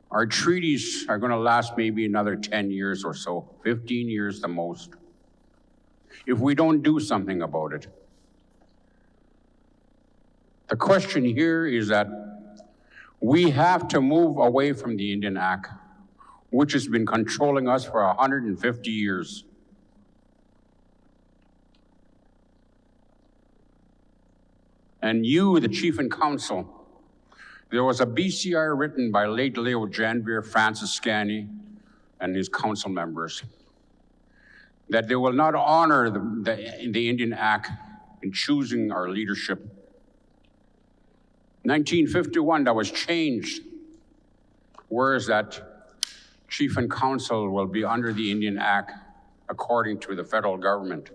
our treaties are going to last maybe another 10 years or so, 15 years the most, if we don't do something about it. The question here is that we have to move away from the Indian Act, which has been controlling us for 150 years. And you, the Chief and Counsel, there was a BCR written by late Leo Janvier, Francis Scanny, and his council members, that they will not honor the Indian Act in choosing our leadership. 1951, that was changed, whereas that Chief and Counsel will be under the Indian Act according to the federal government.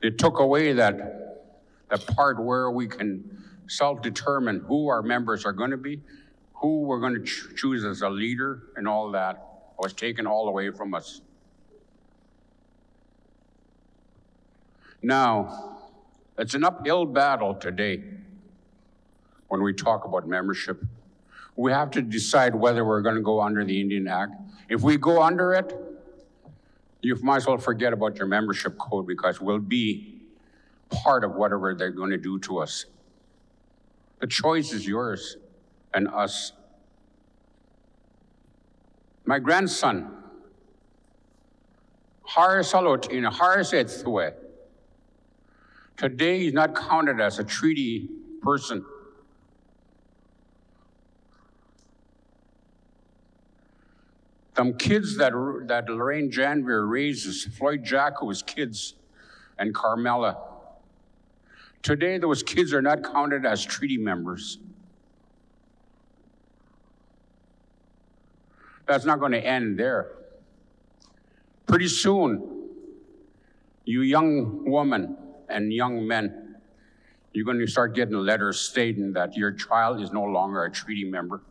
They took away that part where we can self-determine who our members are going to be, who we're going to choose as a leader, and all that was taken all away from us. Now, it's an uphill battle today when we talk about membership. We have to decide whether we're going to go under the Indian Act. If we go under it, you might as well forget about your membership code, because we'll be part of whatever they're going to do to us. The choice is yours and us. My grandson, Harasalot in Harasethwe, today he's not counted as a treaty person. Them kids that Lorraine Janvier raises, Floyd Jacko's kids, and Carmela, today those kids are not counted as treaty members. That's not going to end there. Pretty soon, you young women and young men, you're going to start getting letters stating that your child is no longer a treaty member.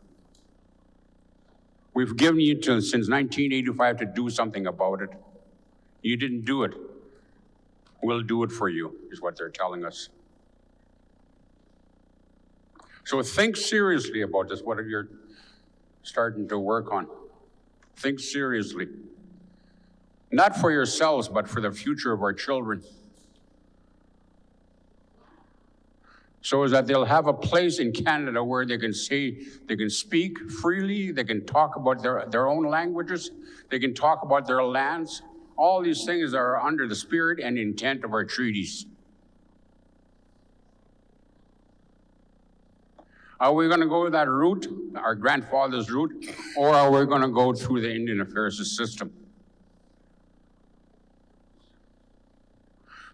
We've given you since 1985 to do something about it. You didn't do it. We'll do it for you, is what they're telling us. So think seriously about this, what you're starting to work on. Think seriously. Not for yourselves, but for the future of our children. So is that they'll have a place in Canada where they can say, they can speak freely, they can talk about their own languages, they can talk about their lands. All these things are under the spirit and intent of our treaties. Are we going to go that route, our grandfather's route, or are we going to go through the Indian Affairs system?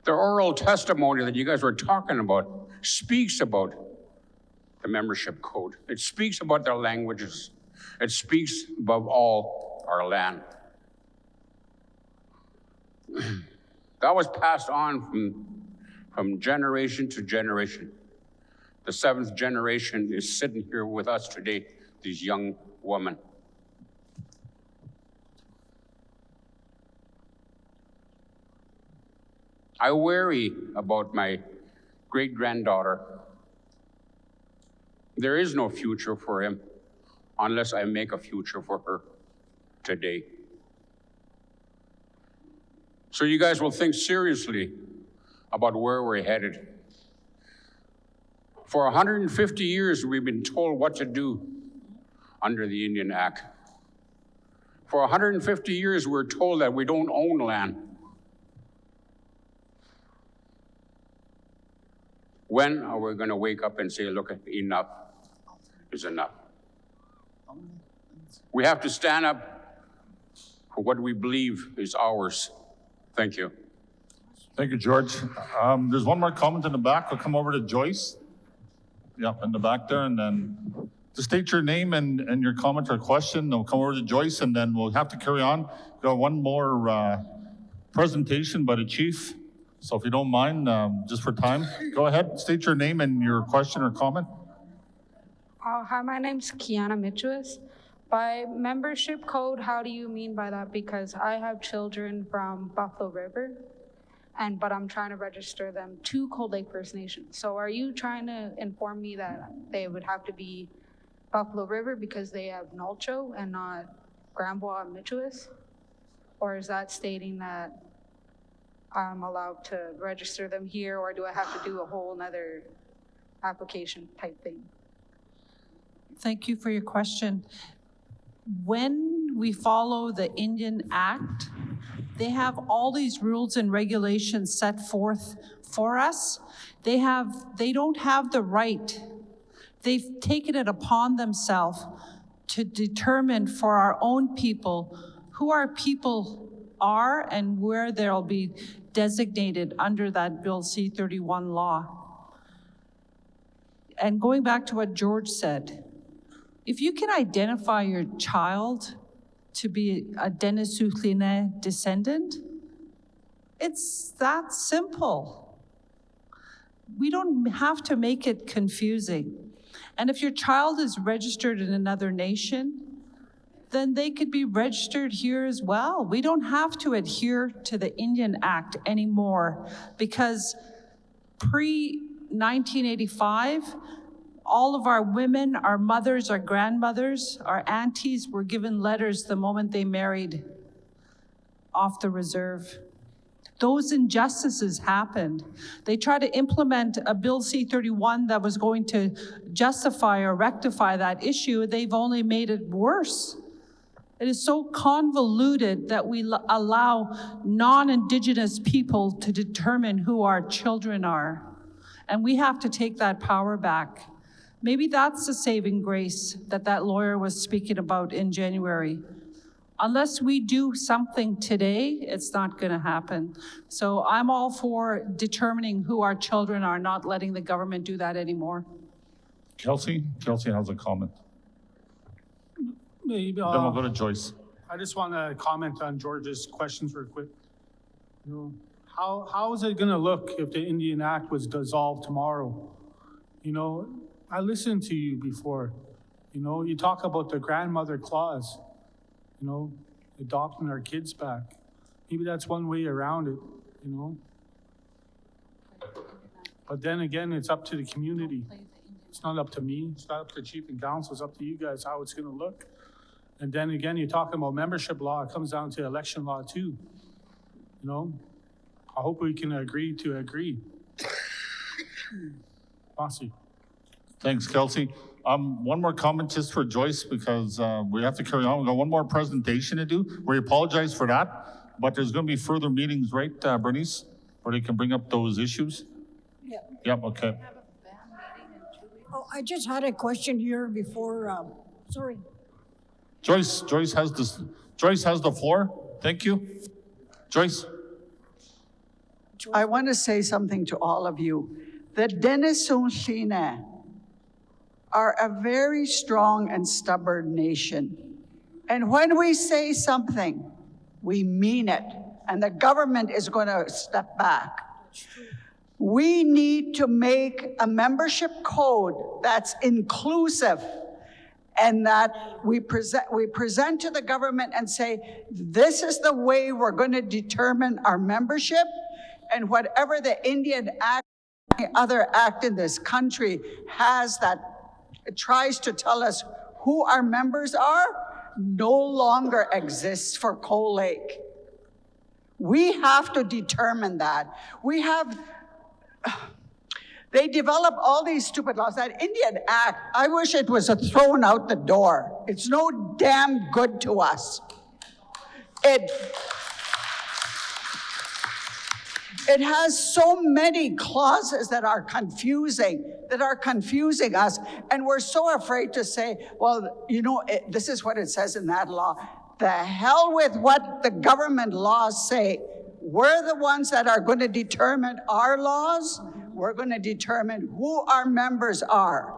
The oral testimony that you guys were talking about speaks about the membership code. It speaks about their languages. It speaks above all our land. That was passed on from generation to generation. The seventh generation is sitting here with us today, these young women. I worry about my great-granddaughter. There is no future for him unless I make a future for her today. So you guys will think seriously about where we're headed. For 150 years, we've been told what to do under the Indian Act. For 150 years, we're told that we don't own land. When are we going to wake up and say, look, enough is enough? We have to stand up for what we believe is ours. Thank you. Thank you, George. There's one more comment in the back. I'll come over to Joyce. Yep, in the back there, and then just state your name and your comment or question. We'll come over to Joyce, and then we'll have to carry on. We've got one more presentation by the chief. So if you don't mind, just for time, go ahead, state your name and your question or comment. Hi, my name's Kiana Mitchus. By membership code, how do you mean by that? Because I have children from Buffalo River, but I'm trying to register them to Cold Lake First Nation. So are you trying to inform me that they would have to be Buffalo River because they have Nulcho and not Granbois and Mitchus? Or is that stating that I'm allowed to register them here, or do I have to do a whole nother application type thing? Thank you for your question. When we follow the Indian Act, they have all these rules and regulations set forth for us. They don't have the right. They've taken it upon themselves to determine for our own people who our people are and where they'll be designated under that Bill C-31 law. And going back to what George said, if you can identify your child to be a Denisukline descendant, it's that simple. We don't have to make it confusing. And if your child is registered in another nation, then they could be registered here as well. We don't have to adhere to the Indian Act anymore because pre-1985, all of our women, our mothers, our grandmothers, our aunties were given letters the moment they married off the reserve. Those injustices happened. They tried to implement a Bill C-31 that was going to justify or rectify that issue. They've only made it worse. It is so convoluted that we allow non-Indigenous people to determine who our children are. And we have to take that power back. Maybe that's the saving grace that lawyer was speaking about in January. Unless we do something today, it's not going to happen. So I'm all for determining who our children are, not letting the government do that anymore. Kelsey has a comment. Maybe, Then we'll go to Joyce. I just want to comment on George's questions real quick. You know, how is it going to look if the Indian Act was dissolved tomorrow? You know, I listened to you before. You know, you talk about the grandmother clause, you know, adopting our kids back. Maybe that's one way around it, you know. But then again, it's up to the community. It's not up to me. It's not up to chief and council. It's up to you guys how it's going to look. And then again, you're talking about membership law. It comes down to election law too. You know, I hope we can agree to agree. Bossy. Thanks, Kelsey. One more comment just for Joyce because we have to carry on. We've got one more presentation to do. We apologize for that, but there's going to be further meetings, right, Bernice, where they can bring up those issues? Yeah. Yep, okay. Oh, I just had a question here before, sorry. Joyce has the floor. Thank you. Joyce. I want to say something to all of you. The Denisukline are a very strong and stubborn nation. And when we say something, we mean it. And the government is going to step back. We need to make a membership code that's inclusive and that we present to the government and say, this is the way we're going to determine our membership, and whatever the Indian Act, any other act in this country has that tries to tell us who our members are, no longer exists for Cold Lake. We have to determine that. They develop all these stupid laws. That Indian Act, I wish it was thrown out the door. It's no damn good to us. It has so many clauses that are confusing us, and we're so afraid to say, well, you know, this is what it says in that law. The hell with what the government laws say. We're the ones that are going to determine our laws. We're going to determine who our members are.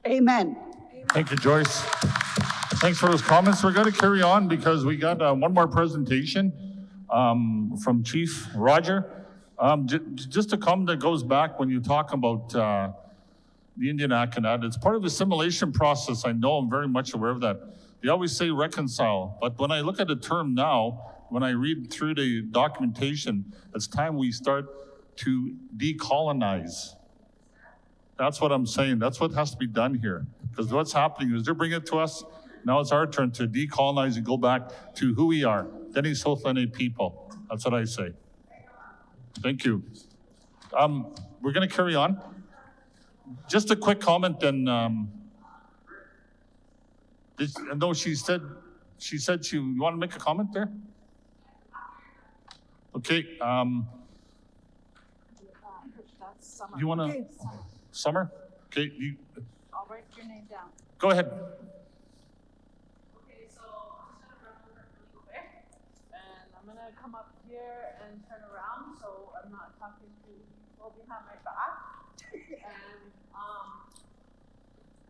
Amen. Thank you, Joyce. Thanks for those comments. We're going to carry on because we got one more presentation from Chief Roger. Just a comment that goes back when you talk about the Indian Act and that. It's part of the assimilation process. I know, I'm very much aware of that. They always say reconcile, but when I look at the term now, when I read through the documentation, it's time we start to decolonize. That's what I'm saying. That's what has to be done here. Because what's happening is they're bringing it to us. Now it's our turn to decolonize and go back to who we are, Dene South-Lene people. That's what I say. Thank you. We're going to carry on. Just a quick comment, and no, she said she you want to make a comment there? Okay. You want to? Summer? Okay. I'll write your name down. Go ahead. Okay, so I'm just gonna run over it really quick, and I'm gonna come up here and turn around so I'm not talking to people behind my back. And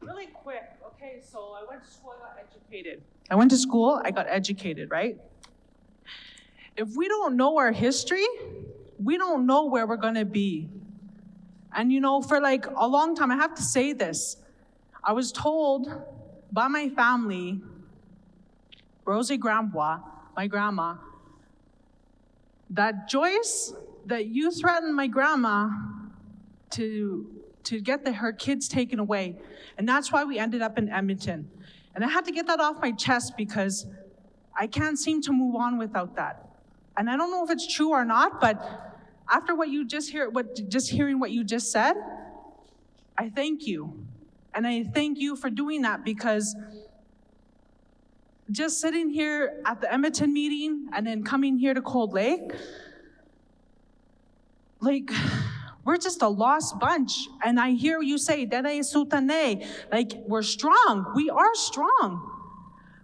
really quick, okay, so I went to school, I got educated. I went to school, I got educated, right? If we don't know our history, we don't know where we're gonna be. And you know, for like a long time, I have to say this, I was told by my family, Rosie Grambois, my grandma, that Joyce, that you threatened my grandma to get her kids taken away. And that's why we ended up in Edmonton. And I had to get that off my chest because I can't seem to move on without that. And I don't know if it's true or not, but after what you just hearing what you just said, I thank you. And I thank you for doing that, because just sitting here at the Edmonton meeting and then coming here to Cold Lake, like, we're just a lost bunch. And I hear you say, Dene South-Lene, like, we're strong. We are strong.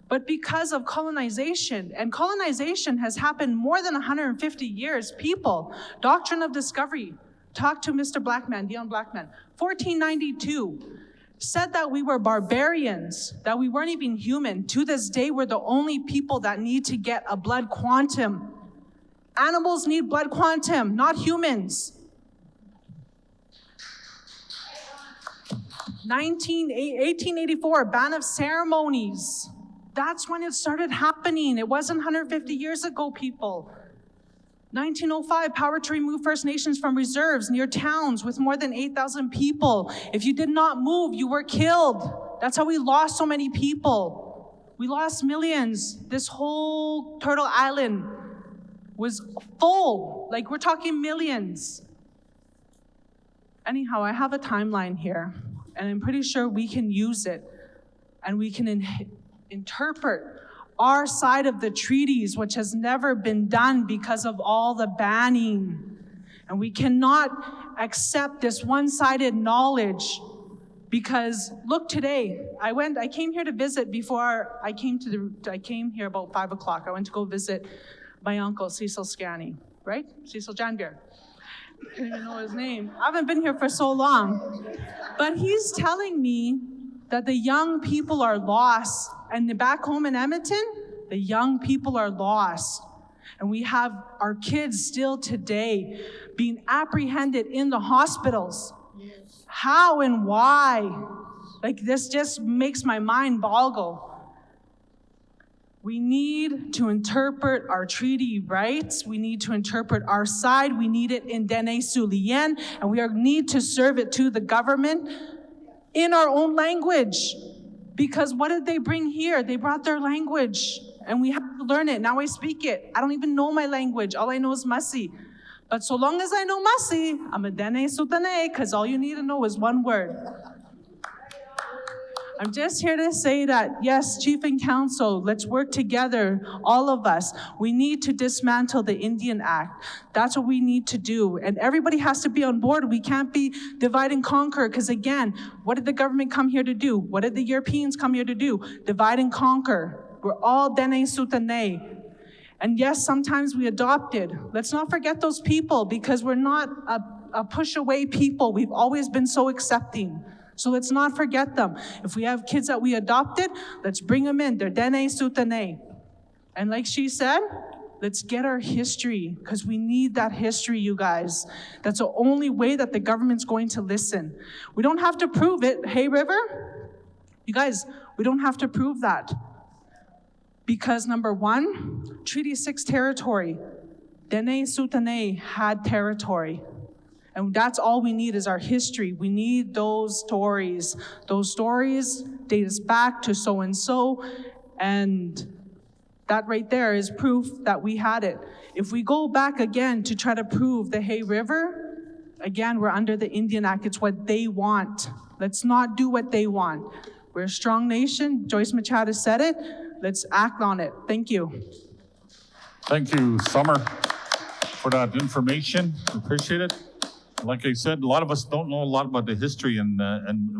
But because of colonization, and colonization has happened more than 150 years, people, doctrine of discovery, talk to Mr. Blackman, Dion Blackman, 1492, said that we were barbarians, that we weren't even human. To this day, we're the only people that need to get a blood quantum. Animals need blood quantum, not humans. 1884, ban of ceremonies. That's when it started happening. It wasn't 150 years ago, people. 1905, power to remove First Nations from reserves near towns with more than 8,000 people. If you did not move, you were killed. That's how we lost so many people. We lost millions. This whole Turtle Island was full. Like, we're talking millions. Anyhow, I have a timeline here, and I'm pretty sure we can use it, and we can interpret our side of the treaties, which has never been done because of all the banning. And we cannot accept this one-sided knowledge, because look, today, I came here to visit before I came here about 5 o'clock. I went to go visit my uncle, Cecil Scanny, right? Cecil Janbeer. I don't even know his name. I haven't been here for so long. But he's telling me that the young people are lost. And back home in Edmonton, the young people are lost. And we have our kids still today being apprehended in the hospitals. Yes. How and why? Like, this just makes my mind boggle. We need to interpret our treaty rights. We need to interpret our side. We need it in Dene South-Lene, and we need to serve it to the government in our own language. Because what did they bring here? They brought their language, and we have to learn it. Now I speak it. I don't even know my language. All I know is Masi. But so long as I know Masi, I'm a Dene South-Lene, because all you need to know is one word. I'm just here to say that, yes, Chief and Council, let's work together, all of us. We need to dismantle the Indian Act. That's what we need to do. And everybody has to be on board. We can't be divide and conquer, because again, what did the government come here to do? What did the Europeans come here to do? Divide and conquer. We're all Dene South-Lene. And yes, sometimes we adopted. Let's not forget those people, because we're not a push away people. We've always been so accepting. So let's not forget them. If we have kids that we adopted, let's bring them in. They're Dene South-Lene. And like she said, Let's get our history, because we need that history, you guys. That's the only way that the government's going to listen. We don't have to prove it. Hay River, you guys, we don't have to prove that. Because number one, Treaty 6 territory, Dene Sutane had territory. And that's all we need is our history. We need those stories. Those stories date us back to so-and-so, and that right there is proof that we had it. If we go back again to try to prove the Hay River, again, we're under the Indian Act. It's what they want. Let's not do what they want. We're a strong nation. Joyce Machado said it. Let's act on it. Thank you. Thank you, Summer, for that information. Appreciate it. Like I said, a lot of us don't know a lot about the history, and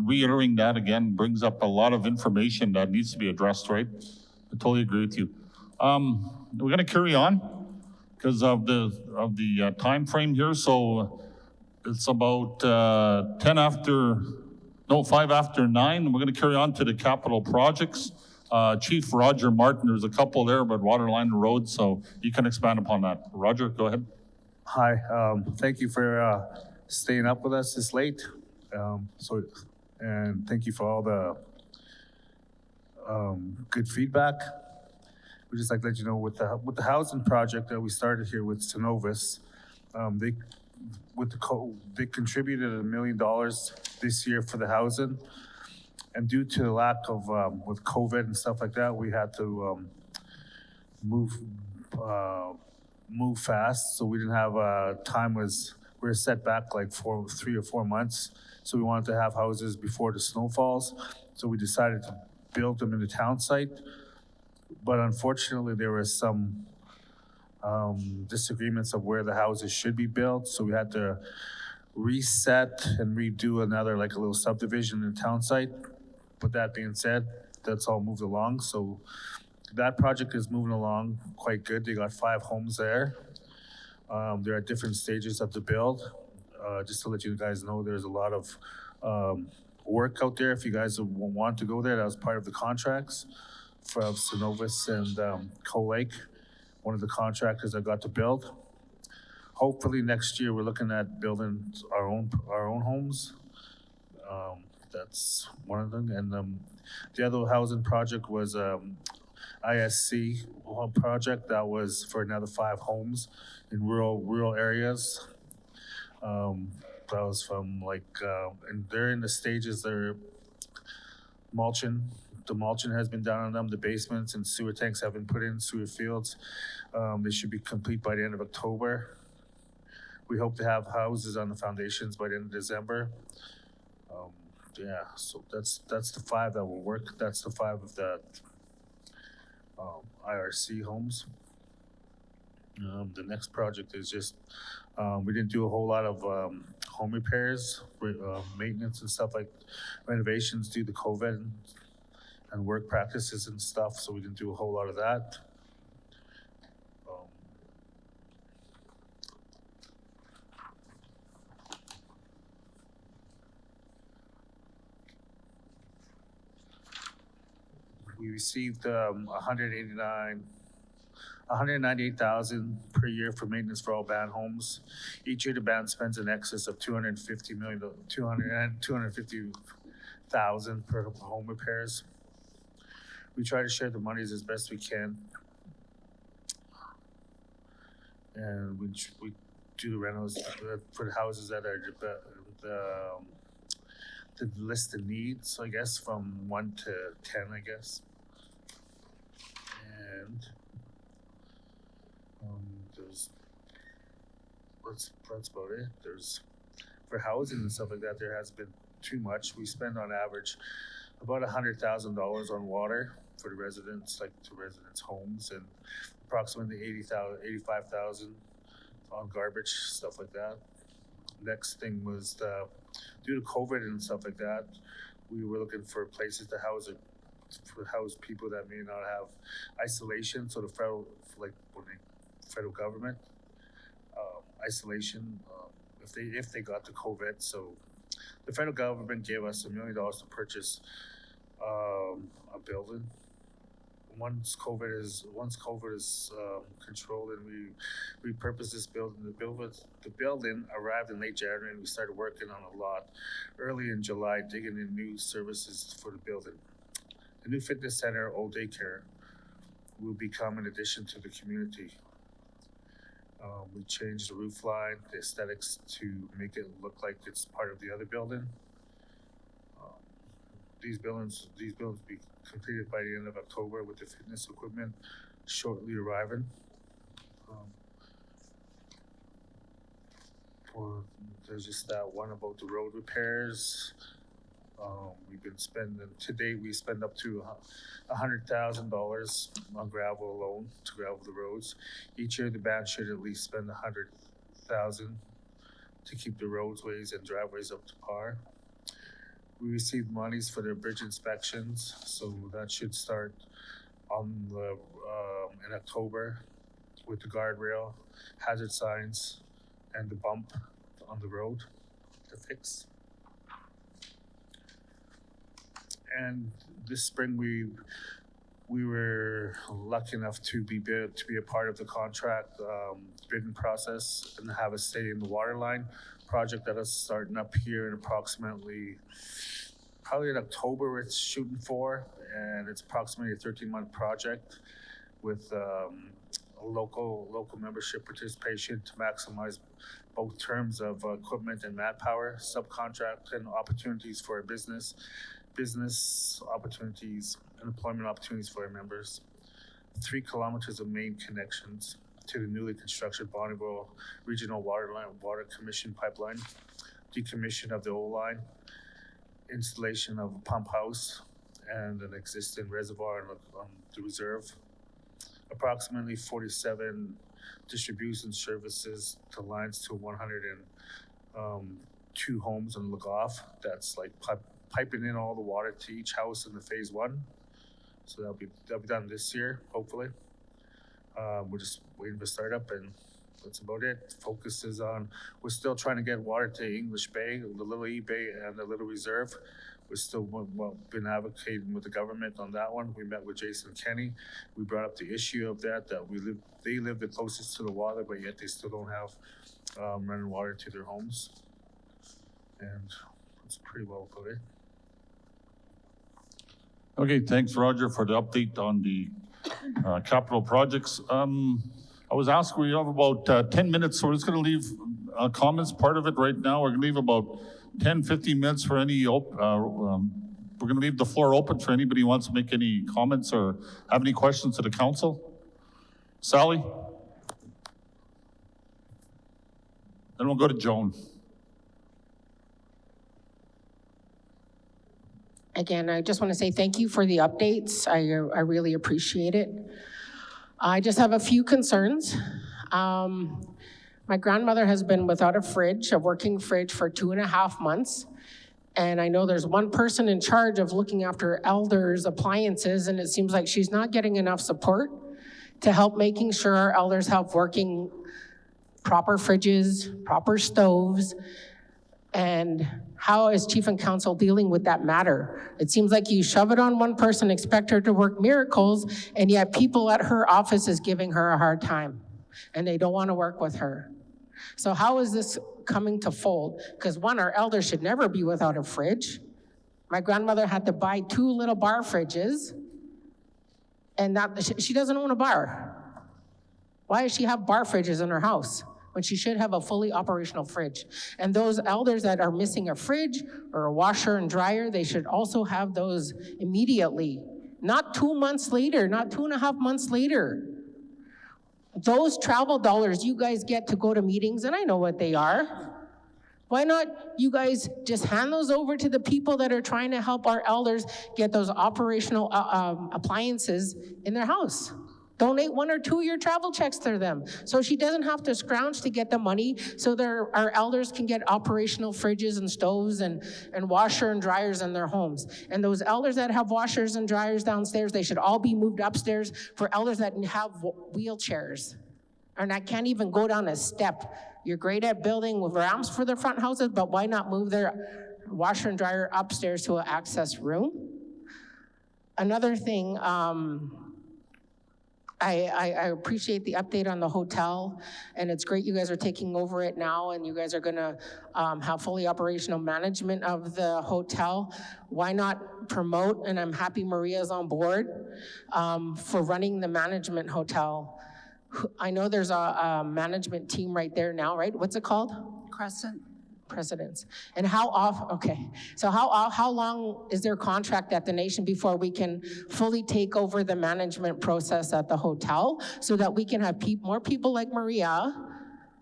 reiterating that again brings up a lot of information that needs to be addressed, right? I totally agree with you. We're going to carry on because of the time frame here. So it's about 5 after 9. We're going to carry on to the capital projects. Chief Roger Martin, there's a couple there about Waterline and Road, so you can expand upon that. Roger, go ahead. Hi, thank you for staying up with us this late. And thank you for all the good feedback. We'd just like to let you know with the housing project that we started here with Synovus, they contributed $1 million this year for the housing. And due to the lack of, with COVID and stuff like that, we had to move fast. So we didn't have, we were set back like 3 or 4 months. So we wanted to have houses before the snow falls. So we decided to build them in the town site. But unfortunately, there were some disagreements of where the houses should be built. So we had to reset and redo another, like a little subdivision in the town site. But that being said, that's all moved along. So that project is moving along quite good. They got 5 homes there. They're at different stages of the build. Just to let you guys know, there's a lot of work out there. If you guys want to go there, that was part of the contracts from Synovus and Co-Lake, one of the contractors that got to build. Hopefully next year we're looking at building our own homes. That's one of them. And the other housing project was ISC project that was for another 5 homes in rural areas. That was from and they're in the stages. They're mulching. The mulching has been done on them. The basements and sewer tanks have been put in, sewer fields. They should be complete by the end of October. We hope to have houses on the foundations by the end of December. Yeah, so that's the 5 that will work. That's the 5 of the IRC homes. The next project is just, we didn't do a whole lot of home repairs, maintenance and stuff like renovations due to COVID and work practices and stuff, so we didn't do a whole lot of that. We received $198,000 per year for maintenance for all band homes. Each year the band spends in excess of $250,000 per home repairs. We try to share the monies as best we can. And we do the rentals for the houses that are the list of needs, I guess, from 1 to 10, I guess. And that's about it. There's, for housing and stuff like that, there hasn't been too much. We spend on average about $100,000 on water for the residents, like to residents' homes, and approximately $85,000 on garbage, stuff like that. Next thing was due to COVID and stuff like that, we were looking for places to house people that may not have isolation. So the federal government isolation, if they got the COVID. So the federal government gave us $1 million to purchase a building, once COVID is controlled and we repurpose this building. The building arrived in late January, and we started working on a lot early in July, digging in new services for the building. The new fitness center, old daycare, will become an addition to the community. We changed the roof line, the aesthetics to make it look like it's part of the other building. These buildings will be completed by the end of October, with the fitness equipment shortly arriving. There's just that one about the road repairs. We've been spending, to date, we spend up to $100,000 on gravel alone to gravel the roads. Each year, the band should at least spend $100,000 to keep the roadways and driveways up to par. We received monies for their bridge inspections, so that should start on the in October with the guardrail, hazard signs, and the bump on the road to fix. And this spring we were lucky enough to be a part of the contract bidding process and have a say in the water line project that is starting up here in approximately, probably in October it's shooting for, and it's approximately a 13-month project with local membership participation to maximize both terms of equipment and manpower, subcontract and opportunities for our business opportunities and employment opportunities for our members. 3 kilometers of main connections to the newly constructed Bonneville Regional Water Commission pipeline, decommission of the old line, installation of a pump house and an existing reservoir on the reserve, approximately 47 distribution services to lines to 102 homes in Lagoff. That's like piping in all the water to each house in the phase 1. So that'll be done this year, hopefully. We're just waiting for startup, and that's about it. Focus is on, we're still trying to get water to English Bay, the Little E Bay and the Little Reserve. We're still been advocating with the government on that one. We met with Jason Kenny. We brought up the issue of that they live the closest to the water, but yet they still don't have running water to their homes. And that's pretty well put it. Okay, thanks, Roger, for the update on the capital projects. I was asked, we have about 10 minutes, so we're just going to leave comments part of it right now. We're going to leave about 10, 15 minutes for any, we're going to leave the floor open for anybody who wants to make any comments or have any questions to the council. Sally? Then we'll go to Joan. Again, I just want to say thank you for the updates. I really appreciate it. I just have a few concerns. My grandmother has been without a fridge, a working fridge, for 2.5 months. And I know there's one person in charge of looking after elders' appliances, and it seems like she's not getting enough support to help making sure our elders have working proper fridges, proper stoves. And how is Chief and Council dealing with that matter? It seems like you shove it on one person, expect her to work miracles, and yet people at her office is giving her a hard time, and they don't want to work with her. So how is this coming to fold? Because one, our elders should never be without a fridge. My grandmother had to buy 2 little bar fridges, and she doesn't own a bar. Why does she have bar fridges in her house when she should have a fully operational fridge? And those elders that are missing a fridge or a washer and dryer, they should also have those immediately, not 2 months later, not 2.5 months later. Those travel dollars you guys get to go to meetings, and I know what they are. Why not you guys just hand those over to the people that are trying to help our elders get those operational appliances in their house? Donate 1 or 2 of your travel checks to them, so she doesn't have to scrounge to get the money, so our elders can get operational fridges and stoves and washer and dryers in their homes. And those elders that have washers and dryers downstairs, they should all be moved upstairs. For elders that have wheelchairs and that can't even go down a step, you're great at building with ramps for their front houses, but why not move their washer and dryer upstairs to an access room? Another thing, I appreciate the update on the hotel, and it's great you guys are taking over it now, and you guys are gonna have fully operational management of the hotel. Why not promote, and I'm happy Maria's on board, for running the management hotel. I know there's a management team right there now, right? What's it called? Crescent. Presidents. And how off, okay, so how long is their contract at the nation before we can fully take over the management process at the hotel so that we can have more people like Maria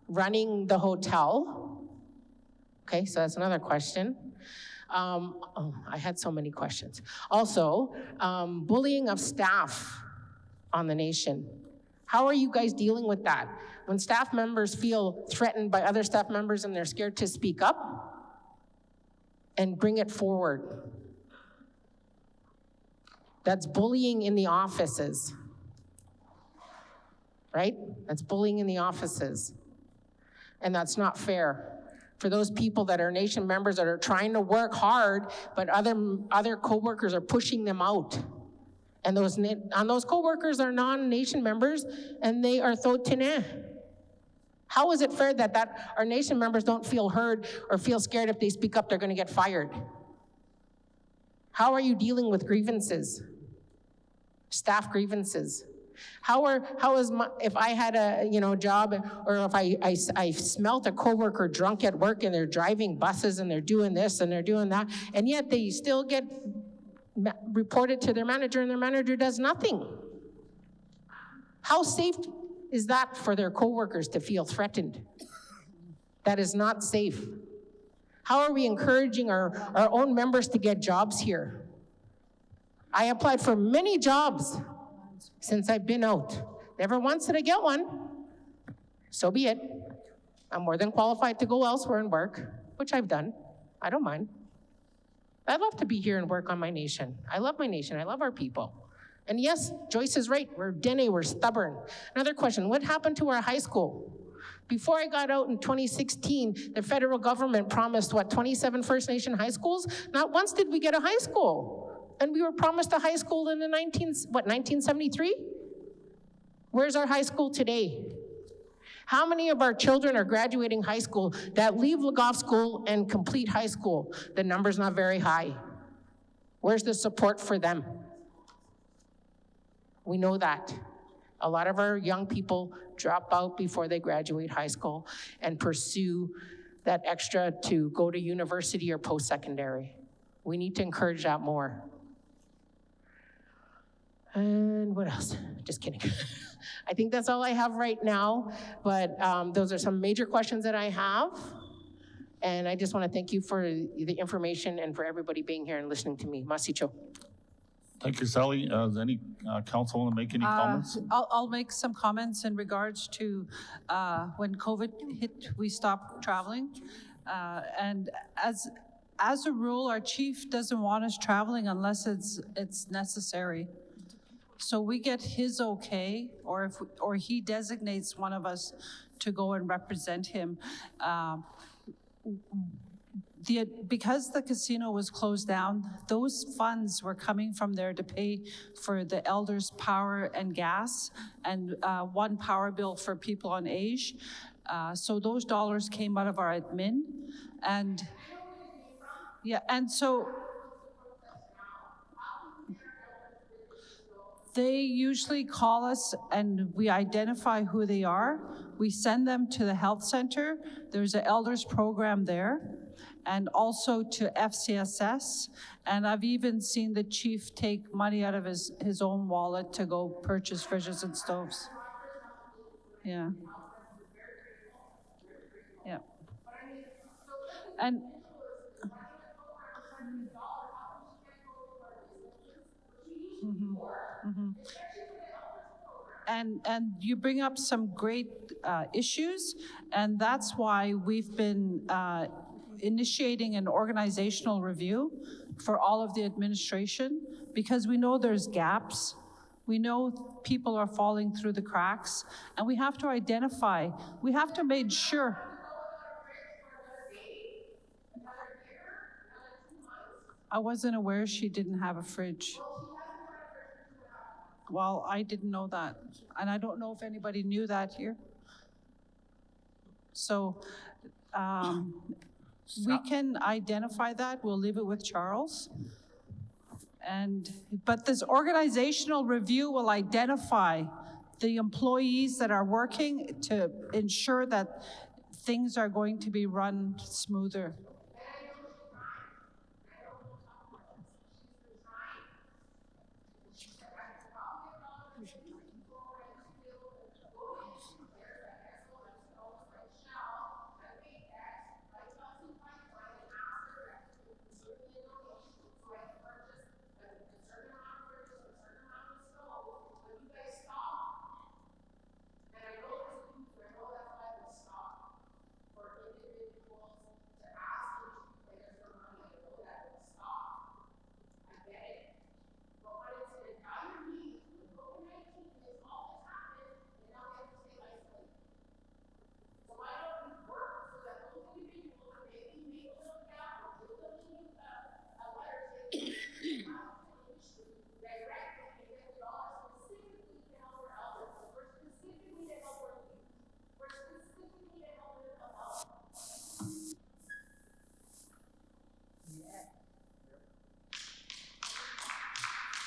running the hotel? Okay, so that's another question. I had so many questions. Also, bullying of staff on the nation. How are you guys dealing with that? When staff members feel threatened by other staff members and they're scared to speak up and bring it forward. That's bullying in the offices, right? That's bullying in the offices. And that's not fair. For those people that are nation members that are trying to work hard, but other coworkers are pushing them out. And those coworkers are non-nation members, and they are thotineh. How is it fair that our nation members don't feel heard or feel scared if they speak up, they're gonna get fired? How are you dealing with grievances? Staff grievances? If I had a job, or if I smelt a coworker drunk at work and they're driving buses and they're doing this and they're doing that, and yet they still get reported to their manager and their manager does nothing. How safe is that for their coworkers to feel threatened? That is not safe. How are we encouraging our own members to get jobs here? I applied for many jobs since I've been out. Never once did I get one. So be it. I'm more than qualified to go elsewhere and work, which I've done. I don't mind. I'd love to be here and work on my nation. I love my nation. I love our people. And yes, Joyce is right. We're dene, we're stubborn. Another question, what happened to our high school? Before I got out in 2016, the federal government promised, 27 First Nation high schools? Not once did we get a high school. And we were promised a high school in the 1973? Where's our high school today? How many of our children are graduating high school that leave Legoff School and complete high school? The number's not very high. Where's the support for them? We know that. A lot of our young people drop out before they graduate high school and pursue that extra to go to university or post-secondary. We need to encourage that more. And what else? Just kidding. I think that's all I have right now, but those are some major questions that I have. And I just want to thank you for the information and for everybody being here and listening to me. Masicho. Thank you, Sally. Does any council want to make any comments? I'll make some comments in regards to when COVID hit, we stopped traveling. And as a rule, our chief doesn't want us traveling unless it's necessary. So we get his okay, or he designates one of us to go and represent him. Because the casino was closed down, those funds were coming from there to pay for the elders' power and gas, and one power bill for people on age. So those dollars came out of our admin, and yeah, and so they usually call us and we identify who they are. We send them to the health center. There's an elders program there, and also to FCSS. And I've even seen the chief take money out of his own wallet to go purchase fridges and stoves. Yeah. Yeah. And And you bring up some great issues, and that's why we've been initiating an organizational review for all of the administration, because we know there's gaps. We know people are falling through the cracks, and we have to identify, we have to make sure. I wasn't aware she didn't have a fridge. Well, I didn't know that, and I don't know if anybody knew that here. So, we can identify that, we'll leave it with Charles. But this organizational review will identify the employees that are working to ensure that things are going to be run smoother.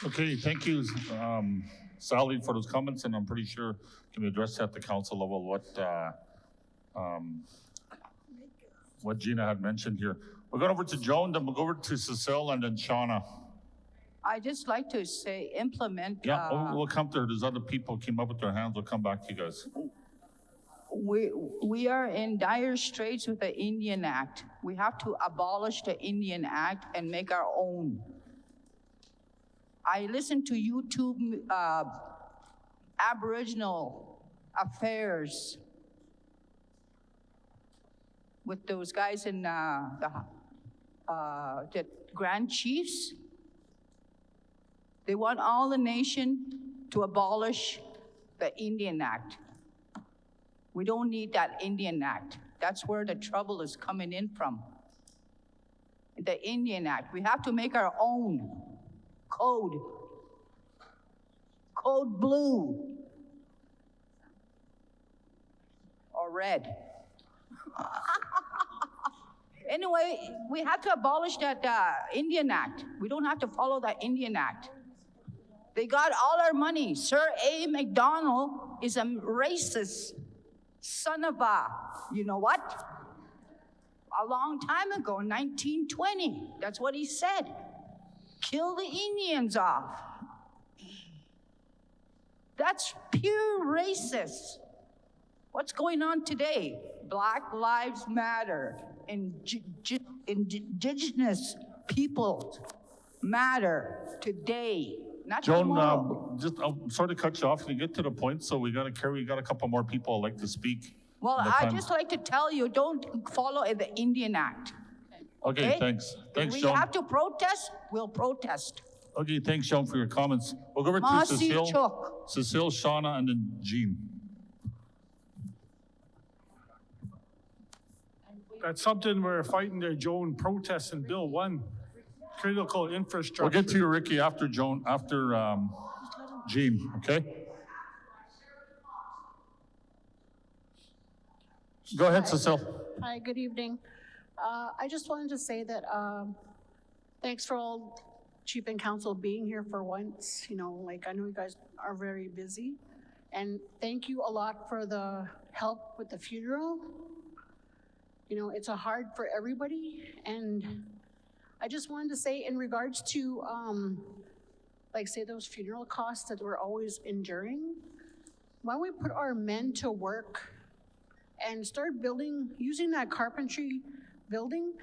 Okay, thank you, Sally, for those comments, and I'm pretty sure can address at the council level what Gina had mentioned here. We're going over to Joan, then we'll go over to Cecile, and then Shauna. I just like to say implement. Yeah, we'll come to her. There's other people came up with their hands. We'll come back to you guys. We are in dire straits with the Indian Act. We have to abolish the Indian Act and make our own. I listen to YouTube Aboriginal affairs with those guys in the Grand Chiefs. They want all the nation to abolish the Indian Act. We don't need that Indian Act. That's where the trouble is coming in from. The Indian Act. We have to make our own code. Code blue. Or red. Anyway, we have to abolish that Indian Act. We don't have to follow that Indian Act. They got all our money. Sir A. McDonald is a racist son of a, you know what? A long time ago, 1920, that's what he said. Kill the Indians off. That's pure racist. What's going on today? Black Lives Matter. Indigenous people matter today. Not Joan, tomorrow. I'm sorry to cut you off. You get to the point, so we got a couple more people I'd like to speak. Well, I just like to tell you, don't follow the Indian Act. Okay, thanks. Thanks, If we Joan. have to protest, we'll protest. Okay, thanks, Joan, for your comments. We'll go over to Masi Cecile, Chok. Cecile, Shauna, and then Jean. That's something we're fighting there, Joan, protests in Bill 1, critical infrastructure. We'll get to you, Ricky, after Joan, after Jean, okay? Go ahead, Cecile. Hi, good evening. I just wanted to say that thanks for all Chief and Council being here for once. You know, like I know you guys are very busy. And thank you a lot for the help with the funeral. You know, it's hard for everybody. And I just wanted to say in regards to, like say those funeral costs that we're always enduring, why don't we put our men to work and start using that carpentry building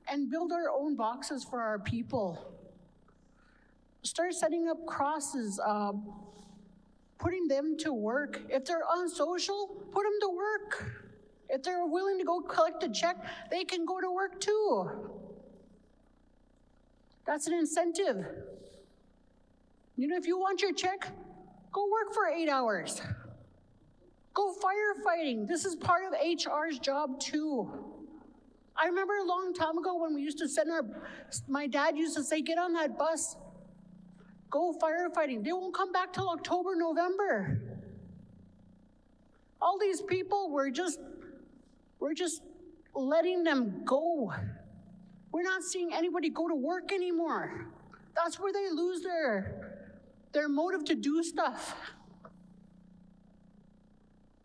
and build our own boxes for our people. Start setting up crosses, putting them to work. If they're unsocial, put them to work. If they're willing to go collect a check, they can go to work too. That's an incentive. You know, if you want your check, go work for 8 hours. Go firefighting. This is part of HR's job too. I remember a long time ago when we used to send my dad used to say, get on that bus, go firefighting. They won't come back till October, November. All these people, we're just letting them go. We're not seeing anybody go to work anymore. That's where they lose their motive to do stuff.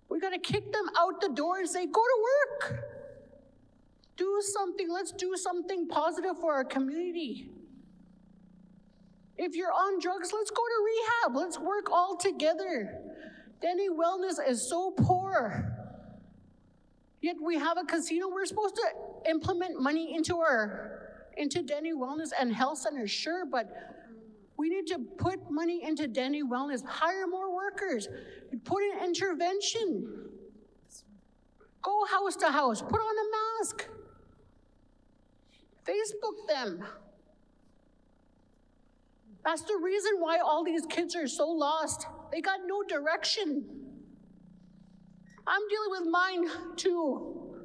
We gotta kick them out the door and say, go to work. Do something, let's do something positive for our community. If you're on drugs, let's go to rehab. Let's work all together. Denny Wellness is so poor. Yet we have a casino. We're supposed to implement money into Denny Wellness and health centers, sure, but we need to put money into Denny Wellness, hire more workers, put in intervention. Go house to house, put on a mask. Facebook them. That's the reason why all these kids are so lost. They got no direction. I'm dealing with mine too.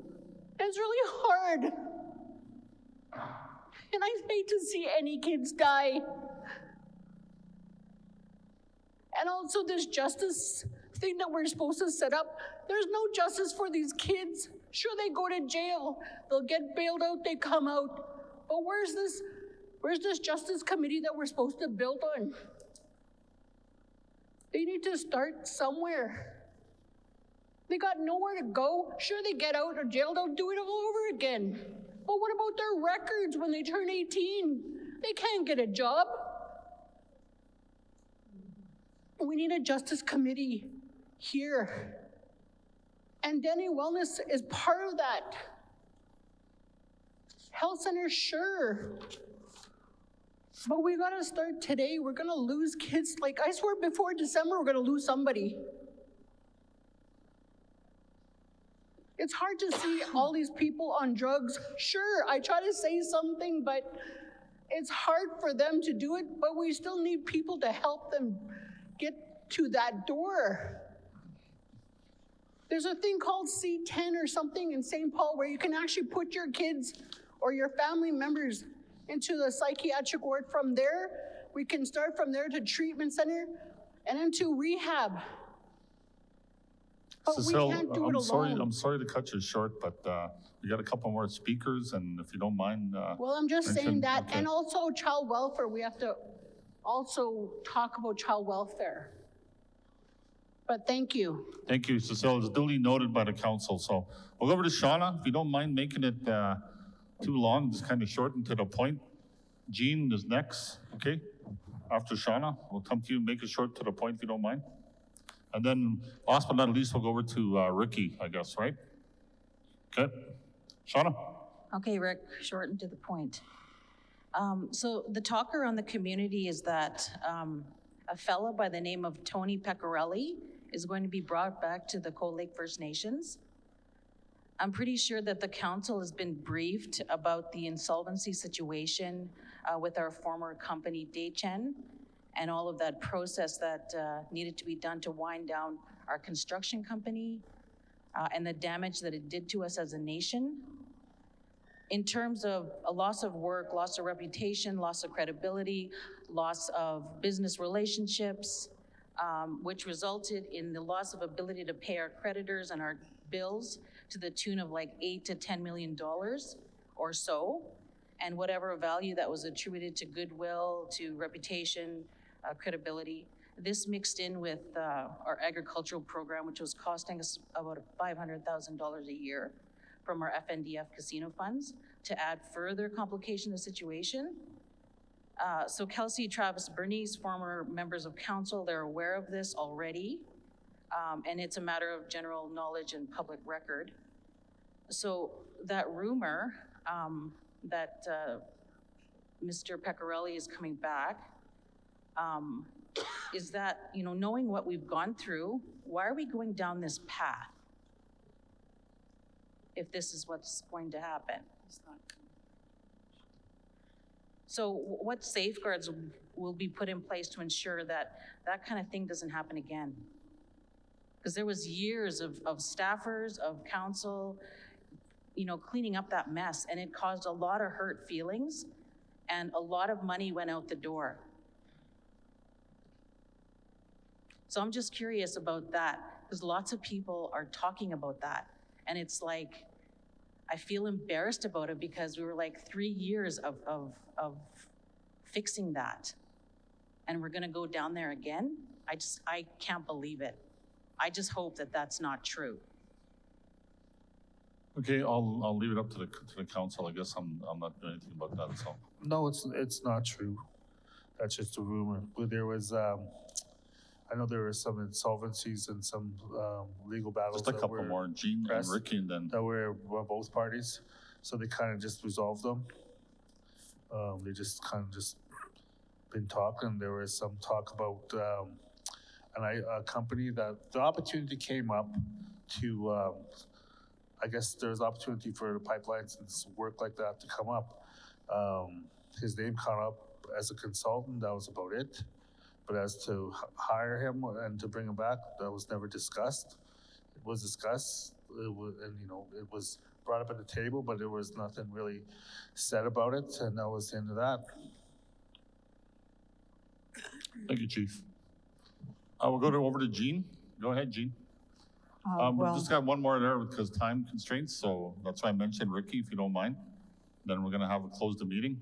It's really hard. And I hate to see any kids die. And also this justice thing that we're supposed to set up, there's no justice for these kids. Sure, they go to jail, they'll get bailed out, they come out. But where's this justice committee that we're supposed to build on? They need to start somewhere. They got nowhere to go. Sure, they get out of jail, they'll do it all over again. But what about their records when they turn 18? They can't get a job. We need a justice committee here. And Denny Wellness is part of that. Health centers, sure. But we gotta start today. We're gonna lose kids. Like, I swear before December, we're gonna lose somebody. It's hard to see all these people on drugs. Sure, I try to say something, but it's hard for them to do it, but we still need people to help them get to that door. There's a thing called C10 or something in St. Paul where you can actually put your kids or your family members into the psychiatric ward. From there, we can start from there to treatment center and into rehab. But Cecile, we can't do it alone. I'm sorry to cut you short, but we got a couple more speakers, and if you don't mind. Well, I'm just saying that, okay. and also child welfare. We have to also talk about child welfare. But thank you. Thank you, Cecile. It's duly noted by the council. So we'll go over to Shauna. If you don't mind making it too long, just kind of shorten to the point. Jean is next, okay? After Shauna, we'll come to you, make it short to the point if you don't mind. And then last but not least, we'll go over to Ricky, I guess, right? Okay, Shauna? Okay, Rick, short and to the point. So the talk around the community is that a fellow by the name of Tony Pecorelli is going to be brought back to the Cold Lake First Nations. I'm pretty sure that the council has been briefed about the insolvency situation with our former company, Daychen, and all of that process that needed to be done to wind down our construction company and the damage that it did to us as a nation. In terms of a loss of work, loss of reputation, loss of credibility, loss of business relationships, which resulted in the loss of ability to pay our creditors and our bills to the tune of like $8 to $10 million or so, and whatever value that was attributed to goodwill, to reputation, credibility. This mixed in with our agricultural program, which was costing us about $500,000 a year from our FNDF casino funds, to add further complication to the situation. So Kelsey, Travis, Bernice, former members of council, they're aware of this already, and it's a matter of general knowledge and public record. So that rumor that Mr. Pecorelli is coming back, is that, you know, knowing what we've gone through, why are we going down this path if this is what's going to happen? So what safeguards will be put in place to ensure that that kind of thing doesn't happen again? Because there was years of staffers, of council, you know, cleaning up that mess, and it caused a lot of hurt feelings, and a lot of money went out the door. So I'm just curious about that, because lots of people are talking about that. And it's like, I feel embarrassed about it because we were like 3 years of fixing that. And we're gonna go down there again? I can't believe it. I just hope that that's not true. Okay, I'll leave it up to the council. I guess I'm not doing anything about that, so. No, it's not true. That's just a rumor. But there was, I know there were some insolvencies and some legal battles. Just a that couple were more, Gene and pressed, Ricky, and then. that were both parties. So they kind of just resolved them. They just kind of just been talking. There was some talk about a company that the opportunity came up to, I guess there's opportunity for the pipelines and some work like that to come up. His name came up as a consultant, that was about it. But as to hire him and to bring him back, that was never discussed. It was discussed, and it was brought up at the table, but there was nothing really said about it, and that was the end of that. Thank you, Chief. We'll go over to Gene. Go ahead, Gene. We've just got one more there because time constraints, so that's why I mentioned Ricky, if you don't mind. Then we're gonna close the meeting.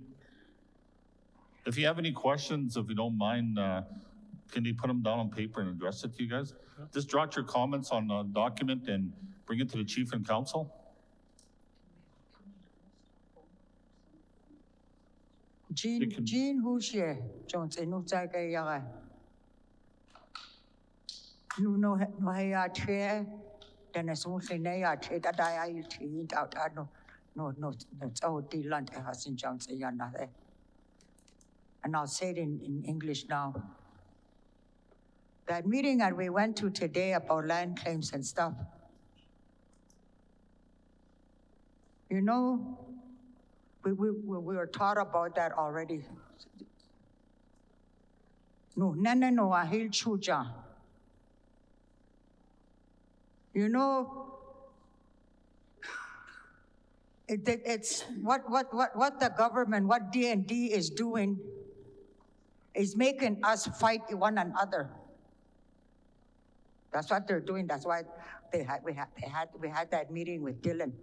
If you have any questions, if you don't mind, can you put them down on paper and address it to you guys? Just jot your comments on the document and bring it to the chief and council. Gene who's here? Jones, no taga yaga. No haya tre. Then as soon as they are tre that I treat out. No. It's all the land has in Jones yana. And I'll say it in English now. That meeting that we went to today about land claims and stuff. You know, we were taught about that already. No, no, ahil chuja. You know, it's what the government, what D&D is doing is making us fight one another. That's what they're doing. That's why we had that meeting with Dylan.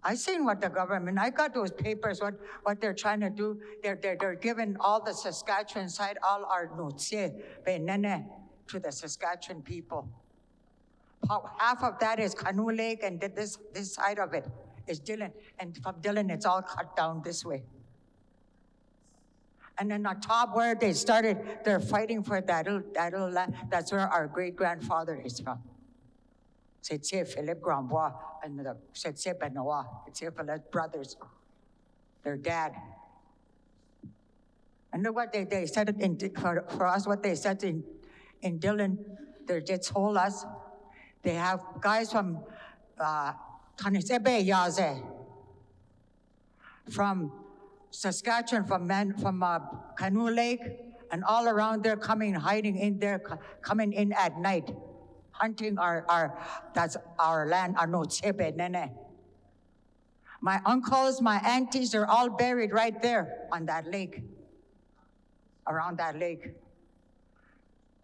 I seen what the government, I got those papers, what they're trying to do. They're giving all the Saskatchewan side, all our notes to the Saskatchewan people. Half of that is Canoe Lake, and this side of it is Dylan. And from Dylan, it's all cut down this way. And then on top where they started, they're fighting for that land. That's where our great-grandfather is from. C'est Philippe Grandbois and c'est Benoit. It's Philippe's brothers, their dad. And look what they said for us, what they said in Dillon. They just told us they have guys from Tanisebe Yaze, from Saskatchewan, from Canoe Lake, and all around there hiding in there, coming in at night, hunting that's our land, our Notsebe Nene. My uncles, my aunties, they're all buried right there on that lake, around that lake.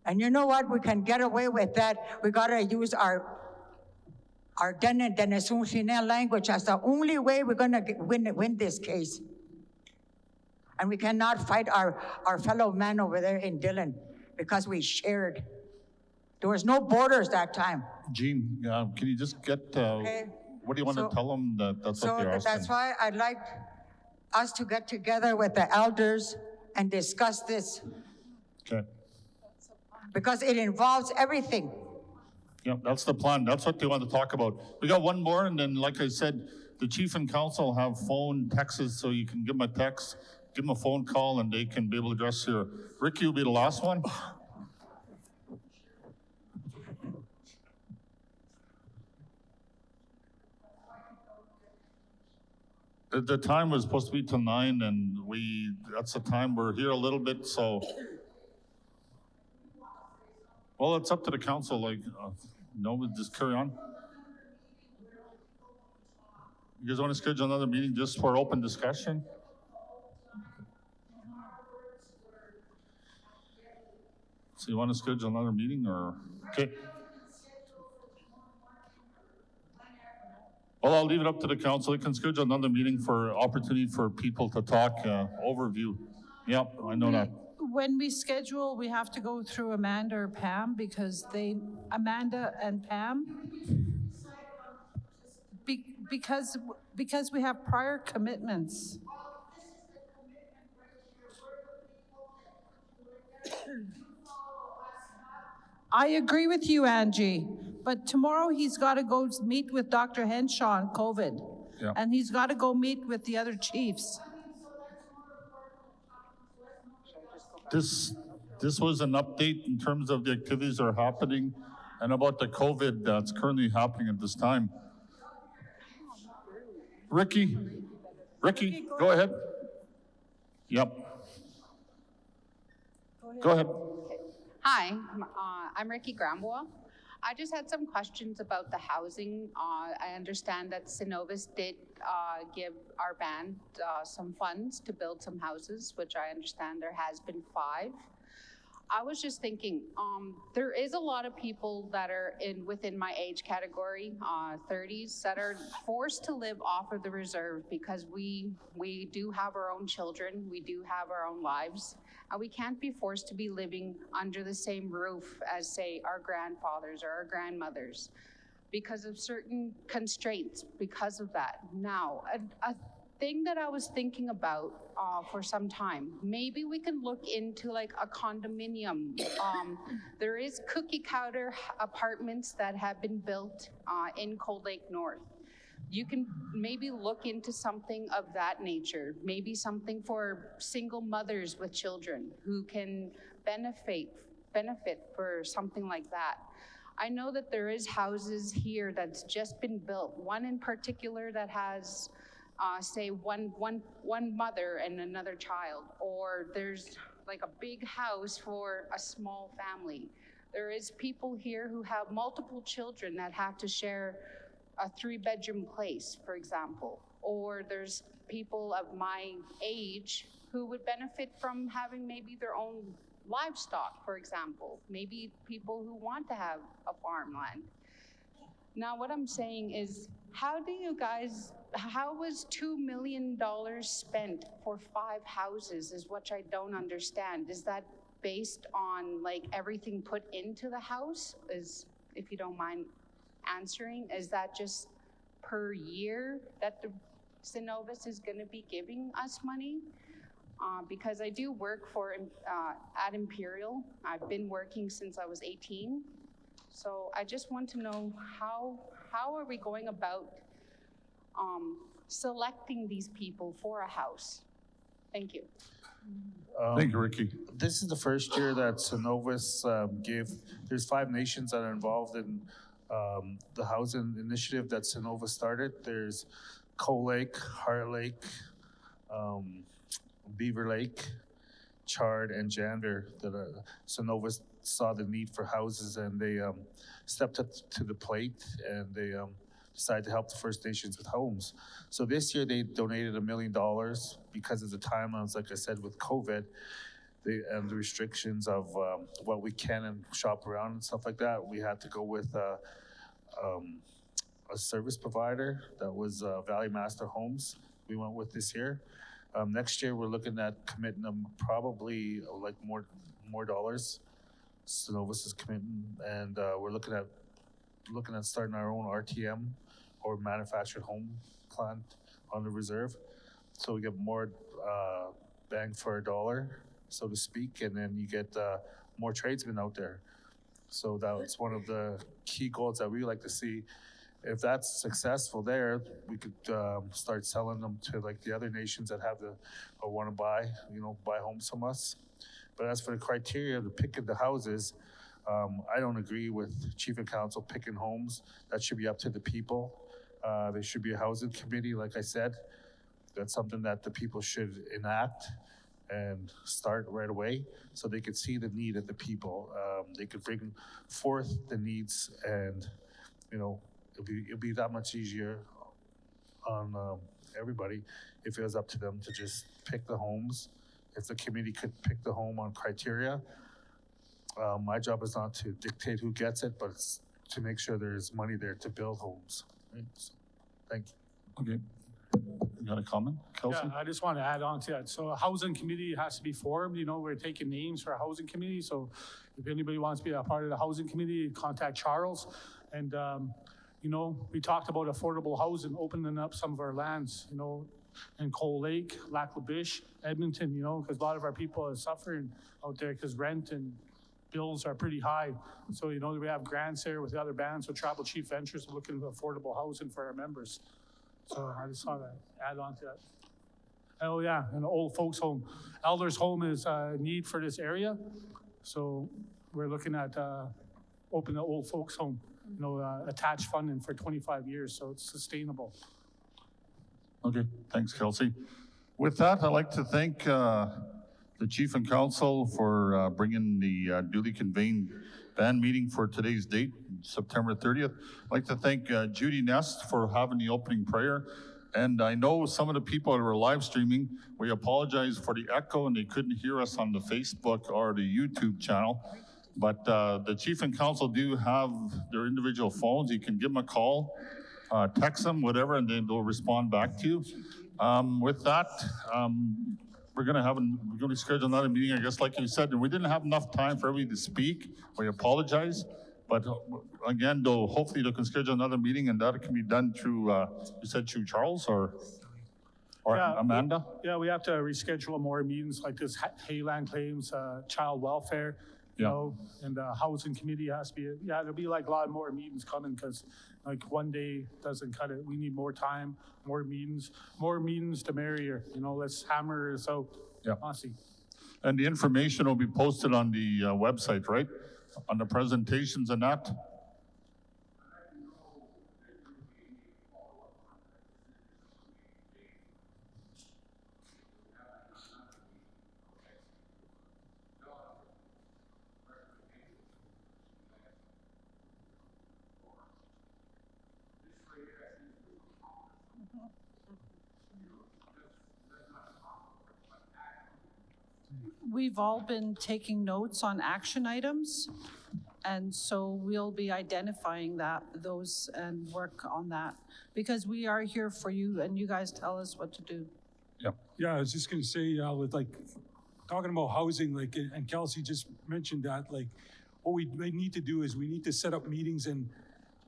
And you know what? We can get away with that. We gotta use our Denesun language. That's the only way we're gonna win this case. And we cannot fight our fellow man over there in Dillon because we shared. There was no borders that time. Gene, can you just get, what do you want to tell them that's what they're asking? That's why I'd like us to get together with the elders and discuss this. Okay. Because it involves everything. Yeah, that's the plan. That's what they want to talk about. We got one more, and then, like I said, the chief and council have phone texts, so you can give them a text, give them a phone call, and they can be able to address your. Ricky will be the last one. The time was supposed to be till 9, and that's the time we're here a little bit, so. Well, it's up to the council, no, we'll just carry on. You guys want to schedule another meeting just for open discussion? So you want to schedule another meeting or, okay? Well, I'll leave it up to the council. You can schedule another meeting for opportunity for people to talk, overview. Yep, I know that. When we schedule, we have to go through Amanda or Pam because Amanda and Pam, because we have prior commitments. I agree with you, Angie, but tomorrow he's got to go meet with Dr. Henshaw on COVID. Yeah. And he's got to go meet with the other chiefs. This was an update in terms of the activities that are happening and about the COVID that's currently happening at this time. Ricky, go ahead. Yep. Go ahead. Hi, I'm Ricky Grambois. I just had some questions about the housing. I understand that Synovus did give our band some funds to build some houses, which I understand there has been 5. I was just thinking, there is a lot of people that are within my age category, 30s, that are forced to live off of the reserve because we do have our own children, we do have our own lives, and we can't be forced to be living under the same roof as, say, our grandfathers or our grandmothers because of certain constraints because of that. Now, a thing that I was thinking about for some time, maybe we can look into like a condominium. There is cookie cutter apartments that have been built in Cold Lake North. You can maybe look into something of that nature, maybe something for single mothers with children who can benefit for something like that. I know that there is houses here that's just been built, one in particular that has say one mother and another child, or there's like a big house for a small family. There is people here who have multiple children that have to share a 3-bedroom place, for example. Or there's people of my age who would benefit from having maybe their own livestock, for example. Maybe people who want to have a farmland. Now, what I'm saying is, how was $2 million spent for 5 houses is what I don't understand. Is that based on like everything put into the house? If you don't mind answering, is that just per year that the Synovus is gonna be giving us money? Because I do work at Imperial. I've been working since I was 18. So I just want to know how are we going about selecting these people for a house? Thank you. Thank you, Ricky. This is the first year that Synovus there's 5 nations that are involved in the housing initiative that Synovus started. There's Coal Lake, Heart Lake, Beaver Lake, Chard, and Jander that Synovus saw the need for houses, and they stepped up to the plate, and they decided to help the First Nations with homes. So this year they donated $1 million because of the timelines, like I said, with COVID, and the restrictions of what we can and shop around and stuff like that. We had to go with a service provider that was Valley Master Homes. We went with this year. Next year we're looking at committing them probably like more dollars. Synovus is committing, and we're looking at starting our own RTM or manufactured home plant on the reserve, so we get more bang for a dollar, so to speak, and then you get more tradesmen out there. So that's one of the key goals that we like to see. If that's successful there, we could start selling them to like the other nations that have or want to buy homes from us. But as for the criteria of the picking the houses, I don't agree with Chief and Council picking homes. That should be up to the people. There should be a housing committee, like I said. That's something that the people should enact and start right away, so they could see the need of the people. They could bring forth the needs, and it'll be that much easier on everybody if it was up to them to just pick the homes. If the committee could pick the home on criteria, My job is not to dictate who gets it, but it's to make sure there's money there to build homes. Right? So, thank you. Okay. You got a comment, Kelsey? Yeah, I just want to add on to that. So a housing committee has to be formed. You know, we're taking names for a housing committee. So if anybody wants to be a part of the housing committee, contact Charles. And, you know, we talked about affordable housing, opening up some of our lands, you know, in Coal Lake, Lac La Biche, Edmonton, you know, because a lot of our people are suffering out there because rent and bills are pretty high. So, you know, we have grants there with the other bands, so Tribal Chief Ventures are looking at affordable housing for our members. So I just want to add on to that. Oh yeah, an old folks home. Elders home is a need for this area. So we're looking at opening the old folks home, you know, attached funding for 25 years, so it's sustainable. Okay, thanks, Kelsey. With that, I'd like to thank the Chief and Council for bringing the duly convened band meeting for today's date, September 30th. I'd like to thank Judy Nest for having the opening prayer. And I know some of the people that were live streaming, we apologize for the echo and they couldn't hear us on the Facebook or the YouTube channel. But the Chief and Council do have their individual phones. You can give them a call, text them, whatever, and then they'll respond back to you. With that, we're going to schedule another meeting, I guess, like you said, and we didn't have enough time for everybody to speak. We apologize. But again, though, hopefully they can schedule another meeting and that can be done through, you said through Charles or Yeah, Amanda? Yeah, we have to reschedule more meetings like this, Hayland claims, child welfare, you know, and the housing committee has to be, there'll be like a lot more meetings coming because like one day doesn't cut it. We need more time, more meetings, the merrier, you know, let's hammer this out. Yeah. Honestly. And the information will be posted on the website, right? On the presentations and that? We've all been taking notes on action items, and so we'll be identifying those and work on that, because we are here for you, and you guys tell us what to do. Yeah, I was just gonna say, with like, talking about housing, like, and Kelsey just mentioned that, like, what we need to do is we need to set up meetings and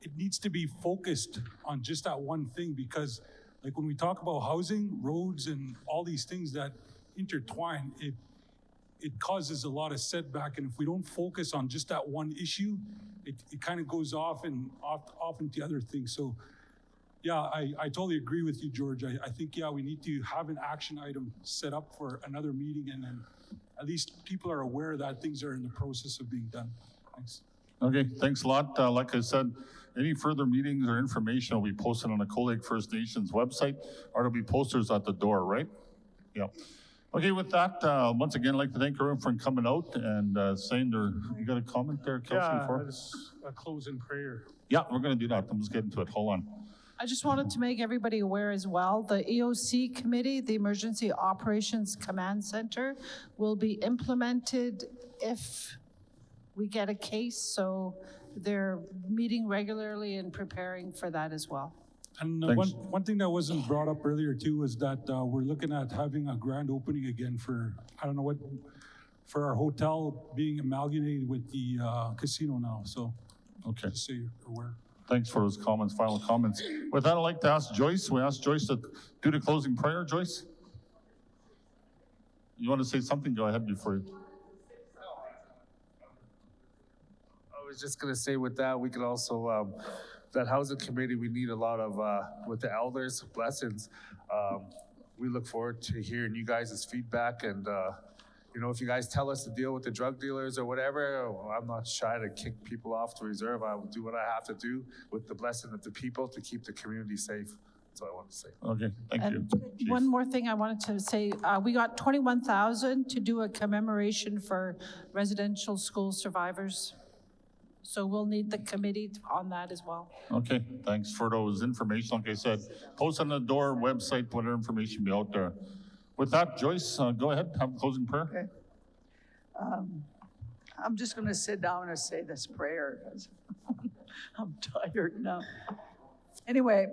it needs to be focused on just that one thing, because like when we talk about housing, roads, and all these things that intertwine, it causes a lot of setback, and if we don't focus on just that one issue, it kind of goes off into other things. So yeah, I totally agree with you, George. I think, yeah, we need to have an action item set up for another meeting, and then at least people are aware that things are in the process of being done. Thanks. Okay, thanks a lot. Like I said, any further meetings or information will be posted on the Coal Lake First Nations website, or there'll be posters at the door, right? Yeah. Okay, with that, once again, I'd like to thank everyone for coming out and saying you got a comment there, Kelsey? Yeah, just a closing prayer. Yeah, we're going to do that. I'm just getting to it. Hold on. I just wanted to make everybody aware as well, the EOC committee, the Emergency Operations Command Center, will be implemented if we get a case, so they're meeting regularly and preparing for that as well. And Thanks. one thing that wasn't brought up earlier too was that we're looking at having a grand opening again for, I don't know what, for our hotel being amalgamated with the casino now, so. Okay. Just so you're aware. Thanks for those comments, final comments. With that, I'd like to ask Joyce. We asked Joyce to do the closing prayer. Joyce? You want to say something? Go ahead before you. I was just gonna say with that, we could also, that housing committee, we need a lot of, with the elders, blessings. We look forward to hearing you guys' feedback, and you know, if you guys tell us to deal with the drug dealers or whatever, I'm not shy to kick people off the reserve. I will do what I have to do with the blessing of the people to keep the community safe. That's all I want to say. Okay, thank you. And one more thing I wanted to say, we got $21,000 to do a commemoration for residential school survivors. So we'll need the committee on that as well. Okay, thanks for those information. Like I said, post on the door, website, whatever information be out there. With that, Joyce, go ahead, have a closing prayer. Okay. I'm just going to sit down and say this prayer. I'm tired now. Anyway,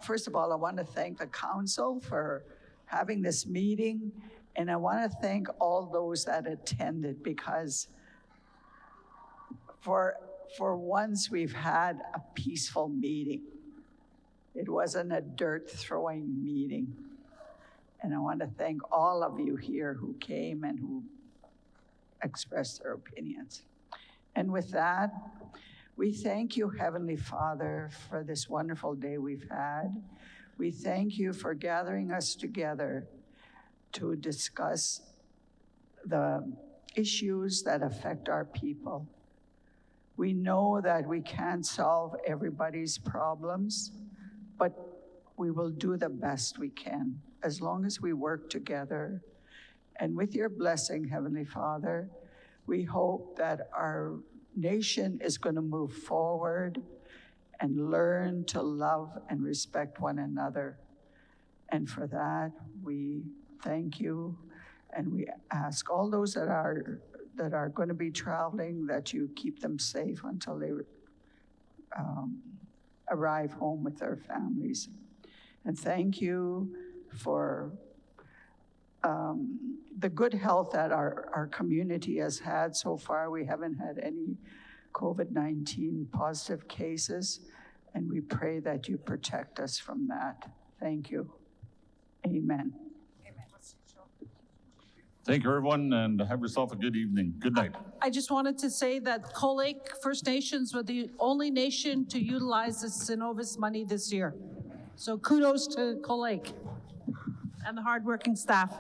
first of all, I want to thank the council for having this meeting, and I want to thank all those that attended, because for once we've had a peaceful meeting. It wasn't a dirt-throwing meeting. And I want to thank all of you here who came and who expressed their opinions. And with that, we thank you, Heavenly Father, for this wonderful day we've had. We thank you for gathering us together to discuss the issues that affect our people. We know that we can't solve everybody's problems, but we will do the best we can as long as we work together. And with your blessing, Heavenly Father, we hope that our nation is going to move forward and learn to love and respect one another. And for that, we thank you, and we ask all those that are going to be traveling that you keep them safe until they arrive home with their families. And thank you for the good health that our community has had so far. We haven't had any COVID-19 positive cases, and we pray that you protect us from that. Thank you. Amen. Thank you, everyone, and have yourself a good evening. Good night. I just wanted to say that Cold Lake First Nations were the only nation to utilize the Synovus money this year. So kudos to Cold Lake and the hardworking staff.